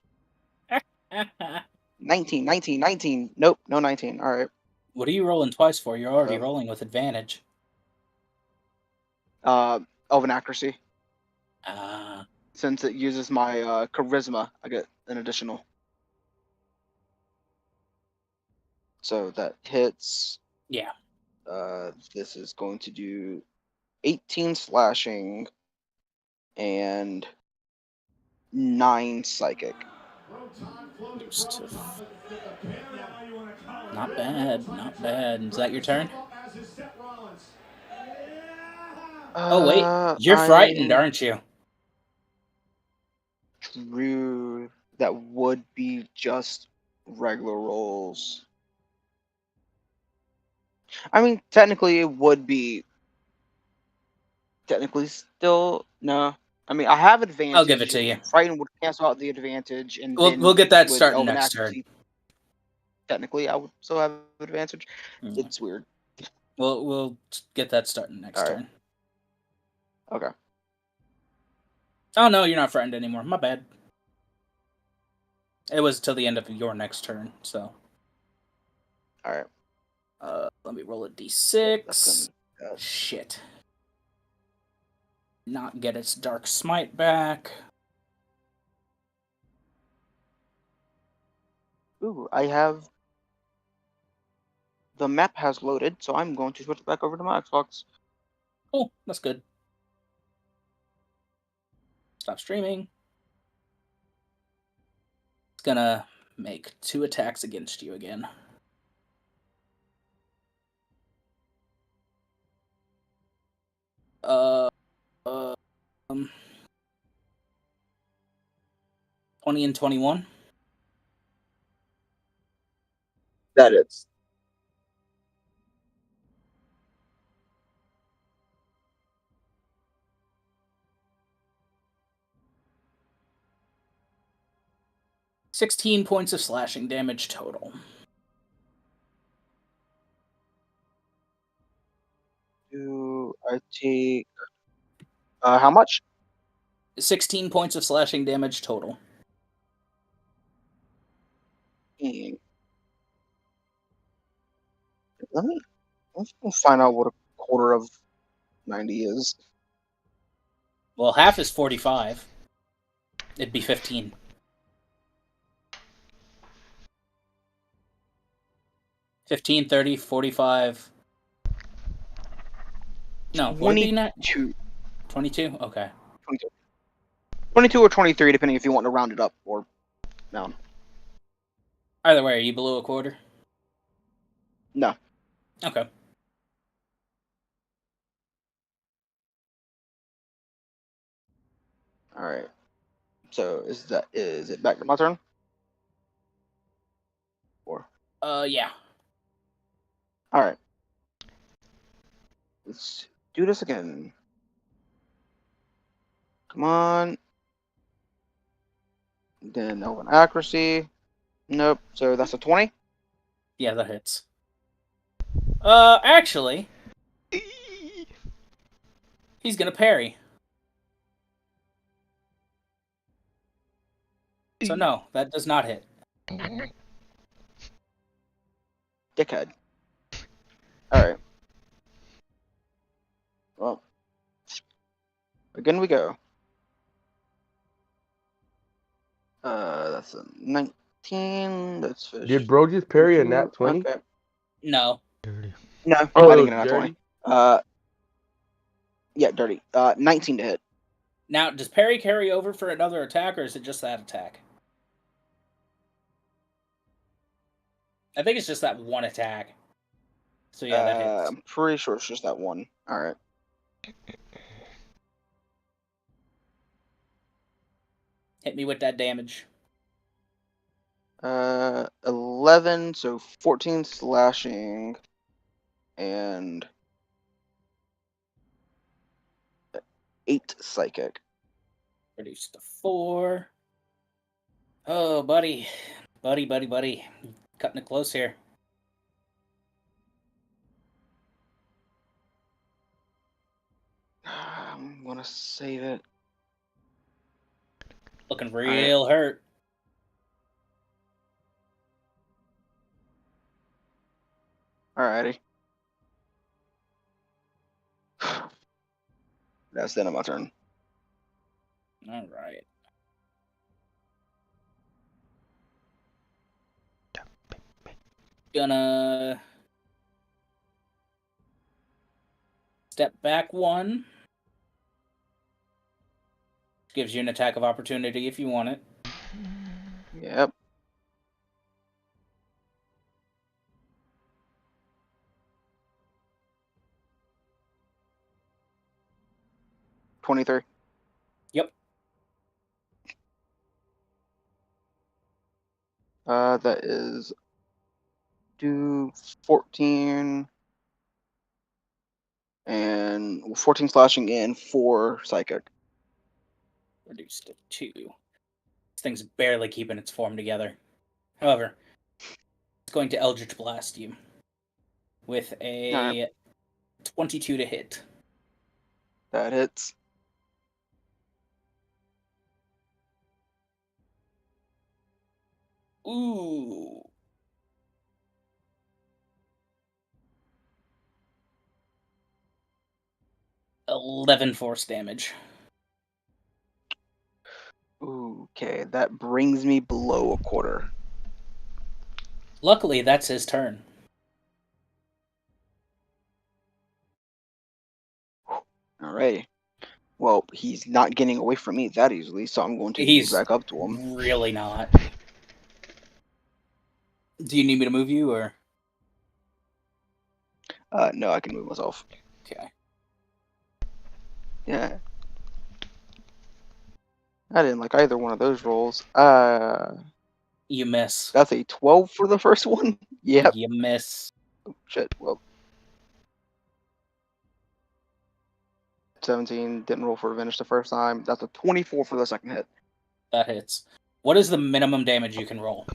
19, 19, 19. Nope, no 19. Alright. What are you rolling twice for? You're already rolling with advantage. Elven accuracy. Ah. Since it uses my charisma, I get an additional. So that hits. Yeah. This is going to do 18 slashing and 9 psychic. Not bad, not bad. Is that your turn? Oh wait, you're frightened, aren't you? True. That would be just regular rolls. I mean, technically, it would be. Technically, still no. I mean, I have advantage. I'll give it to you. Frightened would cancel out the advantage, and We'll get that with starting Elven next accuracy, turn. technically, I would still have advantage. Mm. It's weird. We'll get that starting next turn. Okay. Oh no, you're not frightened anymore. My bad. It was till the end of your next turn, so. All right. Let me roll a d6. Shit. Not get its dark smite back. Ooh, I have. The map has loaded, so I'm going to switch back over to my Xbox. Oh, that's good. Stop streaming. It's gonna make 2 attacks against you again. Um, 20 and 21. That is. $16 points of slashing damage total. Do I take how much? 16 points of slashing damage total. Let me find out what a quarter of 90 is. Well, half is 45. It'd be 15. $15, $30, $45. No, would it be not? 22? Okay. 22. 22 or 23, depending if you want to round it up or down. Either way, are you below a quarter? No. Okay. All right. So is it back to my turn? Or yeah. all right. Let's do this again. Come on. Then Elven accuracy. Nope. So that's a 20. Yeah, that hits. Actually, he's gonna parry. So no, that does not hit. Dickhead. Alright. Well. Again we go. That's a 19. That's fish. Did bro just parry a nat 20? Okay. No. Dirty. No, I Oh, didn't get a nat 20. dirty. Yeah, dirty. 19 to hit. Now, does parry carry over for another attack, or is it just that attack? I think it's just that one attack. So yeah, that hits. I'm pretty sure it's just that one. Alright. Hit me with that damage. 11, so 14 slashing, and 8 psychic. Reduce to 4. Oh, buddy. Buddy. Cutting it close here. I'm gonna save it. Looking real hurt. Alrighty. That's the end of my turn. All right. Gonna step back 1. Gives you an attack of opportunity if you want it. Yep. $23. Yep. That is do 14 and 14 slashing and 4 psychic. Reduced to 2. This thing's barely keeping its form together. However, it's going to Eldritch Blast you with a 22 to hit. That hits. Ooh. $11 force damage. Okay, that brings me below a quarter. Luckily, that's his turn. Alrighty. Well, he's not getting away from me that easily, so I'm going to move back up to him. Really not. Do you need me to move you, or? No, I can move myself. Okay. Yeah. I didn't like either one of those rolls. You miss. That's a 12 for the first one? Yep. You miss. Oh, shit, well. 17, didn't roll for advantage the first time. That's a 24 for the second hit. That hits. What is the minimum damage you can roll?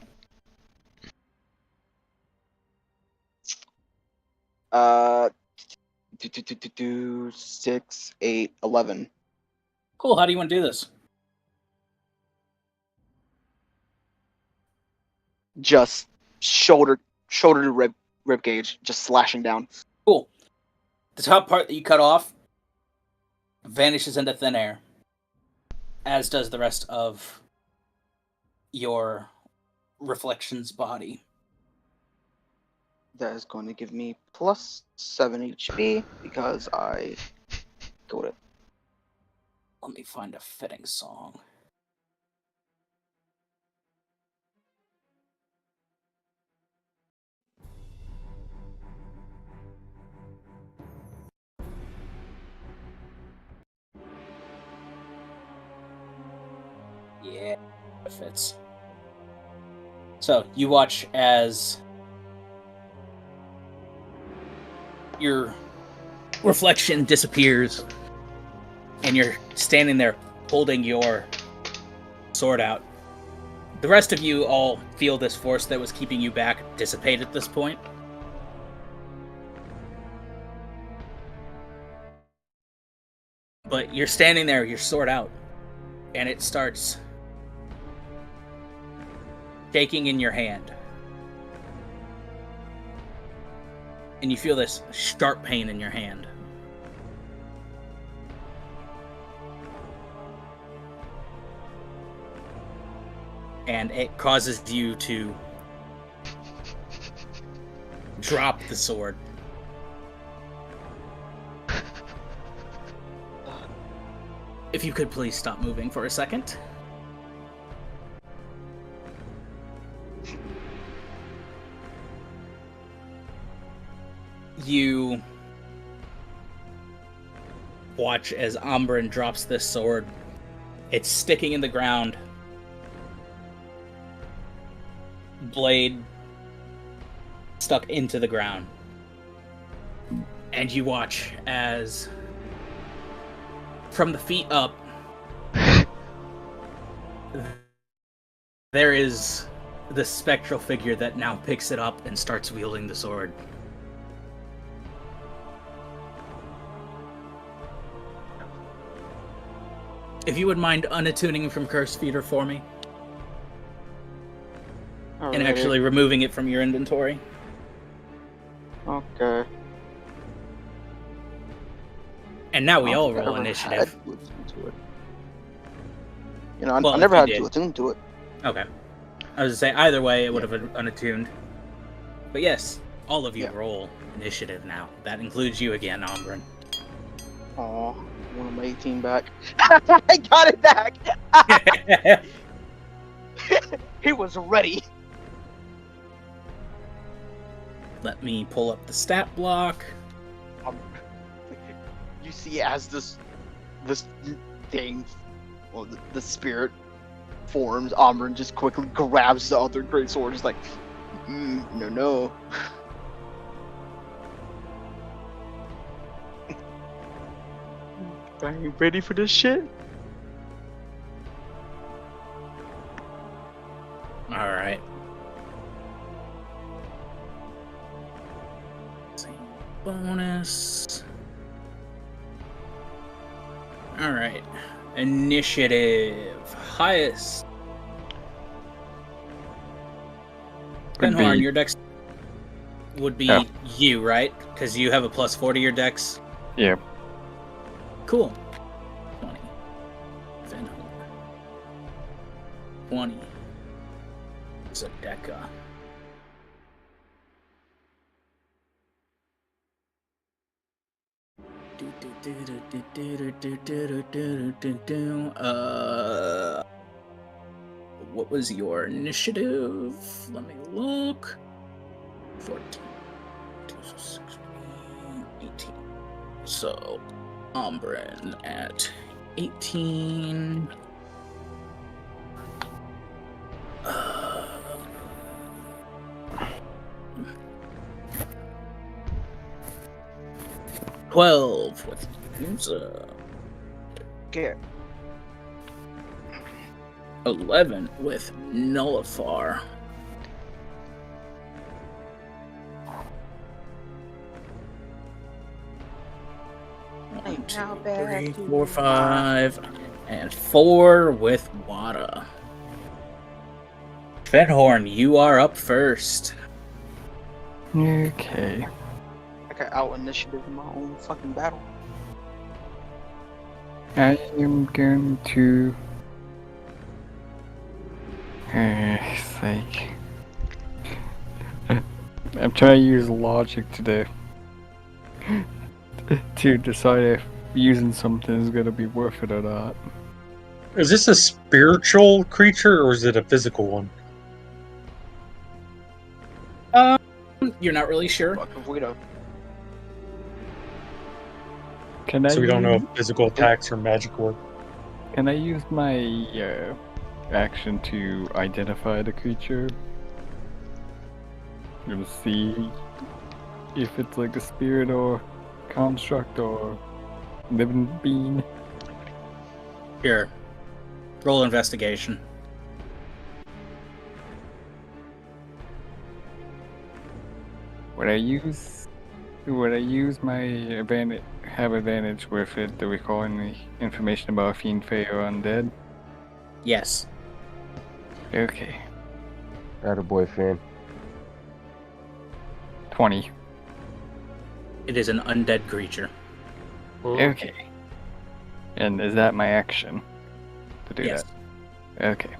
6, 8, 11. Cool, how do you want to do this? Just shoulder to rib cage, just slashing down. Cool. The top part that you cut off vanishes into thin air, as does the rest of your reflection's body. That is going to give me plus 7 HP because I killed it. Let me find a fitting song. Yeah, it fits. So, you watch as your reflection disappears, and you're standing there holding your sword out. The rest of you all feel this force that was keeping you back dissipate at this point. But you're standing there, your sword out, and it starts shaking in your hand. And you feel this sharp pain in your hand. And it causes you to drop the sword. If you could please stop moving for a second. You watch as Umbrin drops this sword. It's sticking in the ground. Blade stuck into the ground. And you watch as from the feet up there is the spectral figure that now picks it up and starts wielding the sword. If you would mind unattuning from Curse Feeder for me. And actually removing it from your inventory. Okay. And now we I don't all think I roll ever initiative. had to attune to it. You know, Well, I never if had you to did. attune to it. Okay. I was to say, either way, it would have been unattuned. But yes, all of you roll initiative now. That includes you again, Umbrin. Aw, I want my 18 back. I got it back! He was ready. Let me pull up the stat block. You see, as this thing, well, the spirit forms, Amryn just quickly grabs the other great sword. He's like, no. I ain't ready for this shit. Alright. Bonus. Alright. Initiative. Highest. Penhorn, your dex would be you, right? Because you have a +4 to your dex. Yeah. Cool. 20. Penhorn. 20. Zedeka. What was your initiative? Let me look. 14. 16, 18. So, Umbrin at 18. 12 with user. Okay. 11 with Nullifar. One, two, 3, 4, 5, and 4 with Wada. Fenhorn, you are up first. Okay. I got out initiative in my own fucking battle. I am going to. It's like. I'm trying to use logic today to decide if using something is going to be worth it or not. Is this a spiritual creature or is it a physical one? You're not really sure. Fucking Guido. Can I So we don't know use- if physical attacks or magic work. Can I use my action to identify the creature? You'll see if it's like a spirit or construct or living being. Here. Roll investigation. Would I use my advantage with it to recall any information about Fiend Fae or Undead? Yes. Okay. Attaboy, Finn. 20. It is an undead creature. Okay. And is that my action to do Yes. that? Okay.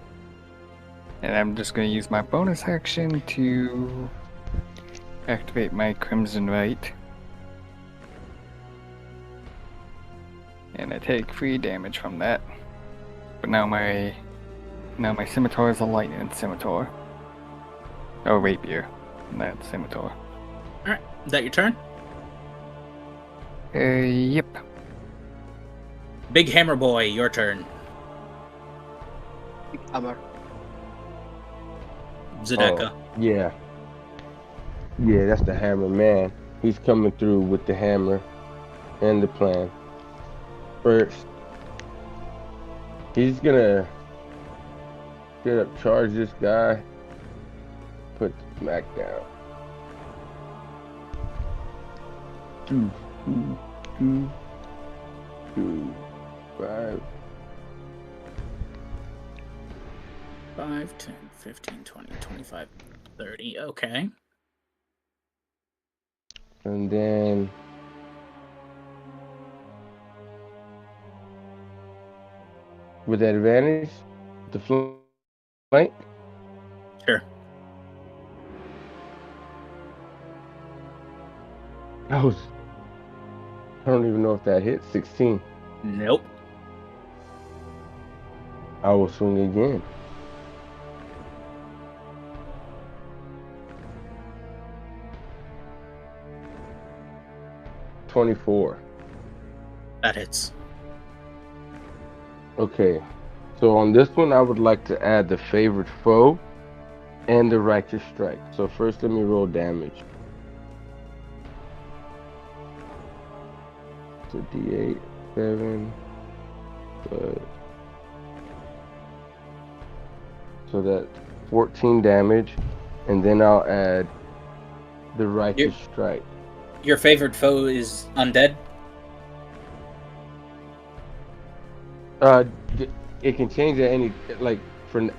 And I'm just going to use my bonus action to activate my Crimson Light. And I take 3 damage from that. But now my scimitar is a lightning scimitar. Oh, rapier, not scimitar. Alright, is that your turn? Yep. Big Hammer Boy, your turn. Hammer. Zedeka. Yeah. Yeah, that's the hammer man. He's coming through with the hammer and the plan. First, he's gonna get up, charge this guy, put the smack down. 2, 5. 5, 10, 15, 20, 25, 30. Okay. And then with advantage, the flank. Sure. I don't even know if that hit. 16. Nope. I will swing again. $24. That hits. Okay, so on this one, I would like to add the favorite foe and the righteous strike. So first, let me roll damage. So D8, 7, so that's 14 damage, and then I'll add the righteous strike. Your favorite foe is undead? It can change at any, like,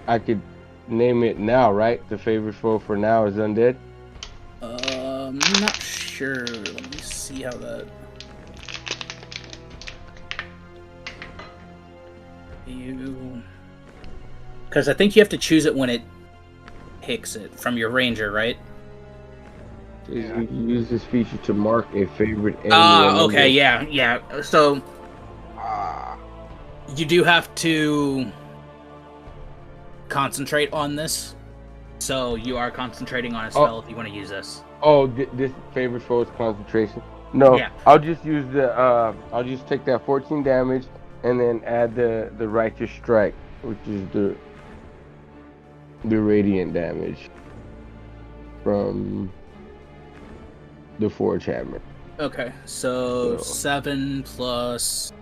I could name it now, right? The favorite foe for now is undead? I'm not sure. Let me see how that... Because I think you have to choose it when it picks it from your ranger, right? You use this feature to mark a favorite enemy. Okay, yeah. So, you do have to concentrate on this. So, you are concentrating on a spell if you want to use this. Oh, this favorite foe is concentration? No, Yeah. I'll just use I'll just take that 14 damage and then add the righteous strike, which is the radiant damage from the forge hammer. Okay, so 7 plus...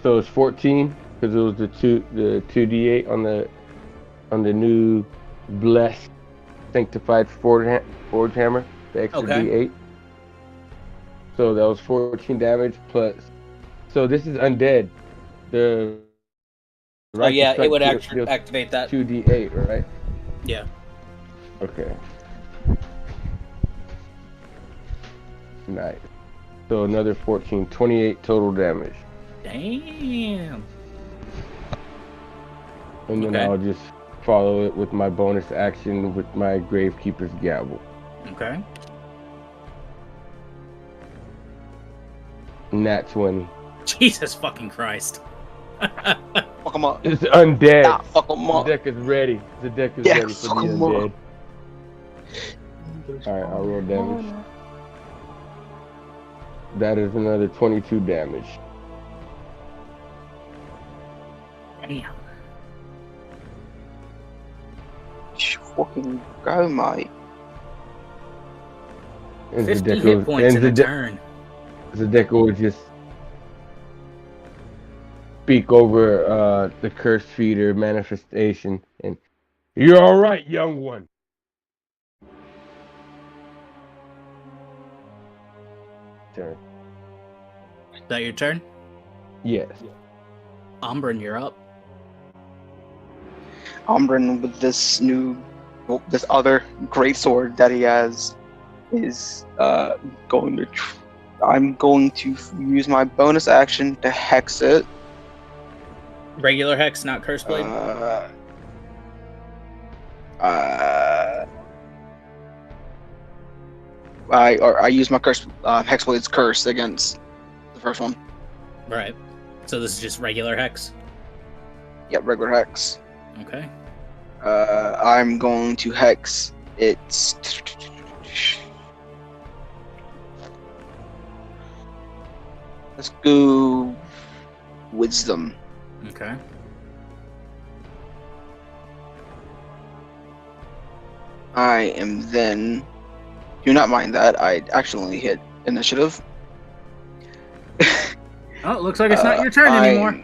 So it's 14 because it was the 2d8 on the new blessed sanctified forge hammer, the extra d8. So that was 14 damage plus. So this is undead. The it would activate that. 2d8, right? Yeah. Okay. Nice. So another 14, 28 total damage. Damn. And then I'll just follow it with my bonus action with my Gravekeeper's Gavel. Okay. Nat 20. Jesus fucking Christ. Fuck him up. It's undead. Nah, fuck him The up. deck is ready. The deck is ready for the fuck 'em undead. up. Alright, I'll roll damage. That is another 22 damage. Damn. Fucking go, mate. And 50 hit points in a turn. Zedeko would just speak over the cursed feeder manifestation, and you're all right, young one. Turn. Is that your turn? Yes. Umbrin, you're up. Umbrin with this this other great sword that he has is going to. I'm going to use my bonus action to hex it. Regular hex, not curse blade. I use my curse hexblade's curse against the first one. Right. So this is just regular hex. Yep, regular hex. Okay. I'm going to hex its. Let's go wisdom. Okay. I am then. Do not mind that. I actually hit initiative. Oh, it looks like it's not your turn anymore.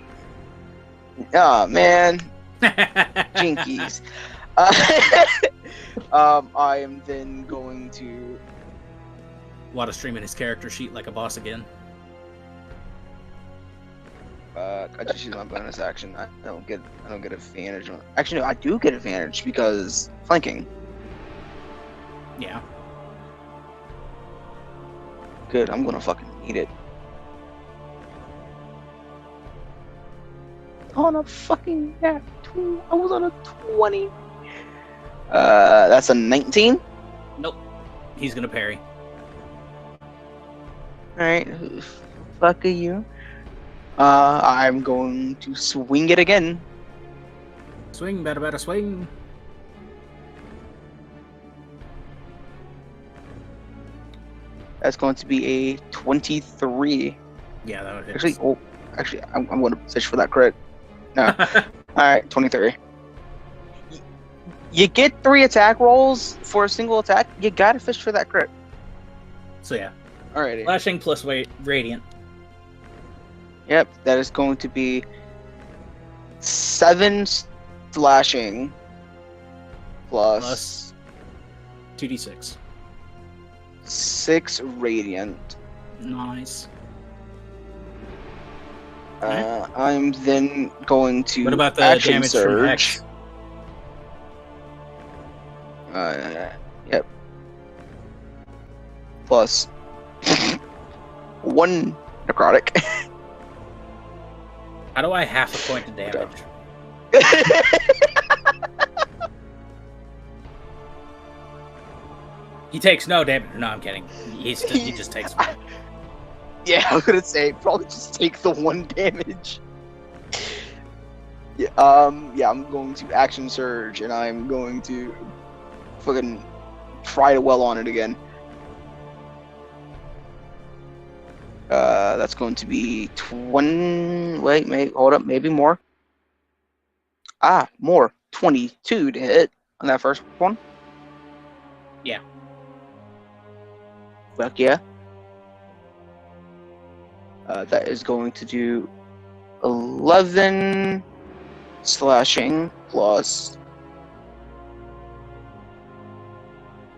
Ah, man. Jinkies. I am then going to. Wada streaming his character sheet like a boss again. I just use my bonus action. I don't get advantage. Actually, no, I do get advantage because flanking. Yeah. Good. I'm gonna fucking need it. On a fucking I was on a 20. That's a 19. Nope. He's gonna parry. Alright, fuck are you? I'm going to swing it again. Swing, better swing. That's going to be a 23. Yeah, that would hit. Actually, I'm going to fish for that crit. No. Alright, 23. You get 3 attack rolls for a single attack. You gotta fish for that crit. So yeah. Alrighty. Slashing plus radiant. Yep, that is going to be 7 slashing plus 2d6. 6 radiant. Nice. I'm then going to What about the action damage surge. from Hex? Yep. Plus 1 necrotic. How do I half a point of damage? He takes no damage. No, I'm kidding. He just takes. Yeah, I was gonna say probably just take the 1 damage. Yeah, I'm going to action surge and I'm going to fucking try to well on it again. That's going to be 20. Wait, hold up, maybe more. More. 22 to hit on that first one. Yeah. Fuck yeah. That is going to do 11 slashing plus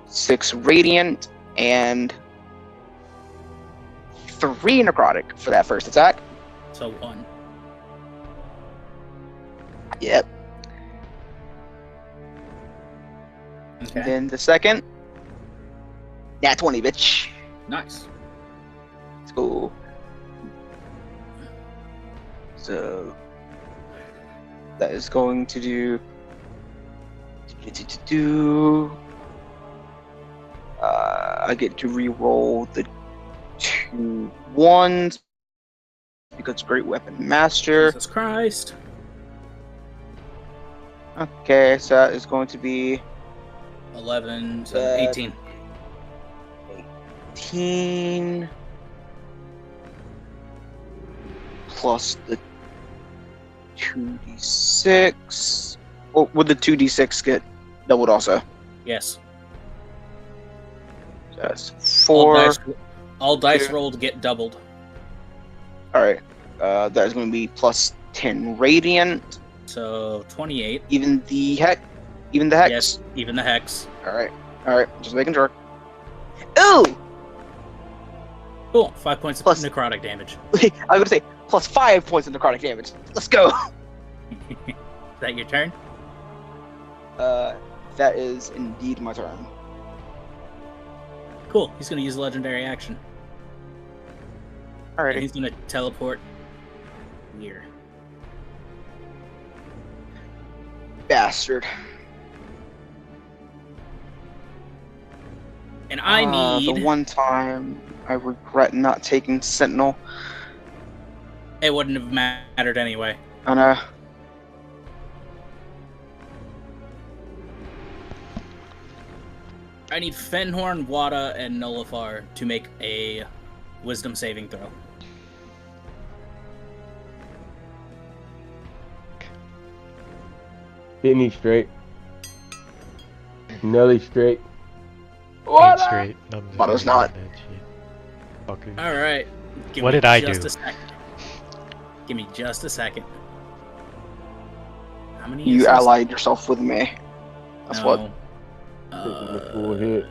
6 radiant and 3 necrotic for that first attack. So 1. Yep. Okay. And then the second. Nat 20, bitch. Nice. Let's go. So that is going to do. I get to re-roll the 2 1s because Great Weapon Master. Jesus Christ. Okay, so that is going to be 11 to 18. 18 plus the 2d6. Oh, would the 2d6 get doubled also? Yes. So that's 4. All dice 2. rolled get doubled. Alright. That is going to be plus 10 radiant. So 28. Even the hex? Yes, even the hex. Alright, just making sure. Ooh! Cool. 5 points Plus- of necrotic damage. I was going to say, plus 5 points of necrotic damage. Let's go! Is that your turn? That is indeed my turn. Cool. He's gonna use a legendary action. And Alrighty. he's gonna teleport here. Bastard. And I need. The one time I regret not taking Sentinel. It wouldn't have mattered anyway. And I need Fenhorn, Wada, and Nullifar to make a wisdom saving throw. Sydney straight. Nelly straight. Ain't straight. But it's not. Fucker. Alright. What did I do? A second. Give me just a second. How many you is this? allied yourself with me. That's what. Taking the full hit.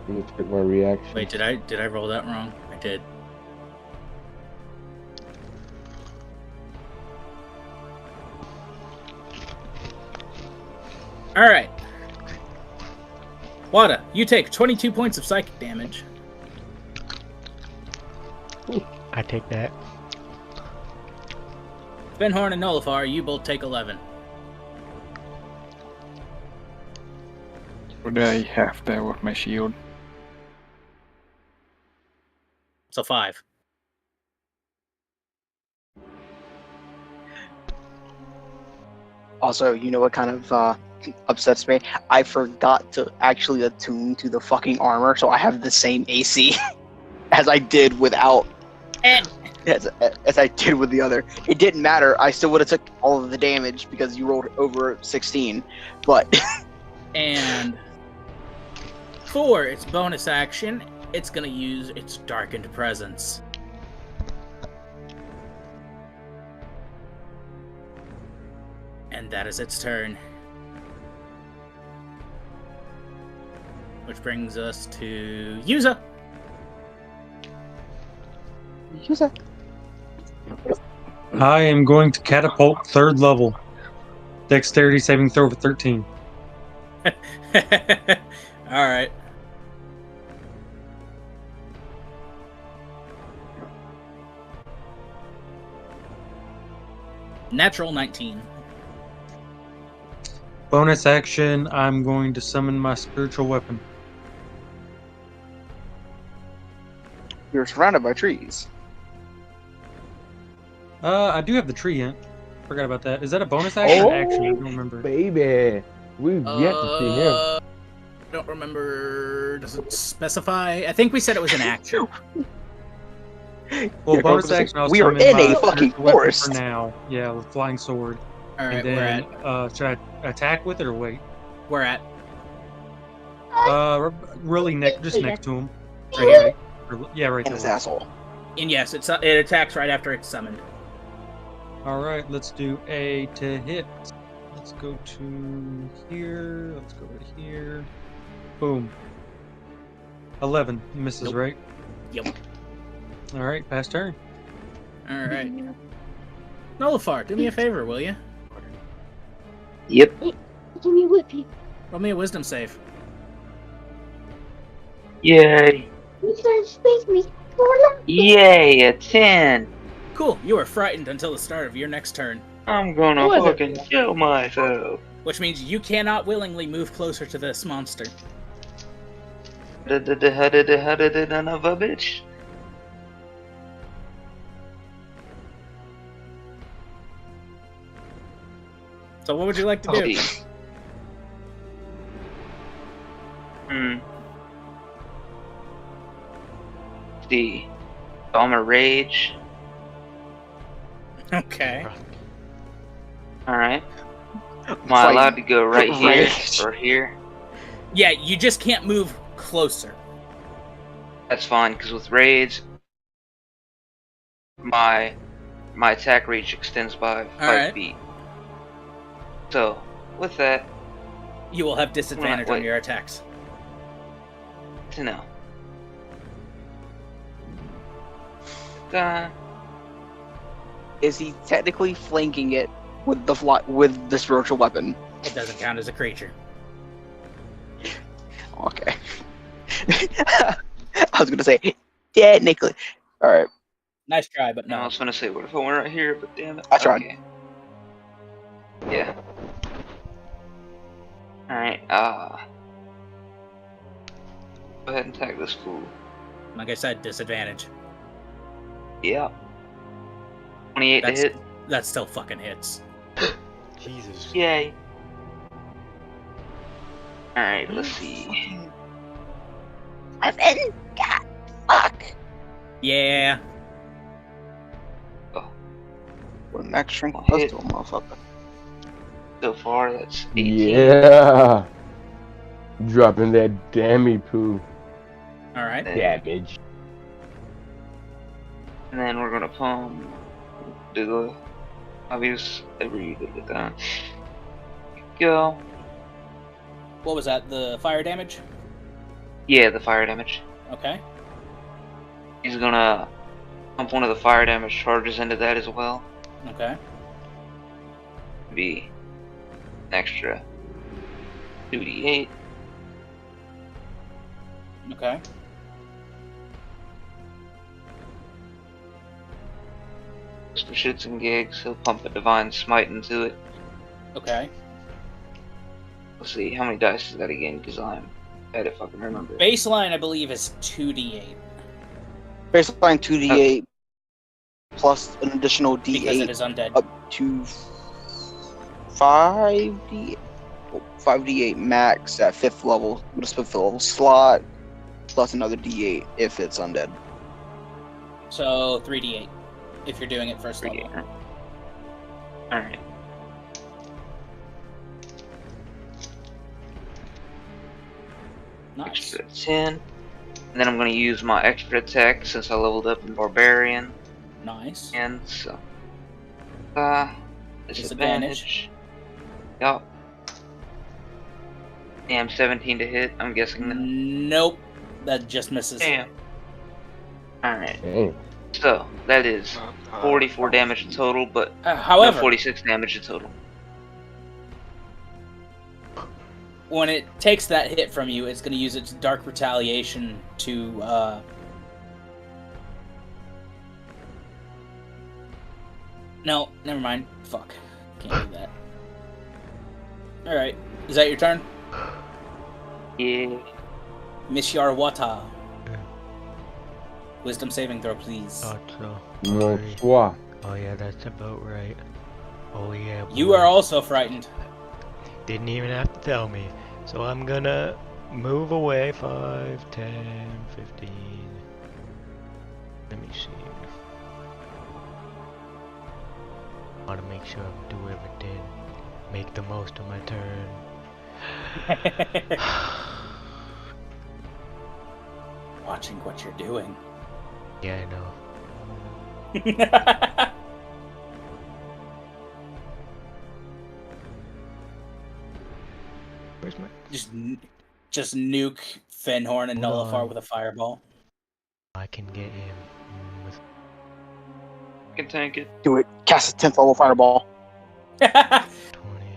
Let me check my reaction. Wait, did I roll that wrong? I did. Alright. Wada, you take 22 points of psychic damage. I take that. Fenhorn and Nullifar, you both take 11. Would I have that with my shield? So 5. Also, you know what kind of upsets me? I forgot to actually attune to the fucking armor, so I have the same AC as I did without. As I did with the other. It didn't matter. I still would have took all of the damage because you rolled over 16. But And for its bonus action, it's gonna use its Darkened Presence. And that is its turn. Which brings us to Yuza. I am going to catapult 3rd level. Dexterity saving throw of 13. Alright. Natural 19. Bonus action, I'm going to summon my spiritual weapon. you're surrounded by trees. I do have the tree in. Forgot about that. Is that a bonus action or action? I don't remember. Baby, we've yet to see him. I don't remember. Does it specify? I think we said it was an action. Well, Yeah, bonus go- action, I'll we are summon in my a fucking spiritual weapon forest. for now. Yeah, with flying sword. Alright, And we're then, at. should I attack with it or wait? We're at. Really just next to him. Right here. Yeah, right And his there. asshole. And yes, it attacks right after it's summoned. Alright, let's do A to hit. Let's go to here. Let's go right here. Boom. 11. Misses, Nope. right? Yep. Alright, pass turn. Alright. Nullifar, do me a favor, will you? Yep. Roll me a wisdom save. Yay. Yay, a 10. Cool, you are frightened until the start of your next turn. I'm gonna fucking kill myself. Which means you cannot willingly move closer to this monster. How did it none of a bitch? So what would you like to do? See. So I'm a rage. Okay. Alright. Am I allowed to go right here Rage. or here? Yeah, you just can't move closer. That's fine, because with rage, my attack reach extends by 5 Alright. feet. So, with that, You will have disadvantage on Wait. your attacks. to know. Done. is he technically flanking it with the spiritual weapon? It doesn't count as a creature. Okay. I was gonna say technically. All right. Nice try, but No, I no. was gonna say, what if I went right here? But damn it. I tried. Okay. Yeah. Alright, go ahead and tag this fool. Like I said, disadvantage. Yeah. 28 That's to hit. that still fucking hits. Jesus. Yay. Alright, let's see. Weapon. God, fuck. Yeah. What max strength I'll plus hit. to a motherfucker? So far, that's 18. Yeah. Dropping that dammy poo All right. damage. And then we're gonna do the obvious every bit down. Go. What was that? The fire damage? Yeah, the fire damage. Okay. He's gonna pump one of the fire damage charges into that as well. Okay. Be an extra 2d8. Okay. Just for shits and gigs, he'll pump a divine smite into it. Okay. Let's see, how many dice is that again? Because I'm bad if I can remember. Baseline, I believe, is 2d8 Baseline 2d8 plus an additional because it d8 is undead. up to 5d8. 5d8 max at 5th level with a 5th level slot, plus another d8 if it's undead. So 3d8 if you're doing it first level. Alright. Nice. Extra 10. And then I'm going to use my extra attack since I leveled up in Barbarian. Nice. And so. Disadvantage. Yup. Damn, 17 to hit. I'm guessing that. Nope. That just misses. Damn. Alright. Damn. So, that is 44 damage in total, but However, no, 46 damage in total. when it takes that hit from you, it's going to use its Dark Retaliation to, No, never mind. Fuck. Can't do that. Alright. Is that your turn? Yeah. Miss Yarwata. Wisdom saving throw, please. Bonsoir. Oh yeah, that's about right. Oh yeah. You boy. are also frightened. Didn't even have to tell me. So I'm gonna move away 5, 10, 15. Let me see. I want to make sure I do everything. Make the most of my turn. Watching what you're doing. Yeah, I know. Where's my... just nuke Fenhorn and Hold Nullifar on. with a fireball. I can get him with... I can tank it. Do it. Cast a 10th level fireball. 20.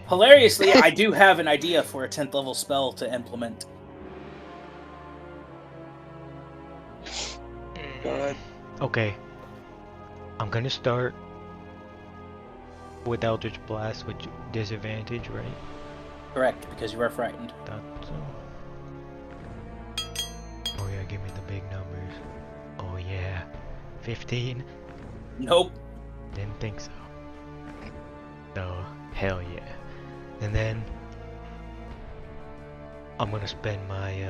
Hilariously, I do have an idea for a 10th level spell to implement. God. Okay. I'm gonna start with Eldritch Blast with disadvantage, right? Correct, because you are frightened. Thought so. Oh yeah, give me the big numbers. Oh yeah. 15? Nope. Didn't think so. So, hell yeah. And then I'm gonna spend my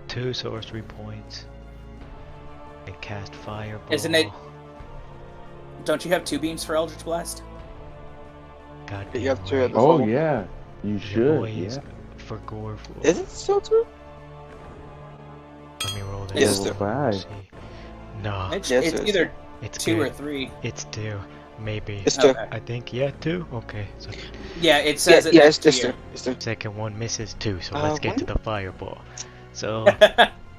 2 sorcery points and cast Fireball. Isn't it- Don't you have 2 beams for Eldritch Blast? God You have damn 2 right. at this Oh level. yeah, you Your should. boy is Yeah. for Goreful. Is it still 2? Let me roll that. Yes, Level sir. 5. No, It's, Yes, it's it is. either it's 2 or good. 3. It's 2, maybe. It's 2. Okay. I think, yeah, 2? Okay, so Yeah, it says it Yeah, next it's to 2. you. It's 2. second one misses 2, so Uh, let's get when- to the Fireball. So,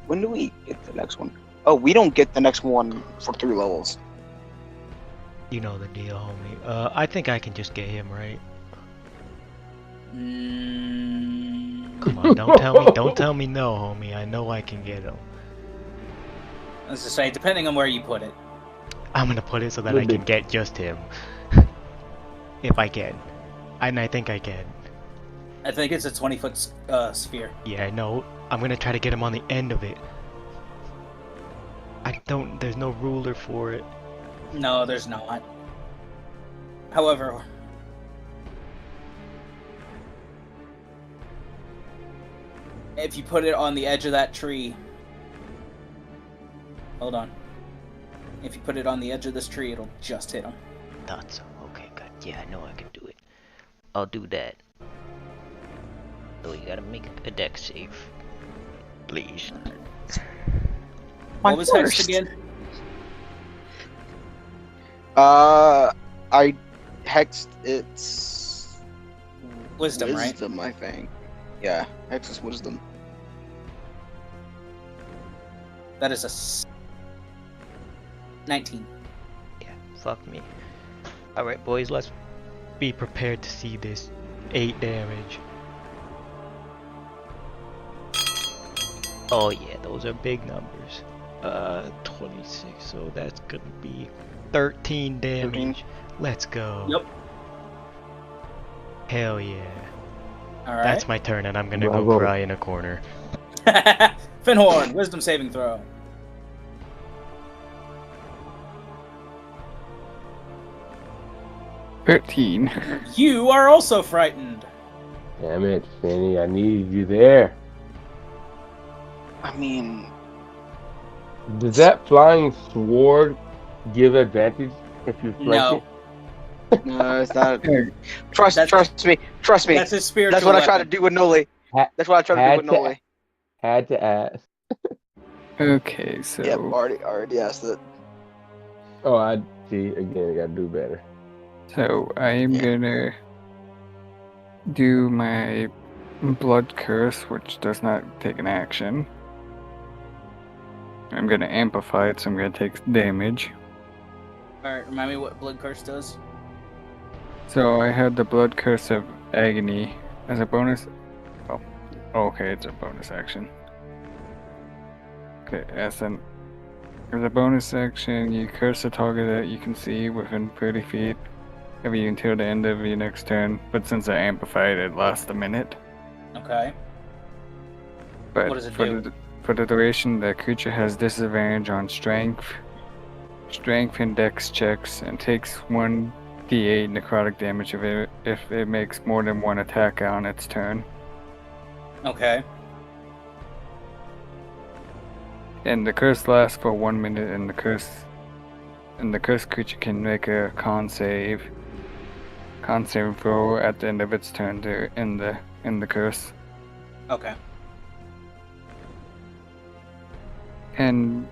When do we get the next one? Oh, we don't get the next one for 3 levels. You know the deal, homie. I think I can just get him, right? Come on, don't tell me no, homie. I know I can get him. As I say, depending on where you put it. I'm gonna put it so that The I can big- get just him. If I can. And I think I can. I think it's a 20-foot sphere. Yeah, no. I'm gonna try to get him on the end of it. There's no ruler for it. No, there's not. However, if you put it on the edge of that tree, hold on. If you put it on the edge of this tree, it'll just hit him. Thought so. Okay, good. Yeah, I know I can do it. I'll do that. So you gotta make a deck save. Please. What was Hex again? I hexed its Wisdom, right? wisdom, I think. Yeah, hex is wisdom. That is a 19. Yeah, fuck me. Alright, boys, let's be prepared to see this 8 damage. Oh yeah, those are big numbers. 26, so that's gonna be 13 damage. Let's go. Yep. Hell yeah. All right. That's my turn, and I'm gonna go Bravo. cry in a corner. Finhorn, wisdom saving throw. "13." You are also frightened. Damn it, Finny, I needed you there. I mean, Does that flying sword give advantage if you flank No. it? no, it's not. Yeah, Trust me. That's his spiritual That's what I try to weapon. do with Noli. Ha- That's what I try to do had with to- Noli. Had to ask. Okay, so Yep, already asked it. Oh, I see. Again, I gotta do better. I'm Yeah. gonna do my blood curse, which does not take an action. I'm gonna amplify it, so I'm gonna take damage. Alright, remind me what Blood Curse does. So I had the blood curse of agony as a bonus. Oh, okay, it's a bonus action. Okay, as a bonus action, you curse a target that you can see within 30 feet of you until the end of your next turn. But since I amplified it, lasts a minute. Okay. But What does it for do? for the duration, the creature has disadvantage on strength and dex checks, and takes 1d8 necrotic damage if it makes more than one attack on its turn. Okay. And the curse lasts for 1 minute, and the cursed creature can make a con save throw at the end of its turn to end the curse. Okay. And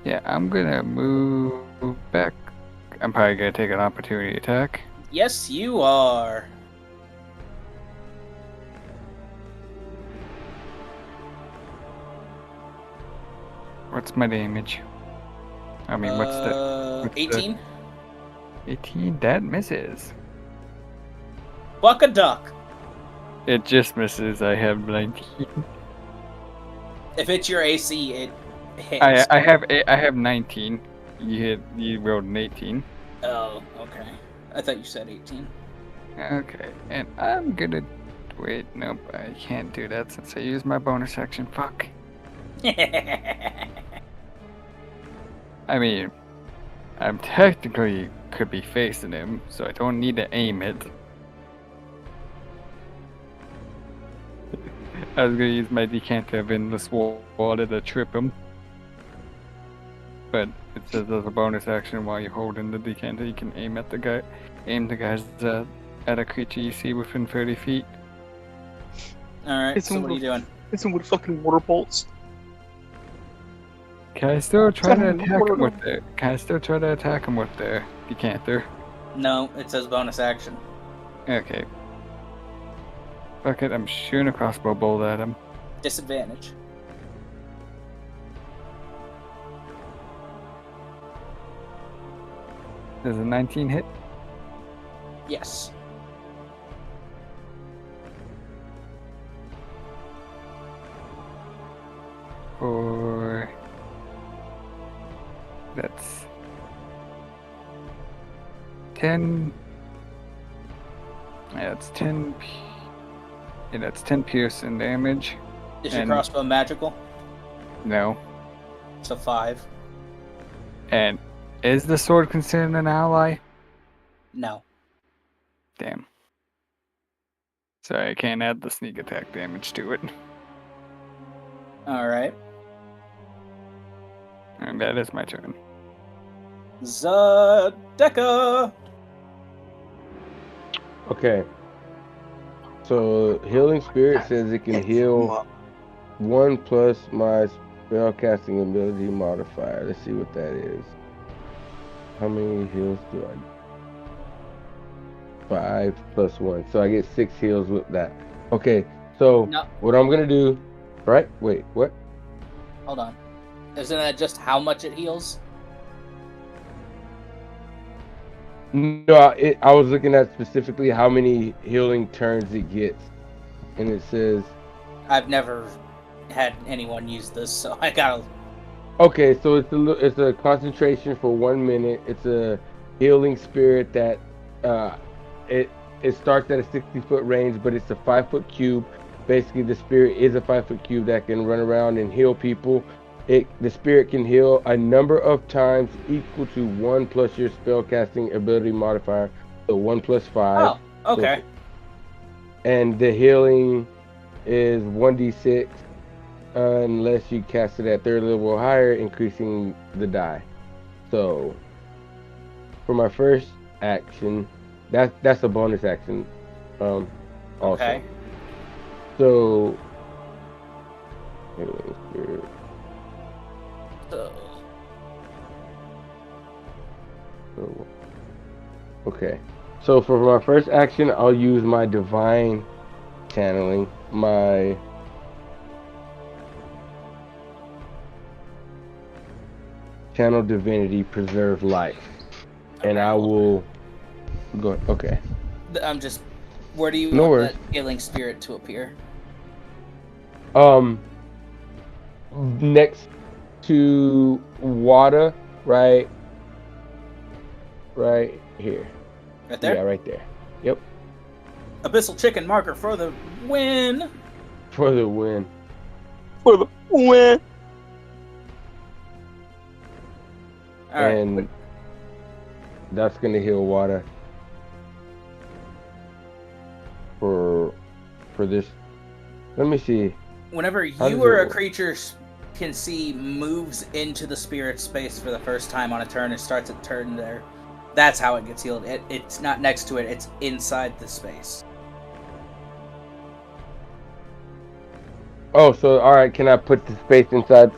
yeah, I'm gonna move back. I'm probably gonna take an opportunity attack. Yes, you are. What's my damage? I mean, what's the 18? 18? That misses. Buck a duck. It just misses. I have 19. If it's your AC, it hits. I have 19. You rolled an 18. Oh, okay. I thought you said 18. Okay, and I'm gonna wait. Nope, I can't do that since I used my bonus action. Fuck. I mean, I'm technically could be facing him, so I don't need to aim it. I was gonna use my decanter of endless water to trip him. But it says as a bonus action while you're holding the decanter, you can aim the guys at a creature you see within 30 feet. Alright, It's so what are you doing? Hit him with fucking water bolts. Can I still try to Someone attack water him with the? Can I still try to attack him with the decanter? No, it says bonus action. Okay. Fuck it, I'm shooting a crossbow bolt at him. Disadvantage. Does a 19 hit? Yes. Or that's 10. Yeah, that's 10. Yeah, that's 10 piercing damage. Is your And- crossbow magical? No. It's a 5. And is the sword considered an ally? No. Damn. So I can't add the sneak attack damage to it. Alright. And that is my turn. Zadeka! Okay. So healing spirit says it can heal 1 plus my spellcasting ability modifier. Let's see what that is. How many heals do I? 5 plus 1. So I get 6 heals with that. Okay. So No. what I'm gonna do? Right? Wait. What? Hold on. Isn't that just how much it heals? No, I was looking at specifically how many healing turns it gets, and it says. I've never had anyone use this, so I gotta. Okay, so it's a concentration for 1 minute. It's a healing spirit that it starts at a 60-foot range, but it's a 5-foot cube. Basically, the spirit is a 5-foot cube that can run around and heal people. The spirit can heal a number of times equal to 1 plus your spellcasting ability modifier, so 1 plus 5. Oh, okay. And the healing is 1d6 unless you cast it at 3rd level or higher, increasing the die. So for my first action, that's a bonus action. Also. Okay. So healing spirit. So, Okay. So for my first action, I'll use my divine channeling, my channel divinity, preserve life, and I will go. Okay. I'm just. Where do you No want worries. that healing spirit to appear? Next to water, right here. Right there? Yeah, right there. Yep. Abyssal chicken marker for the win! For the win. For the win. Alright. And that's gonna heal water for this. Let me see. Whenever How you does or it a work? creature can see moves into the spirit space for the first time on a turn and starts a turn there, that's how it gets healed. It's not next to it, it's inside the space. Oh, so all right. Can I put the space inside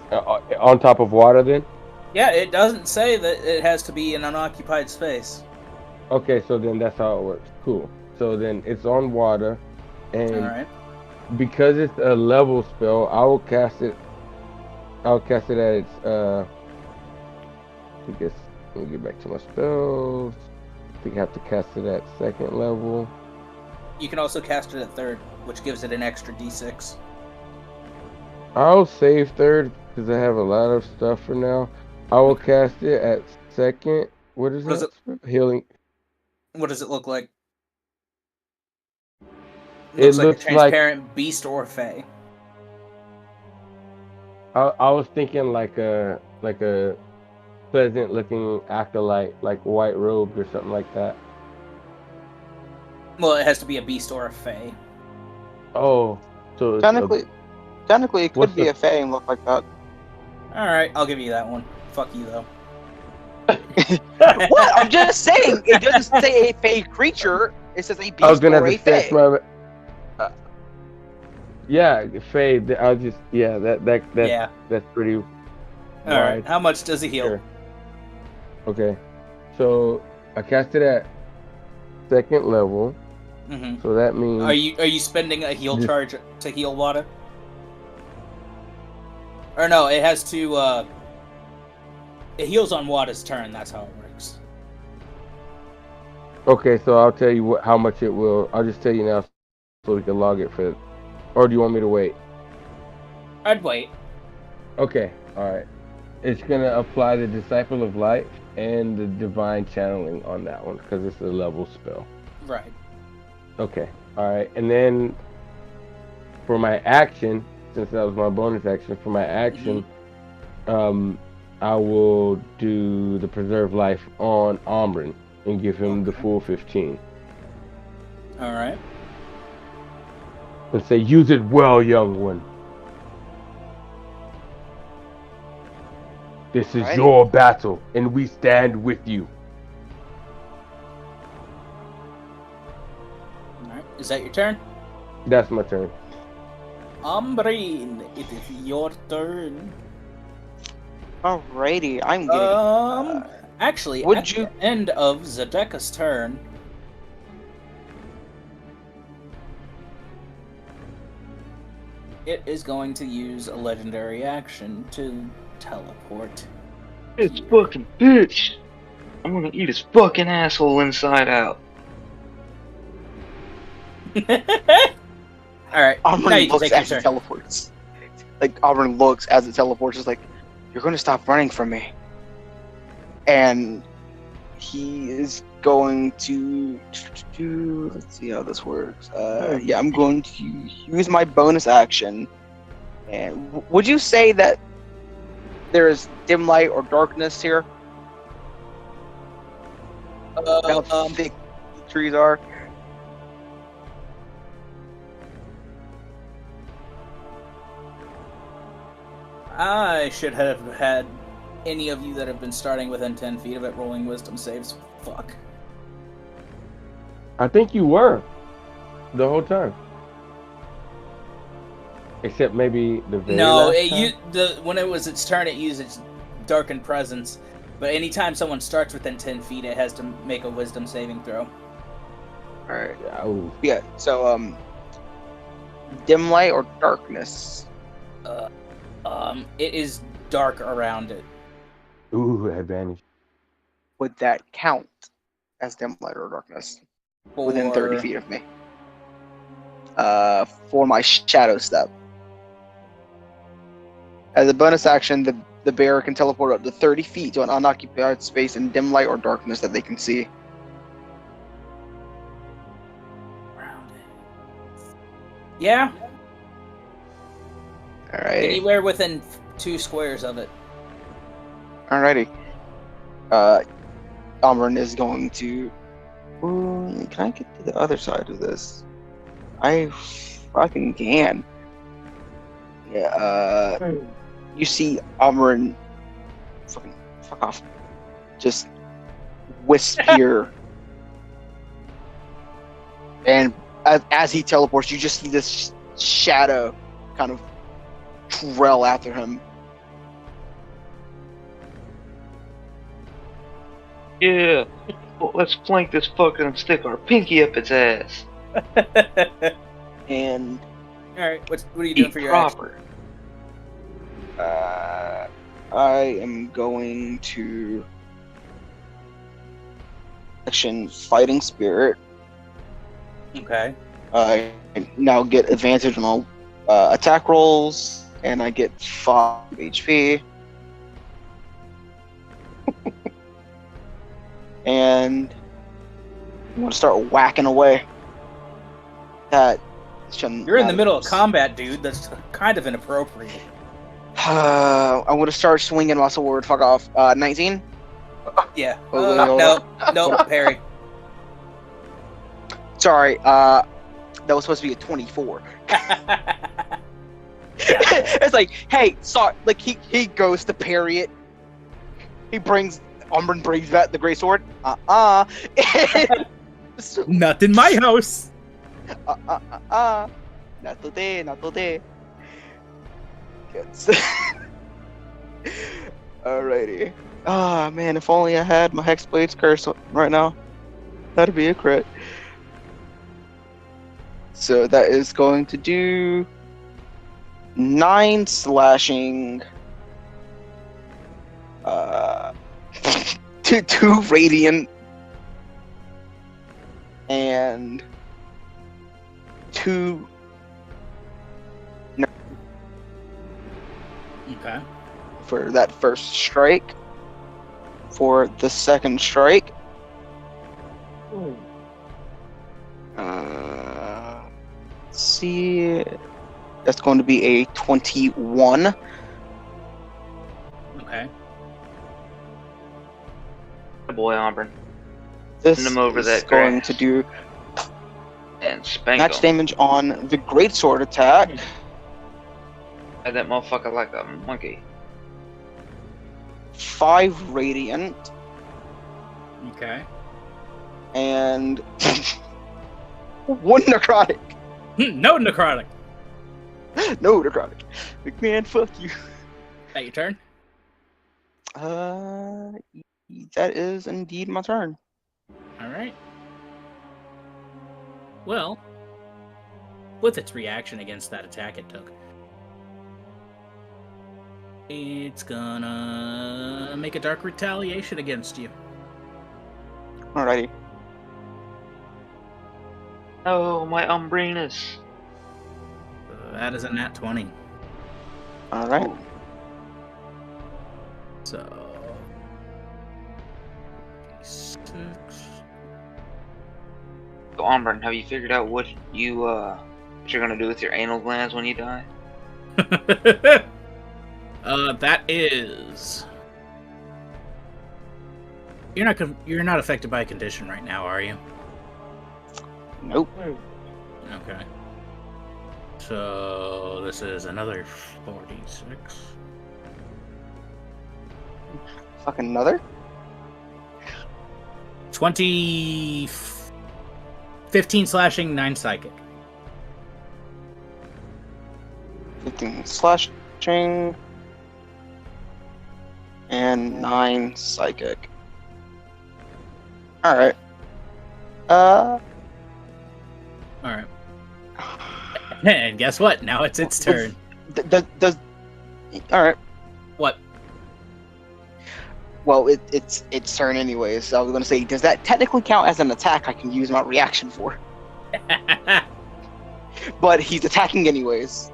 on top of water then? Yeah, it doesn't say that it has to be in an unoccupied space. Okay, so then that's how it works. Cool. So then it's on water, and Alright. because it's a level spell, I'll cast it at its I guess let me get back to my spells. I think I have to cast it at 2nd level. You can also cast it at 3rd, which gives it an extra d6. I'll save 3rd because I have a lot of stuff for now. I will cast it at 2nd. What is What is that? Healing. What does it look like? It Looks like a looks like transparent beast or fae. I was thinking like a pleasant looking acolyte, like white robed or something like that. Well, it has to be a beast or a fae. Oh, so it's Technically, it what's could be the- a fae and look like that. Alright, I'll give you that one. Fuck you, though. What? I'm just saying. It doesn't say a fae creature. It says a beast I was gonna or have a to stretch fae. my. Yeah, Faye. I'll just Yeah. that's pretty. Alright, wide. how much does it heal? Sure. Okay, so I cast it at 2nd level, Mm-hmm. so that means Are you spending a heal Just- charge to heal water? Or no, it has to, it heals on Wada's turn, that's how it works. Okay, so I'll tell you how much it will. I'll just tell you now so we can log it for. Or do you want me to wait? I'd wait. Okay, all right. It's gonna apply the Disciple of Light and the Divine Channeling on that one because it's a level spell. Right. Okay, all right. And then for my action, since that was my bonus action, for my action, I will do the Preserve Life on Omrin and give him the full 15. All right. And say, use it well, young one. This is Alrighty. your battle, and we stand with you. All right. Is that your turn? That's my turn. Umbrin, it is your turn. Alrighty, I'm getting. Actually, would at you- the end of Zedeka's turn, it is going to use a legendary action to teleport. This fucking bitch! I'm gonna eat his fucking asshole inside out. All right. Now Auburn you can looks take your as it turn. teleports. Like Auburn looks as it teleports, is like, "You're going to stop running from me." And he is going to. Let's see how this works. Yeah, I'm going to use my bonus action. And would you say that there is dim light or darkness here? How thick the trees are? I should have had any of you that have been starting within 10 feet of it rolling wisdom saves. Fuck. I think you were the whole time. Except maybe the very No, last time. when it was its turn, it used its darkened presence. But anytime someone starts within 10 feet, it has to make a wisdom saving throw. Alright. Oh, Yeah, so, dim light or darkness? It is dark around it. ooh, advantage. Would that count as dim light or darkness? Within 30 feet of me. For my shadow step. As a bonus action, the bear can teleport up to 30 feet to an unoccupied space in dim light or darkness that they can see. Around it. Yeah, Alright. anywhere within 2 squares of it. Alrighty. Amryn is going to. Ooh, can I get to the other side of this? I fucking can. Yeah, you see Amryn fucking fuck off. Just wisp here. And as he teleports, you just see this shadow kind of trail after him. Yeah, well, let's flank this fucker and stick our pinky up its ass. And Alright, what are you doing Eat for your action? proper. I am going to action Fighting Spirit. Okay. I now get advantage on all attack rolls, and I get 5 HP. And I'm gonna start whacking away. That You're in the middle of combat, dude. That's kind of inappropriate. I'm gonna start swinging my sword. Fuck off. 19. Yeah. Oh, wait, hold No, parry. Sorry. That was supposed to be a 24. It's like, hey, sorry. Like he goes to parry it. Umbryn brings back the great sword. Not in my house. Not today, not today. Yes. Alrighty. Ah, man, if only I had my Hexblade's curse right now. That'd be a crit. So that is going to do 9 slashing. to 2 radiant. and 2 Okay. for that first strike. For the second strike, let's see, that's going to be a 21. Okay. Boy, Auburn. This Send him over is that going grass. to do And spank match him. damage on the greatsword attack. Had that motherfucker like a monkey. 5 radiant Okay. and 1 necrotic. No necrotic. No necrotic. McMahon, fuck you. That your turn? That is indeed my turn. All right. Well, with its reaction against that attack it took, it's gonna make a dark retaliation against you. Alrighty. Oh, my Umbrinus. That is a nat 20. Alright. So, 6. So, Auburn, have you figured out what you're gonna do with your anal glands when you die? That is. You're not affected by a condition right now, are you? Nope. Okay. So this is another 46. Fucking another? 20. 15 slashing, 9 psychic. 15 slashing and 9 psychic. Alright. Alright. And guess what? Now it's its turn. Does alright. What? Well, it's its turn anyways. So I was gonna say, does that technically count as an attack I can use my reaction for? But he's attacking anyways.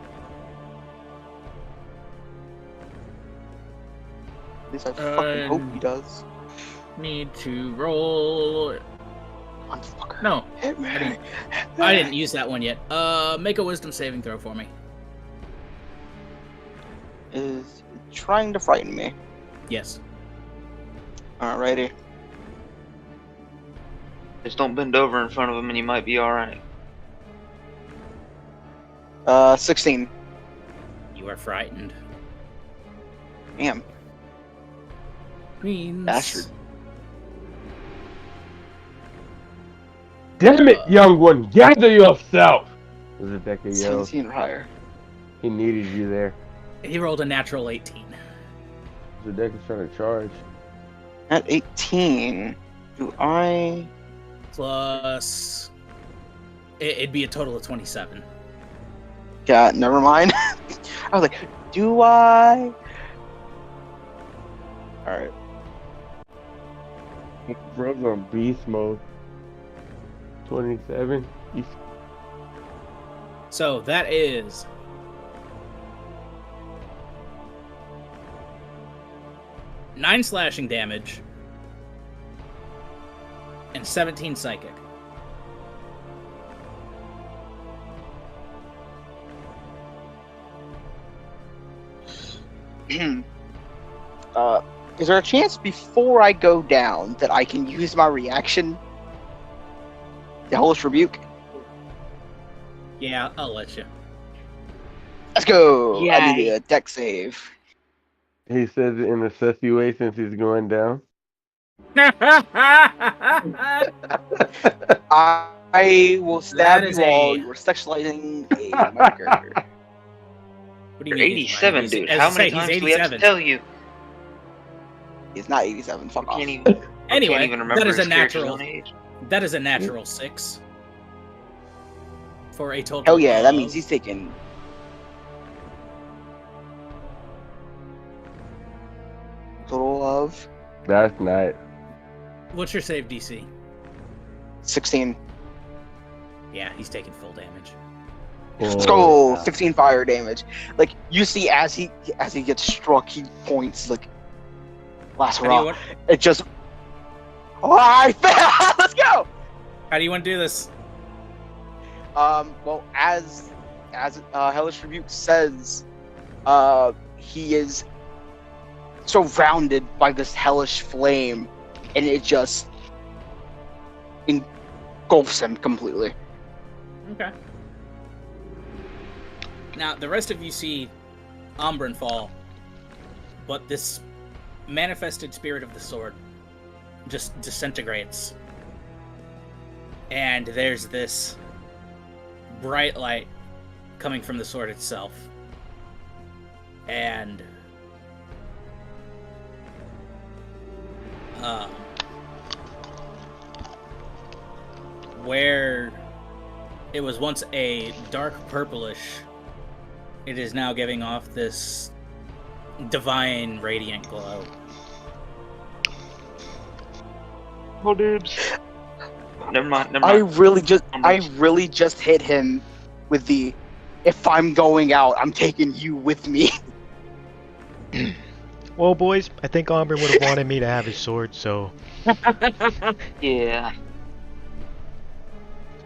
At least I fucking hope he does. Need to roll. Motherfucker. No, Hit me. I didn't use that one yet. Make a wisdom saving throw for me. Is trying to frighten me. Yes. Alrighty. Just don't bend over in front of him and you might be alright. 16. You are frightened. Damn. Means. Bastard. Damn it, young one, gather yourself! Rebecca yelled. 17 or higher. He needed you there. He rolled a natural 18. Zedek's trying to charge. At 18, do I... Plus. It'd be a total of 27. Yeah, never mind. I was like, do I? Alright. Bro's on beast mode. 27. He's So that is. Nine slashing damage. And 17 psychic. Is there a chance before I go down that I can use my reaction? The Hellish Rebuke? Yeah, I'll let you. Let's go! I Yay. need a deck save. He says it in a sussy way since he's going down. I will stab That is you all. a- You are sexualizing my character. What do you You're mean he's 87, right? dude. As How I many say, he's times do we have to 87. tell you? He's not 87. Fuck off. Can't even, Anyway, can't even remember that is his a character's natural. own age. That is a natural 6. For a total. Hell yeah, that of- means he's taking... Total of That's nice. What's your save DC? 16. Yeah, he's taking full damage. Let's Oh, go 15 fire damage. Like you see, as he gets struck, he points like last How do you hurrah. want? It just. Oh, I failed. Let's go. How do you want to do this? Well, as Hellish Rebuke says, he is surrounded by this hellish flame, and it just engulfs him completely. Okay. Now the rest of you see Umbran fall, but this manifested spirit of the sword just disintegrates, and there's this bright light coming from the sword itself, and where it was once a dark purplish, it is now giving off this divine radiant glow. Oh, dudes. Never mind. I really just hit him with the, if I'm going out, I'm taking you with me. Well, boys, I think Umbran would have wanted me to have his sword, so Yeah.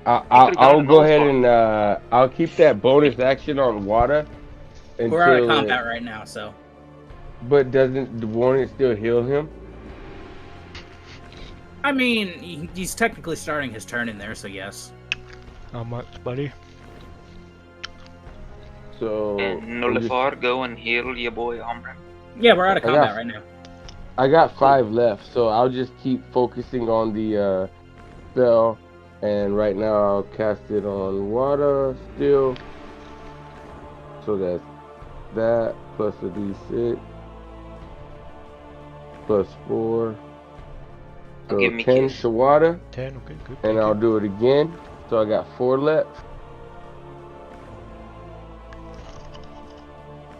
I'll go ahead and I'll keep that bonus action on water until. We're out of combat right now, so. But doesn't the warning still heal him? I mean, he's technically starting his turn in there, so yes. how much, buddy? So. And Nullifar, go and heal your boy Umbran. Yeah, we're out of I got- combat right now. I got 5 left, so I'll just keep focusing on the spell. And right now I'll cast it on water still. So that's that plus a d6 plus 4. So Give me 10 kiss. to water, 10, okay, good. and thank I'll you. do it again. So I got 4 left.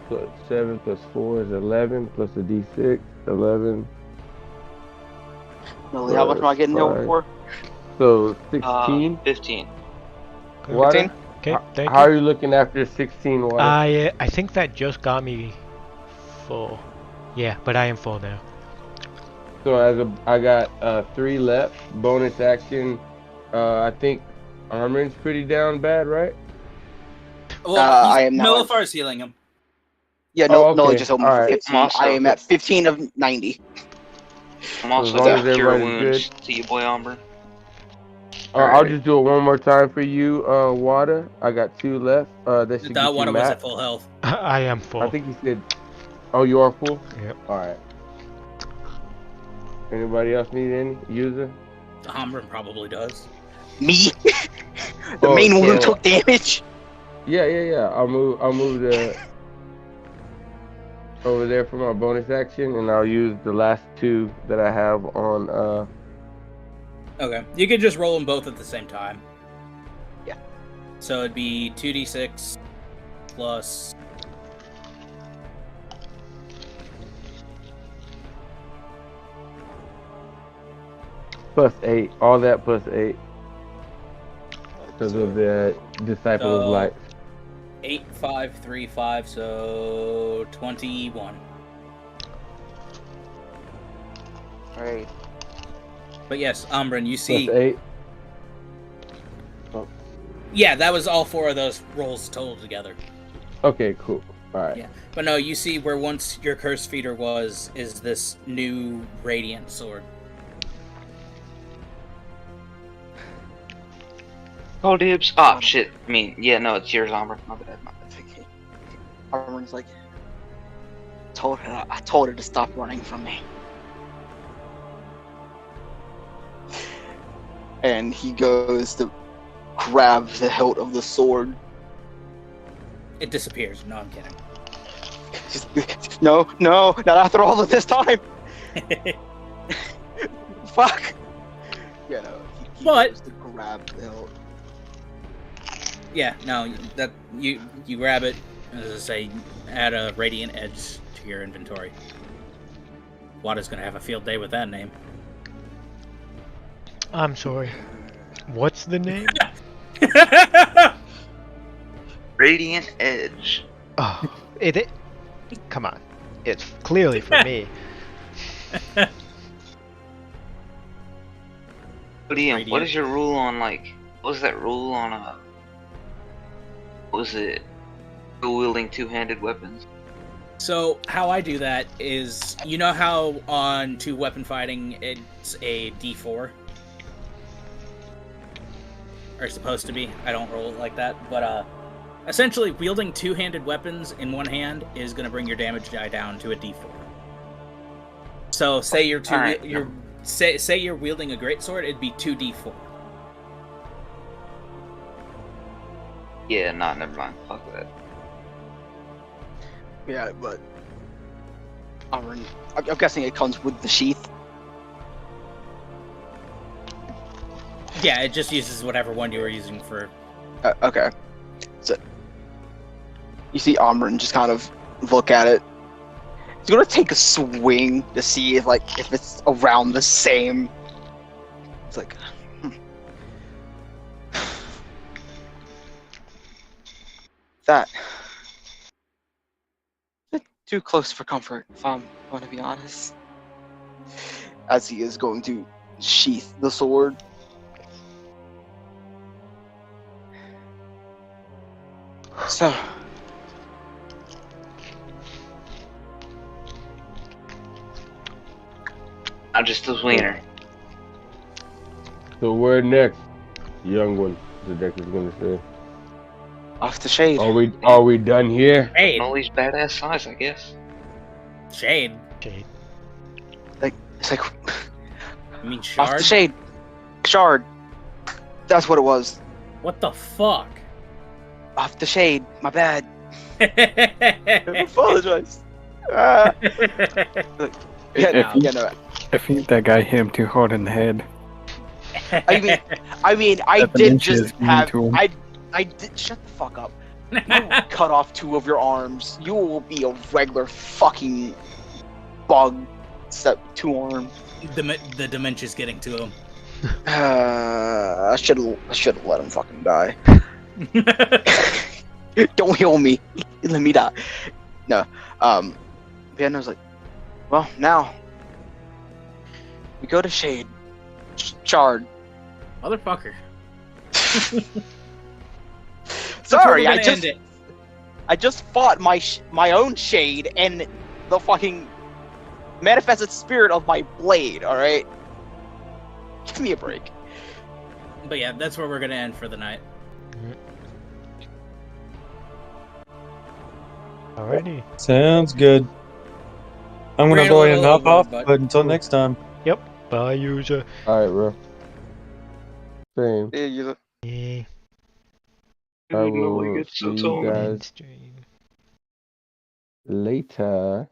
So 7 plus 4 is 11 plus a d6, 11. Millie, how much am I getting hit Five. for? So 16. 15. Okay. Water? 15? Okay, thank How you. are you looking after 16 water? I think that just got me full. Yeah, but I am full now. So I got 3 left. Bonus action. I think Armin's pretty down bad, right? Well, I am now. Nullifar's healing him. Yeah, no, Oh, no, okay. just open for Alright. 15. Also- I am at 15 of 90. I'm as also long going as to cure everybody's wounds good. to your boy Umbran. I'll Alright. just do it one more time for you, water. I got 2 left. That should That get one you was max. at full health. I am full. I think he said. Oh, you are full. Yep. All right. Anybody else need any user? Umbran probably does. Me? The Oh, main one who so- took damage? Yeah. I'll move the over there for my bonus action, and I'll use the last 2 that I have on. Okay, you could just roll them both at the same time. Yeah. So it'd be 2d6 plus. Plus 8. All that plus 8. Because of the Disciple of So- Light. 8, 5, 3, 5, so 21. Alright. But yes, Umbran, you Plus see. 8. Yeah, that was all 4 of those rolls total together. Okay, cool. Alright. Yeah. But no, you see where once your curse feeder was, is this new radiant sword. Oh, dibs. Ah, shit. I mean, yeah, no, it's yours, Umbran. My bad. Armin's like, I told her to stop running from me. And he goes to grab the hilt of the sword. It disappears. No, I'm kidding. No, not after all of this time. Fuck. Yeah, no. He But- goes to grab the hilt. Yeah, no, that you grab it, as I say, add a radiant edge to your inventory. Wada's gonna have a field day with that name. I'm sorry. What's the name? Radiant Edge. Oh, it. Come on. It's clearly for me. Liam, what Radiant. is your rule on what was that rule on what was it? Wielding two-handed weapons. So how I do that is, you know how on two weapon fighting it's a D4, or supposed to be. I don't roll it like that, but essentially wielding two-handed weapons in one hand is going to bring your damage die down to a D4. So say you're Alright. say you're wielding a greatsword, it'd be 2d4. Yeah, nah, never mind. Fuck that. Yeah, but I'm guessing it comes with the sheath. Yeah, it just uses whatever one you were using for. Okay. So you see Amrin just kind of look at it. He's gonna take a swing to see if it's around the same. It's like that. Bit too close for comfort, if I'm going to be honest. As he is going to sheath the sword. So, I'm just a wiener. So where next, young one? The deck is gonna say. off the shade. Are we done here? Shade. All these badass size, I guess. Shade. Jade. It's like You mean off shard? the shade. Shard. That's what it was. What the fuck? Off the shade. My bad. I I apologize. No. I think that guy hit him too hard in the head. I mean, I That did dementia just is mean have. to him. I did. Shut the fuck up. I will cut off 2 of your arms. You will be a regular fucking bug. Except 2 arms. The dementia's getting to him. I should have let him fucking die. Don't heal me. Let me die. No. Vienna's like, well, now we go to Shade. Shard. Motherfucker. Sorry, That's where we're gonna end I just fought my own Shade and the fucking manifested spirit of my blade. All right, give me a break. it. But yeah, that's where we're gonna end for the night. Alrighty. Sounds good. I'm gonna Ran go a ahead and little hop over, off, but- but until next time. Bye, user. All right, bro. Same. Yeah, you Yeah. I will see you guys Stream. later.